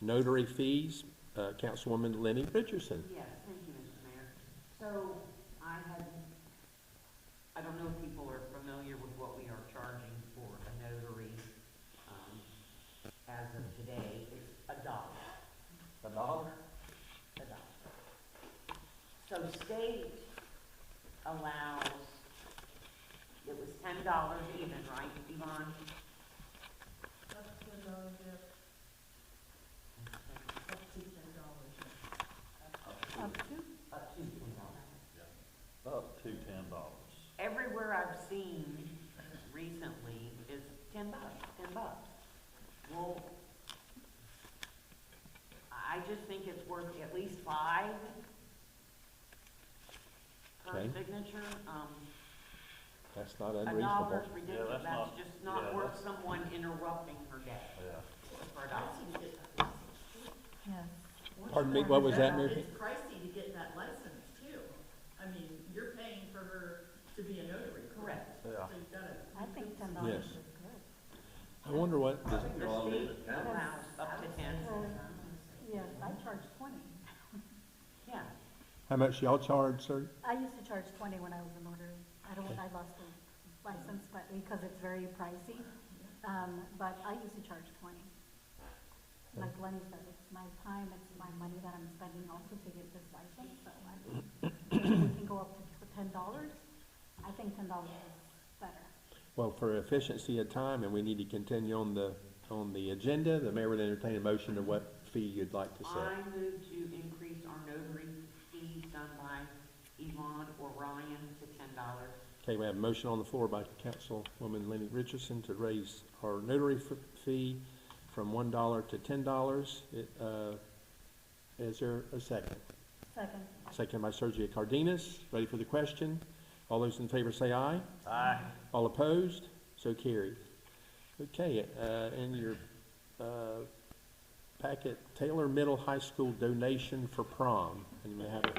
[SPEAKER 1] notary fees, Councilwoman Lenny Richardson.
[SPEAKER 2] Yes, thank you, Mr. Mayor. So, I don't know if people are familiar with what we are charging for a notary, as of today, it's $1.
[SPEAKER 3] $1?
[SPEAKER 2] $1. So state allows, it was $10 even, right, Yvonne?
[SPEAKER 15] Up to $10, yeah. Up to $10.
[SPEAKER 8] Up to?
[SPEAKER 2] Up to $10.
[SPEAKER 3] Up to $10.
[SPEAKER 2] Everywhere I've seen recently is $10. Well, I just think it's worth at least $5 per
[SPEAKER 1] Okay.
[SPEAKER 2] signature.
[SPEAKER 1] That's not
[SPEAKER 2] $1
[SPEAKER 1] unreasonable.
[SPEAKER 2] is ridiculous,
[SPEAKER 3] that's
[SPEAKER 2] that's
[SPEAKER 3] not-
[SPEAKER 2] just not
[SPEAKER 3] yeah,
[SPEAKER 2] worth
[SPEAKER 3] that's-
[SPEAKER 2] someone interrupting her day
[SPEAKER 3] Yeah.
[SPEAKER 2] for $1.
[SPEAKER 8] Yes.
[SPEAKER 1] Pardon me, what was that, Mary?
[SPEAKER 12] It's pricey to get that license too. I mean, you're paying for her to be a notary.
[SPEAKER 2] Correct.
[SPEAKER 3] Yeah.
[SPEAKER 12] So you've gotta.
[SPEAKER 8] I think $10
[SPEAKER 1] Yes.
[SPEAKER 8] is good.
[SPEAKER 1] I wonder what,
[SPEAKER 2] The state allows up to 10.
[SPEAKER 8] Yes, I charge 20.
[SPEAKER 2] Yeah,
[SPEAKER 1] how much y'all charge, sir?
[SPEAKER 8] I used to charge 20 when I was a notary. I lost the license, but because it's very pricey. But I used to charge 20. Like Lenny said, it's my time, it's my money that I'm spending also to get this license, so if we can go up to $10, I think $10 is better.
[SPEAKER 1] Well, for efficiency of time, and we need to continue on the agenda, the mayor would entertain a motion to what fee you'd like to set.
[SPEAKER 2] I move to increase our notary fees done by Yvonne or Ryan to $10.
[SPEAKER 1] Okay, we have a motion on the floor by Councilwoman Lenny Richardson to raise our notary fee from $1 to $10. Is there a second?
[SPEAKER 8] Second.
[SPEAKER 1] Second by Sergio Cardenas. Ready for the question? All those in favor say aye.
[SPEAKER 3] Aye.
[SPEAKER 1] All opposed? So carried. Okay, in your packet, Taylor Middle High School donation for prom. And you may have it.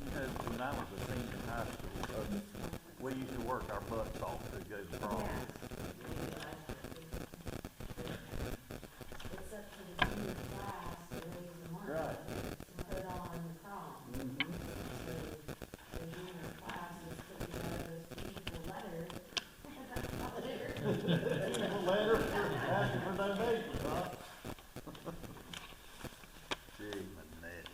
[SPEAKER 3] You know, when I was a senior in high school, we used to work our butts off to go to prom.
[SPEAKER 15] It's up to the senior class to raise the money.
[SPEAKER 3] Right.
[SPEAKER 15] To put on the prom. So the junior class is putting together this beautiful letter.
[SPEAKER 3] Letter asking for donations, huh? Gee, Manette.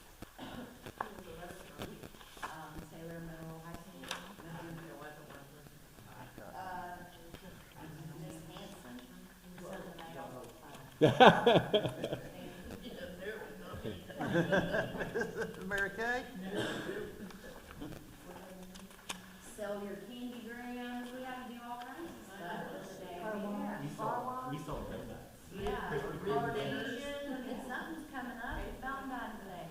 [SPEAKER 6] Taylor Middle High School. Miss Hanson, who said that
[SPEAKER 3] Mary Kay?
[SPEAKER 6] sell your candy grams, we have to do all kinds of stuff this day.
[SPEAKER 8] Car wash.
[SPEAKER 7] We sold that.
[SPEAKER 6] Yeah, coordination, I mean, something's coming up, it's Valentine's Day.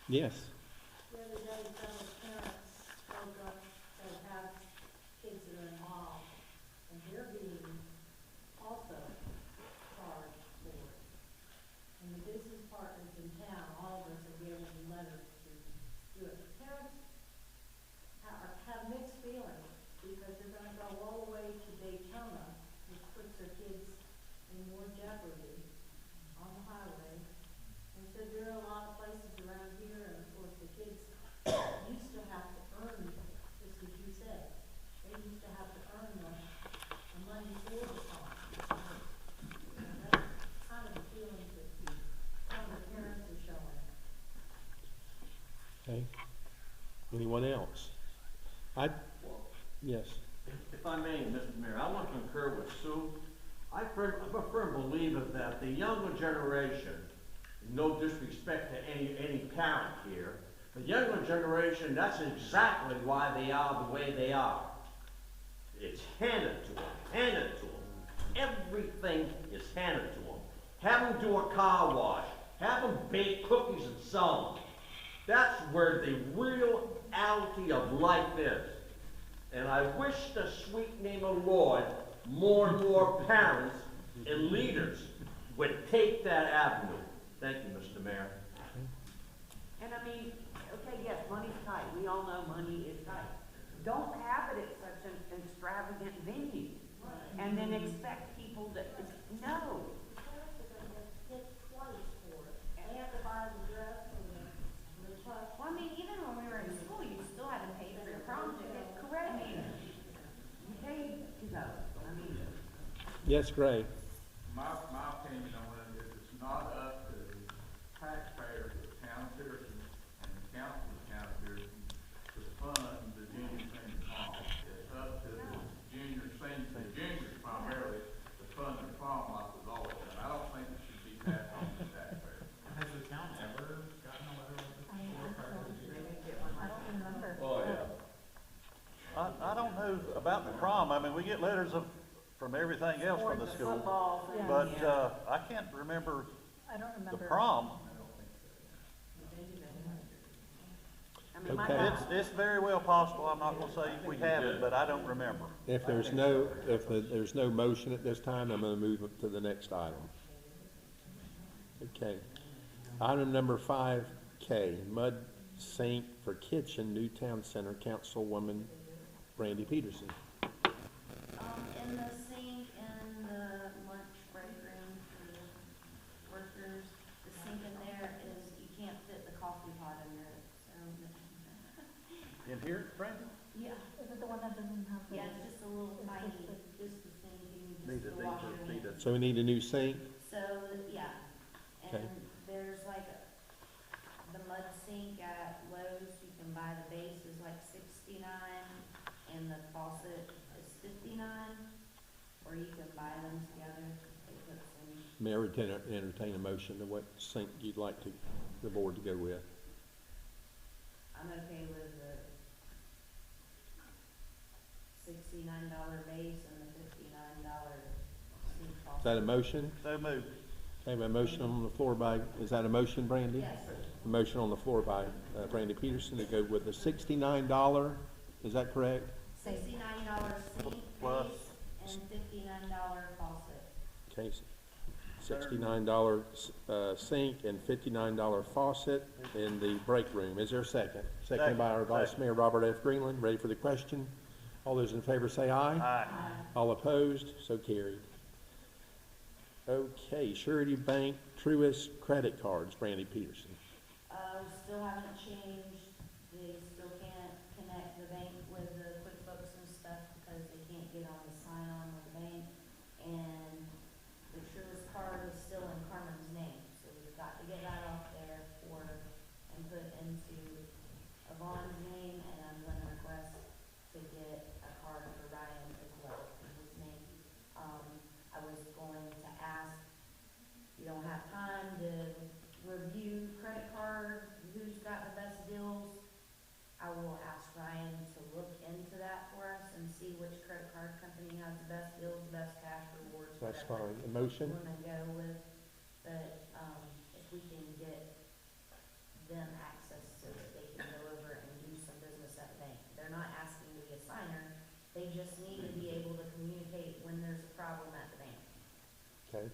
[SPEAKER 1] Yes.
[SPEAKER 15] The other day, several parents spoke up that have kids that are involved, and they're being also charged for it. And the business partners in town, all of us are given letters to do it. Parents have mixed feelings, because they're gonna go all the way to Daytona, which puts their kids in more jeopardy on the highway. And so there are a lot of places around here, and of course, the kids used to have to earn, just as you said, they used to have to earn the money for the car. And that's kind of the feelings that some of the parents are showing.
[SPEAKER 1] Okay. Anyone else? Yes.
[SPEAKER 10] If I may, Mr. Mayor, I want to concur with Sue I'm a firm believer that the younger generation, no disrespect to any parent here, the younger generation, that's exactly why they are the way they are. It's handed to them, handed to them. Everything is handed to them. Have them do a car wash. Have them bake cookies and sell them. That's where the reality of life is. And I wish the sweet name of Lord, more and more parents and leaders would take that avenue. Thank you, Mr. Mayor.
[SPEAKER 2] And I mean, okay, yes, money's tight, we all know money is tight. Don't have it at such an extravagant venue, and then expect people to, no.
[SPEAKER 15] It's twice for it. They have to buy the dress and the truck.
[SPEAKER 6] Well, I mean, even when we were in school, you still had to pay for your prom ticket.
[SPEAKER 2] Correct. I mean, you paid to go, I mean.
[SPEAKER 1] Yes, Gray.
[SPEAKER 11] My opinion on it is it's not up to the taxpayers of the town of Pierson and the council of the town of Pierson to fund the junior senior prom. It's up to the juniors primarily to fund the prom like we've always done. I don't think it should be passed on to the taxpayers.
[SPEAKER 7] Has the town ever gotten a letter like this before?
[SPEAKER 8] I don't remember.
[SPEAKER 4] Oh, yeah.
[SPEAKER 3] I don't know about the prom. I mean, we get letters from everything else from the school.
[SPEAKER 2] Football,
[SPEAKER 8] Yeah.
[SPEAKER 3] But, I can't remember
[SPEAKER 8] I don't
[SPEAKER 3] the
[SPEAKER 8] remember.
[SPEAKER 3] prom.
[SPEAKER 2] I mean, my
[SPEAKER 1] Okay.
[SPEAKER 2] house,
[SPEAKER 3] It's very well possible. I'm not gonna say we haven't, but I don't remember.
[SPEAKER 1] If there's no motion at this time, I'm gonna move it to the next item. Okay. Item number 5K, mud sink for kitchen, Newtown Center, Councilwoman Brandy Pierson.
[SPEAKER 6] In the sink, in the lunch break room for workers, the sink in there is, you can't fit the coffee pot under it, so.
[SPEAKER 3] In here, Brandon?
[SPEAKER 6] Yeah,
[SPEAKER 8] Is it the one that doesn't have the?
[SPEAKER 6] yeah, it's just a little
[SPEAKER 8] It's
[SPEAKER 6] tiny,
[SPEAKER 8] just
[SPEAKER 6] just the sink, and
[SPEAKER 3] Need
[SPEAKER 6] you
[SPEAKER 3] it,
[SPEAKER 6] just wash your
[SPEAKER 3] need
[SPEAKER 6] hands.
[SPEAKER 3] it.
[SPEAKER 1] So we need a new sink?
[SPEAKER 6] So, yeah,
[SPEAKER 1] Okay.
[SPEAKER 6] and there's like the mud sink at Lowe's, you can buy the base is like $69, and the faucet is $59, or you can buy them together. They put some,
[SPEAKER 1] Mayor, would entertain a motion to what sink you'd like the board to go with.
[SPEAKER 6] I'm okay with the $69 base and the $59 sink faucet.
[SPEAKER 1] Is that a motion?
[SPEAKER 3] So moved.
[SPEAKER 1] Okay, a motion on the floor by, is that a motion, Brandy?
[SPEAKER 6] Yes.
[SPEAKER 1] A motion on the floor by Brandy Peterson to go with the $69, is that correct?
[SPEAKER 6] $69 sink
[SPEAKER 3] Plus.
[SPEAKER 6] base and $59 faucet.
[SPEAKER 1] Okay, $69 sink and $59 faucet in the break room. Is there a second? Seconded by our Vice Mayor Robert F. Greenland. Ready for the question? All those in favor say aye.
[SPEAKER 3] Aye.
[SPEAKER 1] All opposed? So carried. Okay, Surety Bank Truist credit cards, Brandy Peterson.
[SPEAKER 6] We still haven't changed, they still can't connect the bank with the QuickBooks and stuff because they can't get on the sign-on with the bank. And the Truist card is still in Carmen's name, so we've got to get that off there and put into Yvonne's name, and I'm gonna request to get a card for Ryan as well in his name. I was going to ask, you don't have time to review credit card, who's got the best deals. I will ask Ryan to look into that for us and see which credit card company has the best deals, best cash rewards,
[SPEAKER 1] That's
[SPEAKER 6] whatever
[SPEAKER 1] fine. A motion?
[SPEAKER 6] we're gonna go with. But, if we can get them access so that they can go over and do some business at the bank. They're not asking to be a signer, they just need to be able to communicate when there's a problem at the bank.
[SPEAKER 1] Okay.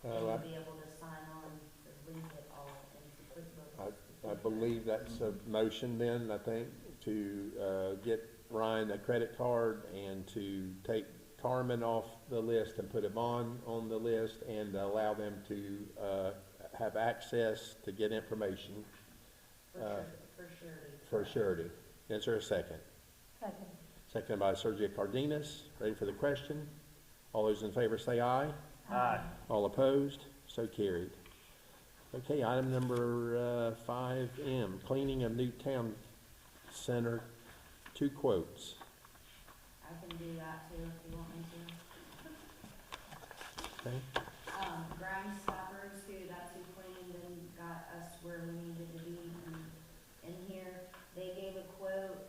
[SPEAKER 6] And be able to sign on to link it all into QuickBooks.
[SPEAKER 1] I believe that's a motion then, I think, to get Ryan a credit card and to take Carmen off the list and put Yvonne on the list and allow them to have access to get information
[SPEAKER 6] For
[SPEAKER 1] surety. Is there a second?
[SPEAKER 8] Second.
[SPEAKER 1] Seconded by Sergio Cardenas. Ready for the question? All those in favor say aye.
[SPEAKER 3] Aye.
[SPEAKER 1] All opposed? So carried. Okay, item number 5M, cleaning of Newtown Center, 2 quotes.
[SPEAKER 6] I can do that too if you want me
[SPEAKER 1] Okay,
[SPEAKER 6] Grime Stoppers, that's who cleaned and got us where we needed to be in here. They gave a quote,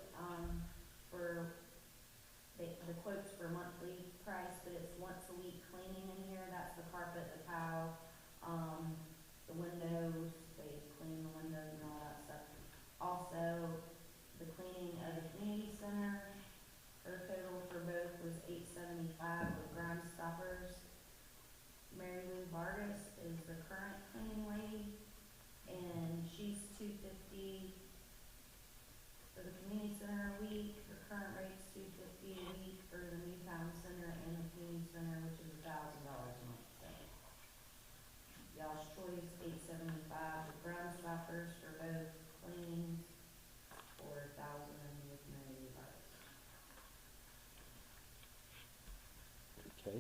[SPEAKER 6] the quote's for monthly price, but it's once a week cleaning in here. That's the carpet, the tile, the windows, they clean the windows and all that stuff. Also, the cleaning of the community center, her total for both was $875 with Grime Stoppers. Mary Lou Vargas is the current cleaning lady, and she's $250 for the community center a week. Her current rate's $250 a week for the new town center and the community center, which is $1,000 a month. So, y'all's choice, $875 with Grime Stoppers for both cleanings, or $1,000 with Mary Lou Vargas.
[SPEAKER 1] okay.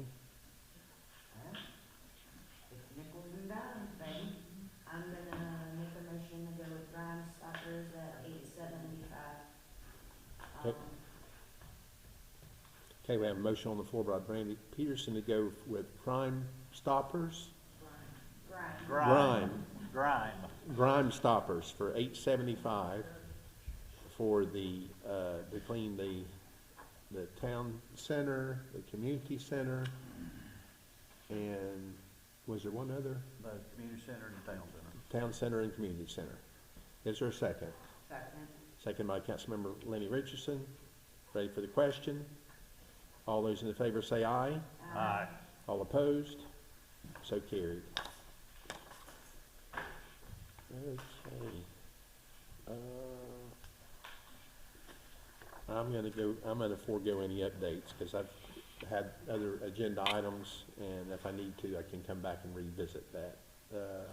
[SPEAKER 6] It's nickels and dimes, baby. I'm gonna make a motion to go with Grime Stoppers at $875.
[SPEAKER 1] Okay. Okay, we have a motion on the floor by Brandy Peterson to go with Crime Stoppers.
[SPEAKER 6] Grime.
[SPEAKER 1] Grime Stoppers for $875 for the, to clean the town center, the community center, and was there one other?
[SPEAKER 3] The community center and the town center.
[SPEAKER 1] Town center and community center. Is there a second?
[SPEAKER 2] Second.
[SPEAKER 1] Second by Councilmember Lenny Richardson. Ready for the question? All those in favor say aye.
[SPEAKER 3] Aye.
[SPEAKER 1] All opposed? So carried. Okay. I'm gonna forego any updates because I've had other agenda items, and if I need to, I can come back and revisit that.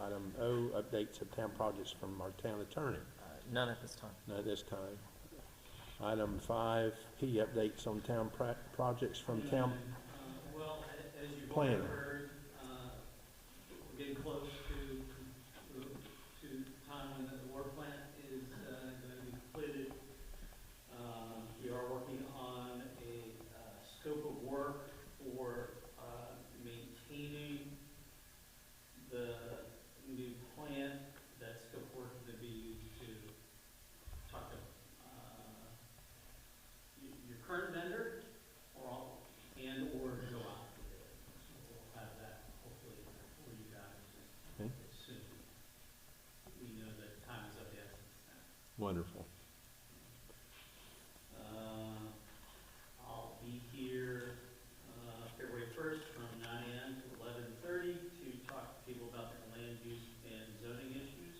[SPEAKER 1] Item O, updates of town projects from our town attorney.
[SPEAKER 14] None at this time.
[SPEAKER 1] Not this time. Item 5P, updates on town projects from town
[SPEAKER 9] Well, as you've already
[SPEAKER 1] planner.
[SPEAKER 9] heard, we're getting close to time when the water plant is going to be completed. We are working on a scope of work for maintaining the new plant. That scope of work is going to be used to talk to your current vendor or go out for bid. So we'll have that hopefully for you guys
[SPEAKER 1] Okay.
[SPEAKER 9] as soon as we know that time is of the essence now.
[SPEAKER 1] Wonderful.
[SPEAKER 9] I'll be here, February 1st from 9 a.m. to 11:30 to talk to people about their land use and zoning issues.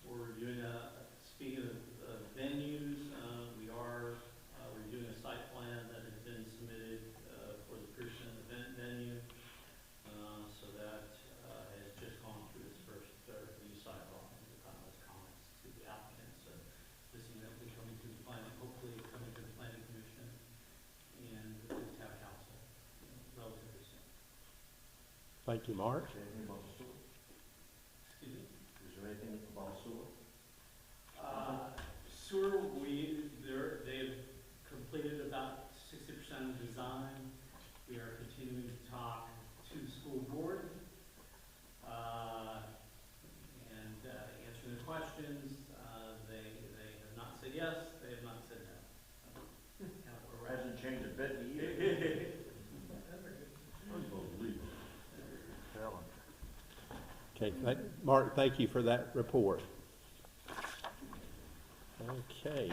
[SPEAKER 9] We're doing speaking of venues, we are reviewing a site plan that has been submitted for the Pierson event venue. So that has just gone through its first review cycle and the comments to the applicant. So this is going to be coming to the planning, hopefully coming to the planning commission and the town council relatively soon.
[SPEAKER 1] Thank you, Mark.
[SPEAKER 10] Anything about the sewer?
[SPEAKER 9] Excuse me?
[SPEAKER 10] Is there anything about sewer?
[SPEAKER 9] Sewer, they've completed about 60% of design. We are continuing to talk to the school board, and answering the questions. They have not said yes, they have not said no. Kind of where we're at.
[SPEAKER 3] Hasn't changed a bit in a year. Unbelievable. Tell 'em.
[SPEAKER 1] Okay, Mark, thank you for that report. Okay.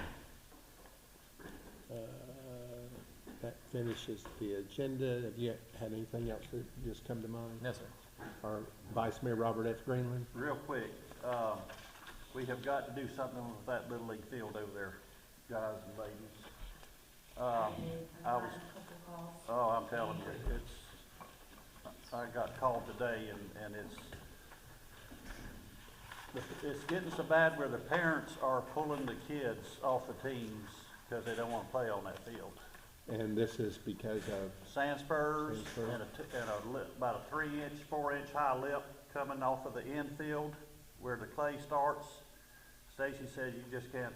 [SPEAKER 1] That finishes the agenda. Have you had anything else that just come to mind?
[SPEAKER 14] No, sir.
[SPEAKER 1] Our Vice Mayor Robert F. Greenland?
[SPEAKER 3] Real quick, we have got to do something with that Little League field over there, guys and ladies. I'm telling you, I got called today and it's getting so bad where the parents are pulling the kids off the teams because they don't want to play on that field.
[SPEAKER 1] And this is because of,
[SPEAKER 3] Sand spurs
[SPEAKER 1] Sand spurs.
[SPEAKER 3] and about a 3-inch, 4-inch high lip coming off of the infield where the clay starts. Stacy says you just can't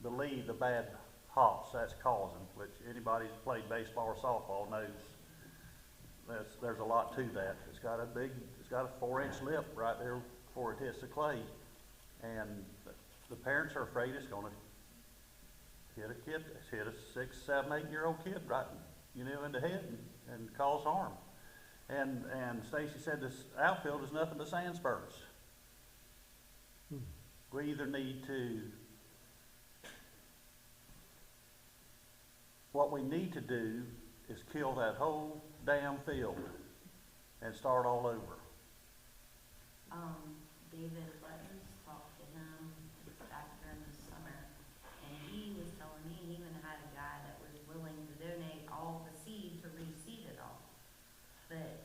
[SPEAKER 3] believe the bad hops, that's causing, which anybody who's played baseball or softball knows there's a lot to that. It's got a 4-inch lip right there before it hits the clay. And the parents are afraid it's gonna hit a 6, 7, 8-year-old kid right, in the head and cause harm. And Stacy said this outfield is nothing but sand spurs. We either need to, what we need to do is kill that whole damn field and start all over.
[SPEAKER 6] David Buttons talked to him back during the summer, and he was telling me he even had a guy that was willing to donate all the seed to reseed it all. But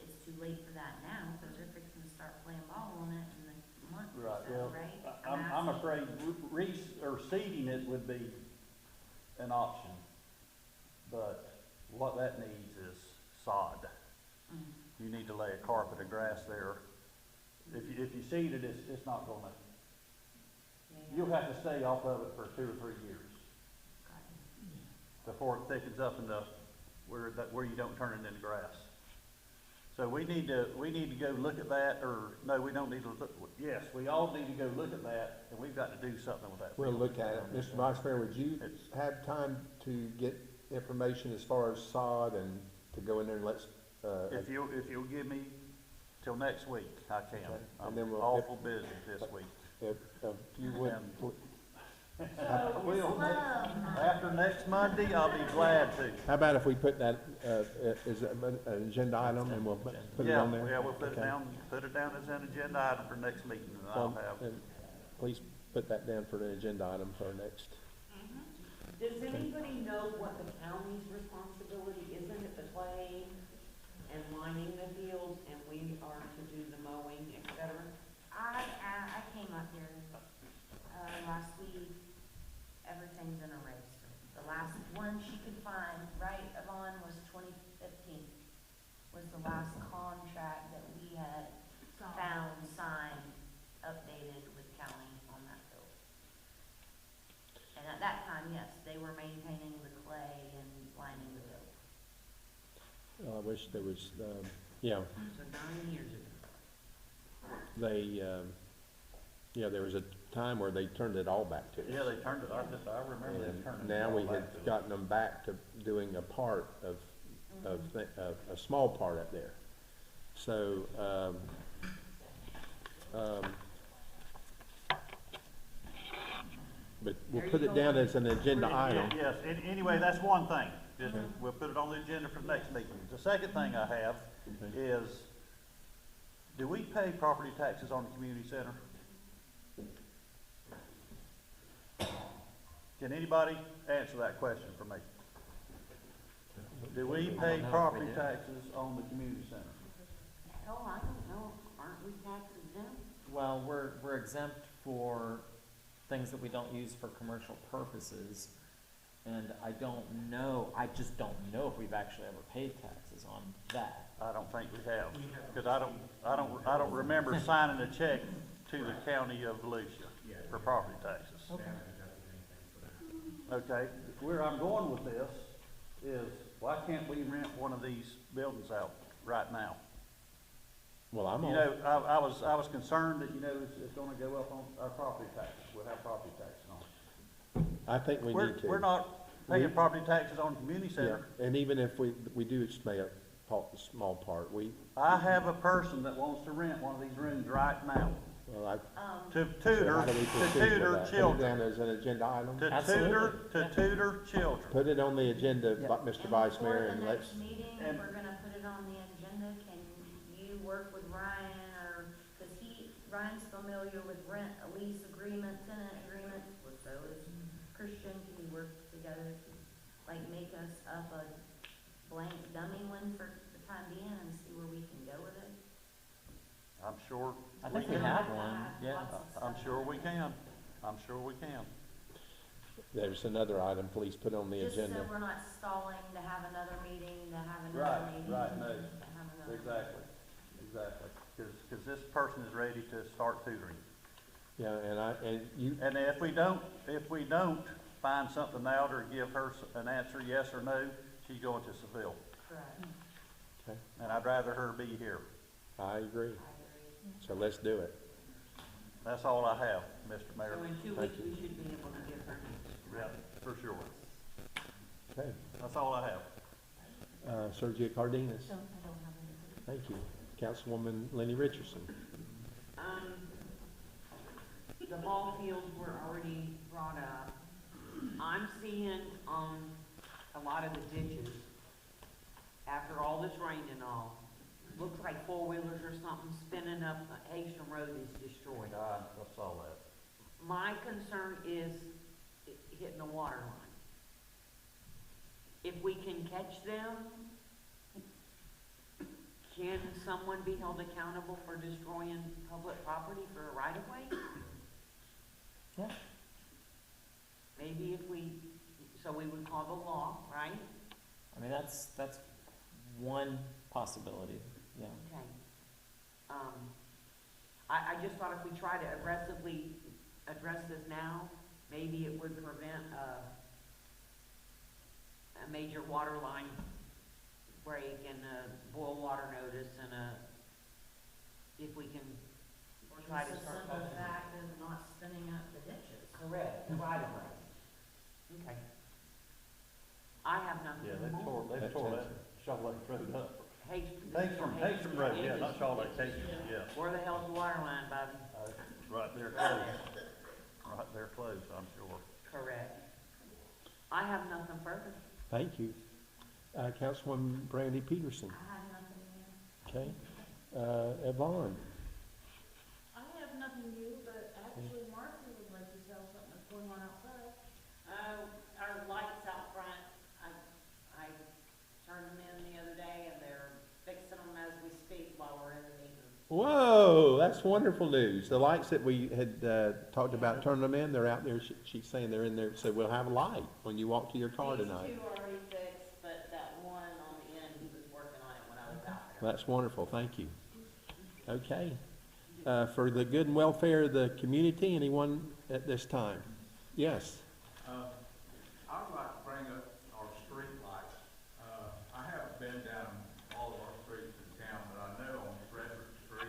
[SPEAKER 6] it's too late for that now, because they're fixing to start playing ball on it in a month or so, right?
[SPEAKER 3] I'm afraid seeding it would be an option, but what that needs is sod. You need to lay a carpet of grass there. If you seed it, it's not gonna, you'll have to stay off of it for 2 or 3 years before it thickens up enough where you don't turn it into grass. So we need to go look at that, or no, we don't need to look, yes, we all need to go look at that, and we've got to do something with that.
[SPEAKER 1] We'll look at it. Mr. Vice Mayor, would you have time to get information as far as sod and to go in there and let's,
[SPEAKER 3] If you'll give me till next week, I can.
[SPEAKER 1] Okay.
[SPEAKER 3] I'm
[SPEAKER 1] And then
[SPEAKER 3] awful busy this week.
[SPEAKER 1] if you would,
[SPEAKER 3] Well, after next Monday, I'll be glad to.
[SPEAKER 1] how about if we put that, as an agenda item and we'll put it on there?
[SPEAKER 3] Yeah, we'll put it
[SPEAKER 1] Okay.
[SPEAKER 3] down as an agenda item for next meeting, and I'll have.
[SPEAKER 1] And please put that down for an agenda item for our next.
[SPEAKER 2] Does anybody know what the county's responsibility is? Isn't it the clay and lining the fields, and we are to do the mowing, et cetera?
[SPEAKER 6] I came up here, last week, everything's in a race. The last one she could find, right, Yvonne, was 2015, was the last contract that we had found, signed, updated with county on that field. And at that time, yes, they were maintaining the clay and lining the field.
[SPEAKER 1] I wish there was, yeah,
[SPEAKER 2] So 9 years ago.
[SPEAKER 1] there was a time where they turned it all back to us.
[SPEAKER 3] Yeah, they turned it, I remember them turning
[SPEAKER 1] And
[SPEAKER 3] it
[SPEAKER 1] now
[SPEAKER 3] all
[SPEAKER 1] we
[SPEAKER 3] back
[SPEAKER 1] had
[SPEAKER 3] to us.
[SPEAKER 1] gotten them back to doing a part of a small part up there. So, but we'll put it down as an agenda item.
[SPEAKER 3] Yes, anyway, that's one thing. We'll put it on the agenda for the next meeting. The second thing I have is, do we pay property taxes on the community center? Can anybody answer that question for me? Do we pay property taxes on the community center?
[SPEAKER 2] Hell, I don't know. Aren't we tax exempt?
[SPEAKER 14] Well, we're exempt for things that we don't use for commercial purposes. And I just don't know if we've actually ever paid taxes on that.
[SPEAKER 3] I don't think we have, because I don't remember signing a check to the county of Volusia for property taxes.
[SPEAKER 14] Okay.
[SPEAKER 3] Okay, where I'm going with this is, why can't we rent one of these buildings out right now?
[SPEAKER 1] Well, I'm
[SPEAKER 3] You
[SPEAKER 1] on.
[SPEAKER 3] know, I was concerned that, it's gonna go up on our property taxes, we'll have property taxes on it.
[SPEAKER 1] I think we need to.
[SPEAKER 3] We're not paying property taxes on the community
[SPEAKER 1] Yeah,
[SPEAKER 3] center.
[SPEAKER 1] and even if we do pay a small part,
[SPEAKER 3] I have a person that wants to rent one of these rooms right now,
[SPEAKER 1] well,
[SPEAKER 3] to
[SPEAKER 1] so
[SPEAKER 3] tutor,
[SPEAKER 1] how do we
[SPEAKER 3] to
[SPEAKER 1] proceed with
[SPEAKER 3] tutor
[SPEAKER 1] that? Put it
[SPEAKER 3] children,
[SPEAKER 1] down as an agenda item?
[SPEAKER 3] to
[SPEAKER 14] Absolutely.
[SPEAKER 3] tutor children.
[SPEAKER 1] Put it on the agenda,
[SPEAKER 14] Yeah.
[SPEAKER 1] Mr. Vice Mayor, and
[SPEAKER 6] For
[SPEAKER 1] let's,
[SPEAKER 6] the next meeting,
[SPEAKER 3] and-
[SPEAKER 6] we're gonna put it on the agenda, can you work with Ryan, or, cause Ryan's familiar with rent, lease agreements, tenant agreements, well, so is Christian, can you work together to, like, make us up a blank dummy one for the time being and see where we can go with it?
[SPEAKER 3] I'm sure.
[SPEAKER 14] I think we have one, yeah.
[SPEAKER 3] I'm sure we can. I'm sure we can.
[SPEAKER 1] there's another item, please put on the
[SPEAKER 6] Just so
[SPEAKER 1] agenda.
[SPEAKER 6] we're not stalling to have another meeting, to have another
[SPEAKER 3] Right,
[SPEAKER 6] meeting.
[SPEAKER 3] right, no.
[SPEAKER 6] to have another
[SPEAKER 3] Exactly, exactly. Because this person is ready to start tutoring.
[SPEAKER 1] Yeah, and you,
[SPEAKER 3] And if we don't, find something out or give her an answer, yes or no, she's going to Seville.
[SPEAKER 2] Correct.
[SPEAKER 1] Okay,
[SPEAKER 3] And I'd rather her be here.
[SPEAKER 1] I agree.
[SPEAKER 2] I agree.
[SPEAKER 1] So let's do it.
[SPEAKER 3] That's all I have, Mr. Mayor.
[SPEAKER 2] So in 2
[SPEAKER 1] Thank
[SPEAKER 2] weeks,
[SPEAKER 1] you.
[SPEAKER 2] we should be able to give her answers.
[SPEAKER 3] Yeah, for sure.
[SPEAKER 1] Okay.
[SPEAKER 3] That's all I have.
[SPEAKER 1] Sergio Cardenas.
[SPEAKER 8] I don't have anything.
[SPEAKER 1] Thank you. Councilwoman Lenny Richardson.
[SPEAKER 2] The ball fields were already brought up. I'm seeing on a lot of the ditches, after all this rain and all, looks like four-wheelers or something spinning up Haitian Road is destroyed.
[SPEAKER 3] God, that's all that.
[SPEAKER 2] My concern is hitting the water line. If we can catch them, can someone be held accountable for destroying public property for a right-of-way?
[SPEAKER 1] Yeah.
[SPEAKER 2] Maybe if we, so we would call the law, right?
[SPEAKER 14] I mean, that's one possibility, yeah.
[SPEAKER 2] Okay. I just thought if we try to aggressively address this now, maybe it would prevent a major water line break and a boil water notice and if we can try to
[SPEAKER 15] It's the
[SPEAKER 2] start.
[SPEAKER 15] simple fact of not spinning up the ditches.
[SPEAKER 2] Correct, right away. Okay. I have nothing
[SPEAKER 3] Yeah,
[SPEAKER 2] more.
[SPEAKER 3] they tore that Shaw Lake Road up.
[SPEAKER 2] Hastrom
[SPEAKER 3] Road, yeah, not Shaw Lake, Hastrom, yeah.
[SPEAKER 2] Where the hell's the water line, Bobby?
[SPEAKER 3] Right there close. Right there close, I'm sure.
[SPEAKER 2] Correct. I have nothing further.
[SPEAKER 1] Thank you. Councilwoman Brandy Peterson.
[SPEAKER 15] I have nothing there.
[SPEAKER 1] Okay. Yvonne.
[SPEAKER 12] I have nothing new, but actually Martha would like to tell something that's going on outside.
[SPEAKER 2] Our lights out front, I turned them in the other day and they're fixing them as we speak while we're in the meeting.
[SPEAKER 1] Whoa, that's wonderful news. The lights that we had talked about turning them in, they're out there. She's saying they're in there, so we'll have a light when you walk to your car tonight.
[SPEAKER 2] These two are already fixed, but that one on the end, he was working on it when I was out there.
[SPEAKER 1] That's wonderful, thank you. Okay. For the good and welfare of the community, anyone at this time? Yes.
[SPEAKER 11] I'd like to bring up our street lights. I haven't been down all of our streets in town, but I know on Frederick Street,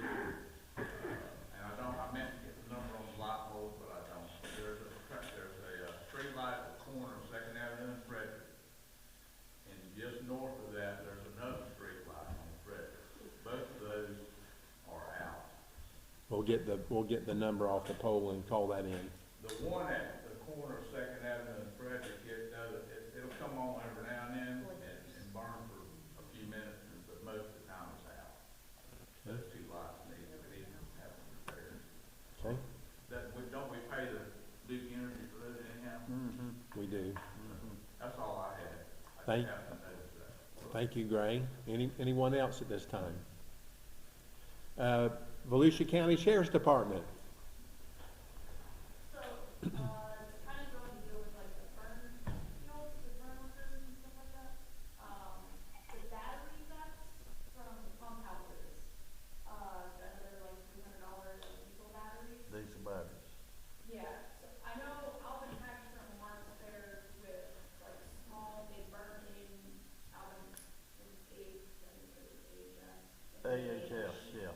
[SPEAKER 11] and I meant to get the number on the light poles, but I don't. There's a street light at the corner of Second Avenue and Frederick. And just north of that, there's another street light on Frederick. Both of those are out.
[SPEAKER 1] We'll get the number off the pole and call that in.
[SPEAKER 11] The one at the corner of Second Avenue and Frederick, it'll come on every now and then and burn for a few minutes, but most of the time it's out. Those two lights need to have them repaired.
[SPEAKER 1] Okay,
[SPEAKER 11] Don't we pay the Duke Energy for those anyhow?
[SPEAKER 3] Mm-hmm.
[SPEAKER 1] we do.
[SPEAKER 11] That's all I had. I
[SPEAKER 1] Thank-
[SPEAKER 11] just happened to notice that.
[SPEAKER 1] Thank you, Gray. Anyone else at this time? Volusia County Sheriff's Department.
[SPEAKER 12] So, it's kind of going to deal with like the burn fuels, the burn workers and stuff like that. The battery packs from pump houses, that are like $300 diesel batteries.
[SPEAKER 3] Diesel batteries.
[SPEAKER 12] Yeah, so I know Alvin Hagstrom marks theirs with like small, they burn in Alvin in Asia, I think it was Asia.
[SPEAKER 3] AHS, yeah.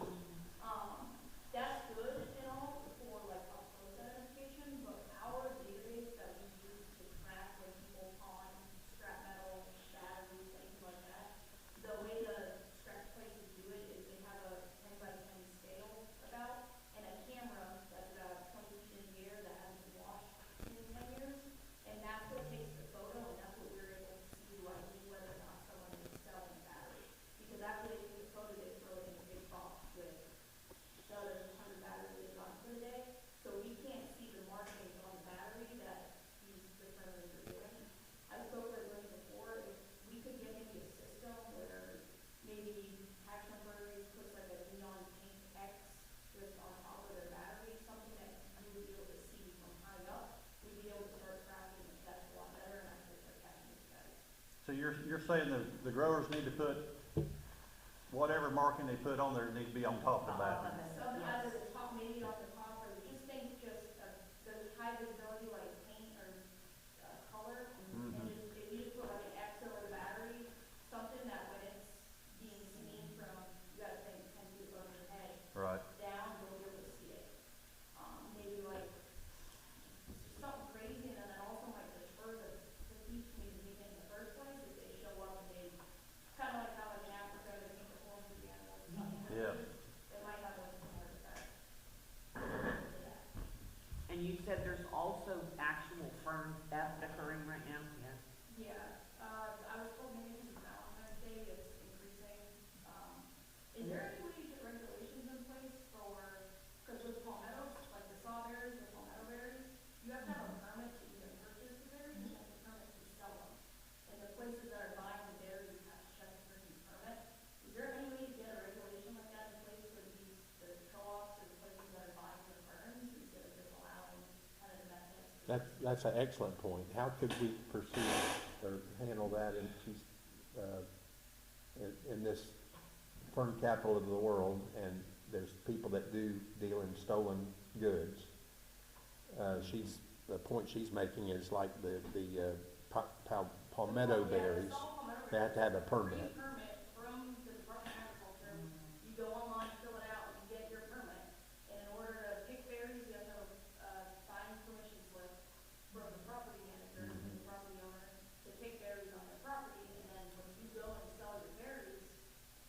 [SPEAKER 12] That's good and all for like upload identification, but our database that we use to track when people pawn scrap metal, batteries, anything like that, the way the scrap places do it is they have a 10 by 10 scale about, and a camera that's about 20 feet in the air that hasn't been washed in 10 years, and that's what takes the photo, and that's what we're able to see to ID whether or not someone is selling a battery. Because after they take the photo, they throw it in a big box with the other 100 batteries they've gotten for the day. So we can't see the markings on the battery that these determiners are doing. I spoke with Lynn before, if we could get maybe a system where maybe Action Breweries puts like a neon pink X just on top of their battery, something that you would be able to see from high up, we'd be able to start tracking the theft a lot better and actually start catching these guys.
[SPEAKER 3] So you're saying the growers need to put whatever marking they put on there need to be on top of the battery?
[SPEAKER 12] Some either the top, maybe on the top, or just think just the high visibility like paint or
[SPEAKER 1] That's an excellent point. How could we pursue or handle that in this fern capital of the world, and there's people that do deal in stolen goods? The point she's making is like the palmetto berries. They have to have a permit.
[SPEAKER 12] Permit from the Department of Agriculture. You go online, fill it out, and you get your permit. And in order to pick berries, you have to have a signed permission slip from the property manager and the property owner to pick berries on their property. And then when you go and sell your berries,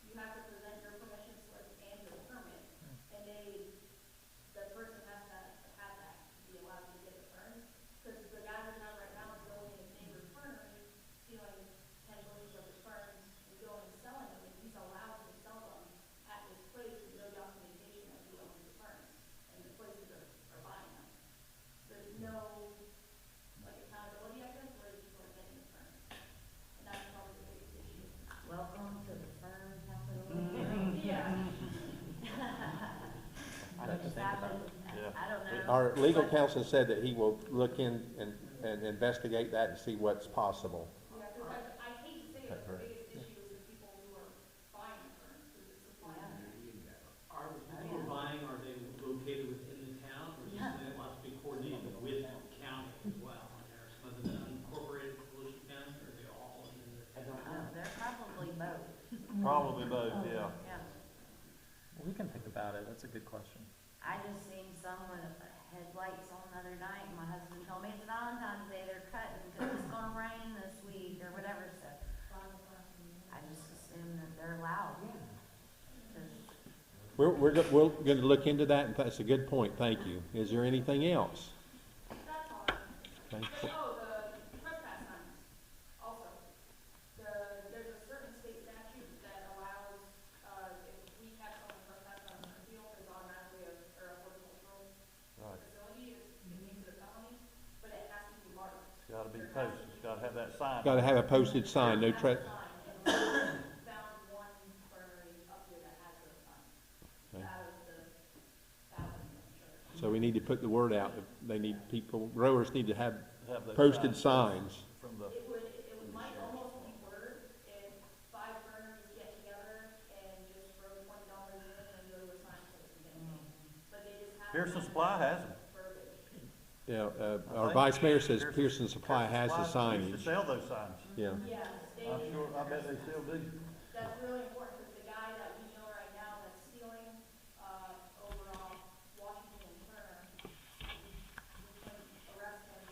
[SPEAKER 12] you have to present your permission slip and your permit. And the person has to have that to be allowed to get the ferns. Because the guy we have right now is going in his neighbor's fernery, stealing 10 bushels of his ferns and going and selling them, and he's allowed to sell them at this place with no documentation that he owns the ferns, and the places are buying them. There's no, like, accountability, I guess, where people are getting the ferns. And that's probably the biggest issue.
[SPEAKER 6] Welcome to the fern capital.
[SPEAKER 12] Yeah.
[SPEAKER 14] I'd have to think about it.
[SPEAKER 6] I don't know.
[SPEAKER 1] Our legal counsel said that he will look in and investigate that and see what's possible.
[SPEAKER 12] Yeah, because I hate to say it, but the biggest issue is the people who are buying the ferns, because it's supply and demand.
[SPEAKER 9] Are the people who are buying, are they located within the town, or is it must be coordinated with the county as well? Are there some of the unincorporated Volusia County, or are they all in the?
[SPEAKER 6] I don't know. They're probably both.
[SPEAKER 3] Probably both, yeah.
[SPEAKER 6] Yeah.
[SPEAKER 14] Well, we can think about it. That's a good question.
[SPEAKER 6] I just seen some with headlights on the other night, and my husband told me it's Valentine's Day, they're cutting because it's gonna rain this week or whatever, so. I just assume that they're loud. 'Cause
[SPEAKER 1] We're gonna look into that, and that's a good point, thank you. Is there anything else?
[SPEAKER 12] That's all.
[SPEAKER 1] Okay.
[SPEAKER 12] But, the trespass signs, also. There's a certain state statute that allows, if we catch someone trespassing on a field, there's automatically a horticultural
[SPEAKER 3] Right.
[SPEAKER 12] facility, it makes it a felony, but it has to be marked.
[SPEAKER 3] It's gotta be posted, it's gotta have that sign.
[SPEAKER 1] Got to have a posted sign, no
[SPEAKER 12] Found one fernery up here that has those signs, out of the thousands, I'm sure.
[SPEAKER 1] So we need to put the word out. They need growers need to have
[SPEAKER 3] Have those
[SPEAKER 1] posted signs.
[SPEAKER 3] From the,
[SPEAKER 12] It might almost be worse if 5 burners get together and just throw $20 in and go to a sign place and get them. But they just have.
[SPEAKER 3] Pierson Supply has them.
[SPEAKER 12] Verbiage.
[SPEAKER 1] Yeah, our vice mayor says Pierson Supply has the
[SPEAKER 3] Supply used
[SPEAKER 1] signage.
[SPEAKER 3] to sell those signs.
[SPEAKER 1] Yeah.
[SPEAKER 12] Yes, they.
[SPEAKER 3] I'm sure, I bet they still do.
[SPEAKER 12] That's really important, because the guy that we know right now that's stealing, over on Washington and Turner, we can arrest him,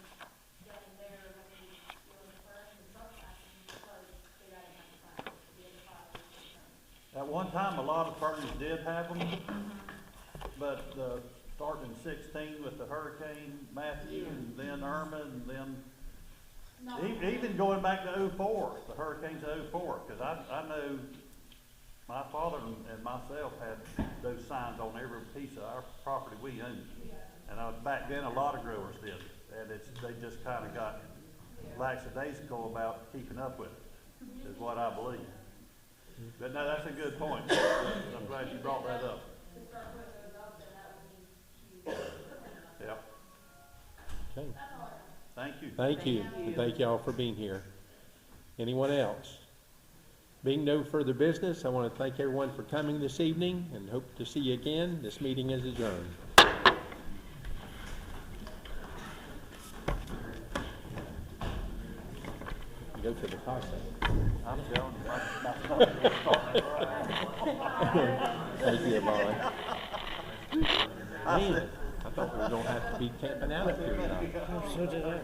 [SPEAKER 12] get him there when he's stealing the ferns and trespassing, because they gotta have the sign, to be able to file this return.
[SPEAKER 3] At one time, a lot of furnaces did have them, but, starting in 16 with the Hurricane Matthew, and then Irma, and then even going back to '04, the hurricanes of '04, because I know my father and myself had those signs on every piece of our property we owned. And back then, a lot of growers did, and they just kind of got lackadaisical about keeping up with it, is what I believe. But no, that's a good point. I'm glad you brought that up.
[SPEAKER 12] To start putting those up, then that would be huge.
[SPEAKER 3] Yep.
[SPEAKER 1] Okay.
[SPEAKER 12] That's all I have.
[SPEAKER 3] Thank you.
[SPEAKER 1] Thank you, and thank you all for being here. Anyone else? Being no further business, I want to thank everyone for coming this evening and hope to see you again. This meeting is adjourned. You go to the casa.
[SPEAKER 3] I'm telling you, my
[SPEAKER 1] Thank you, Yvonne. Man, I thought we were going to have to be camping out up here tonight.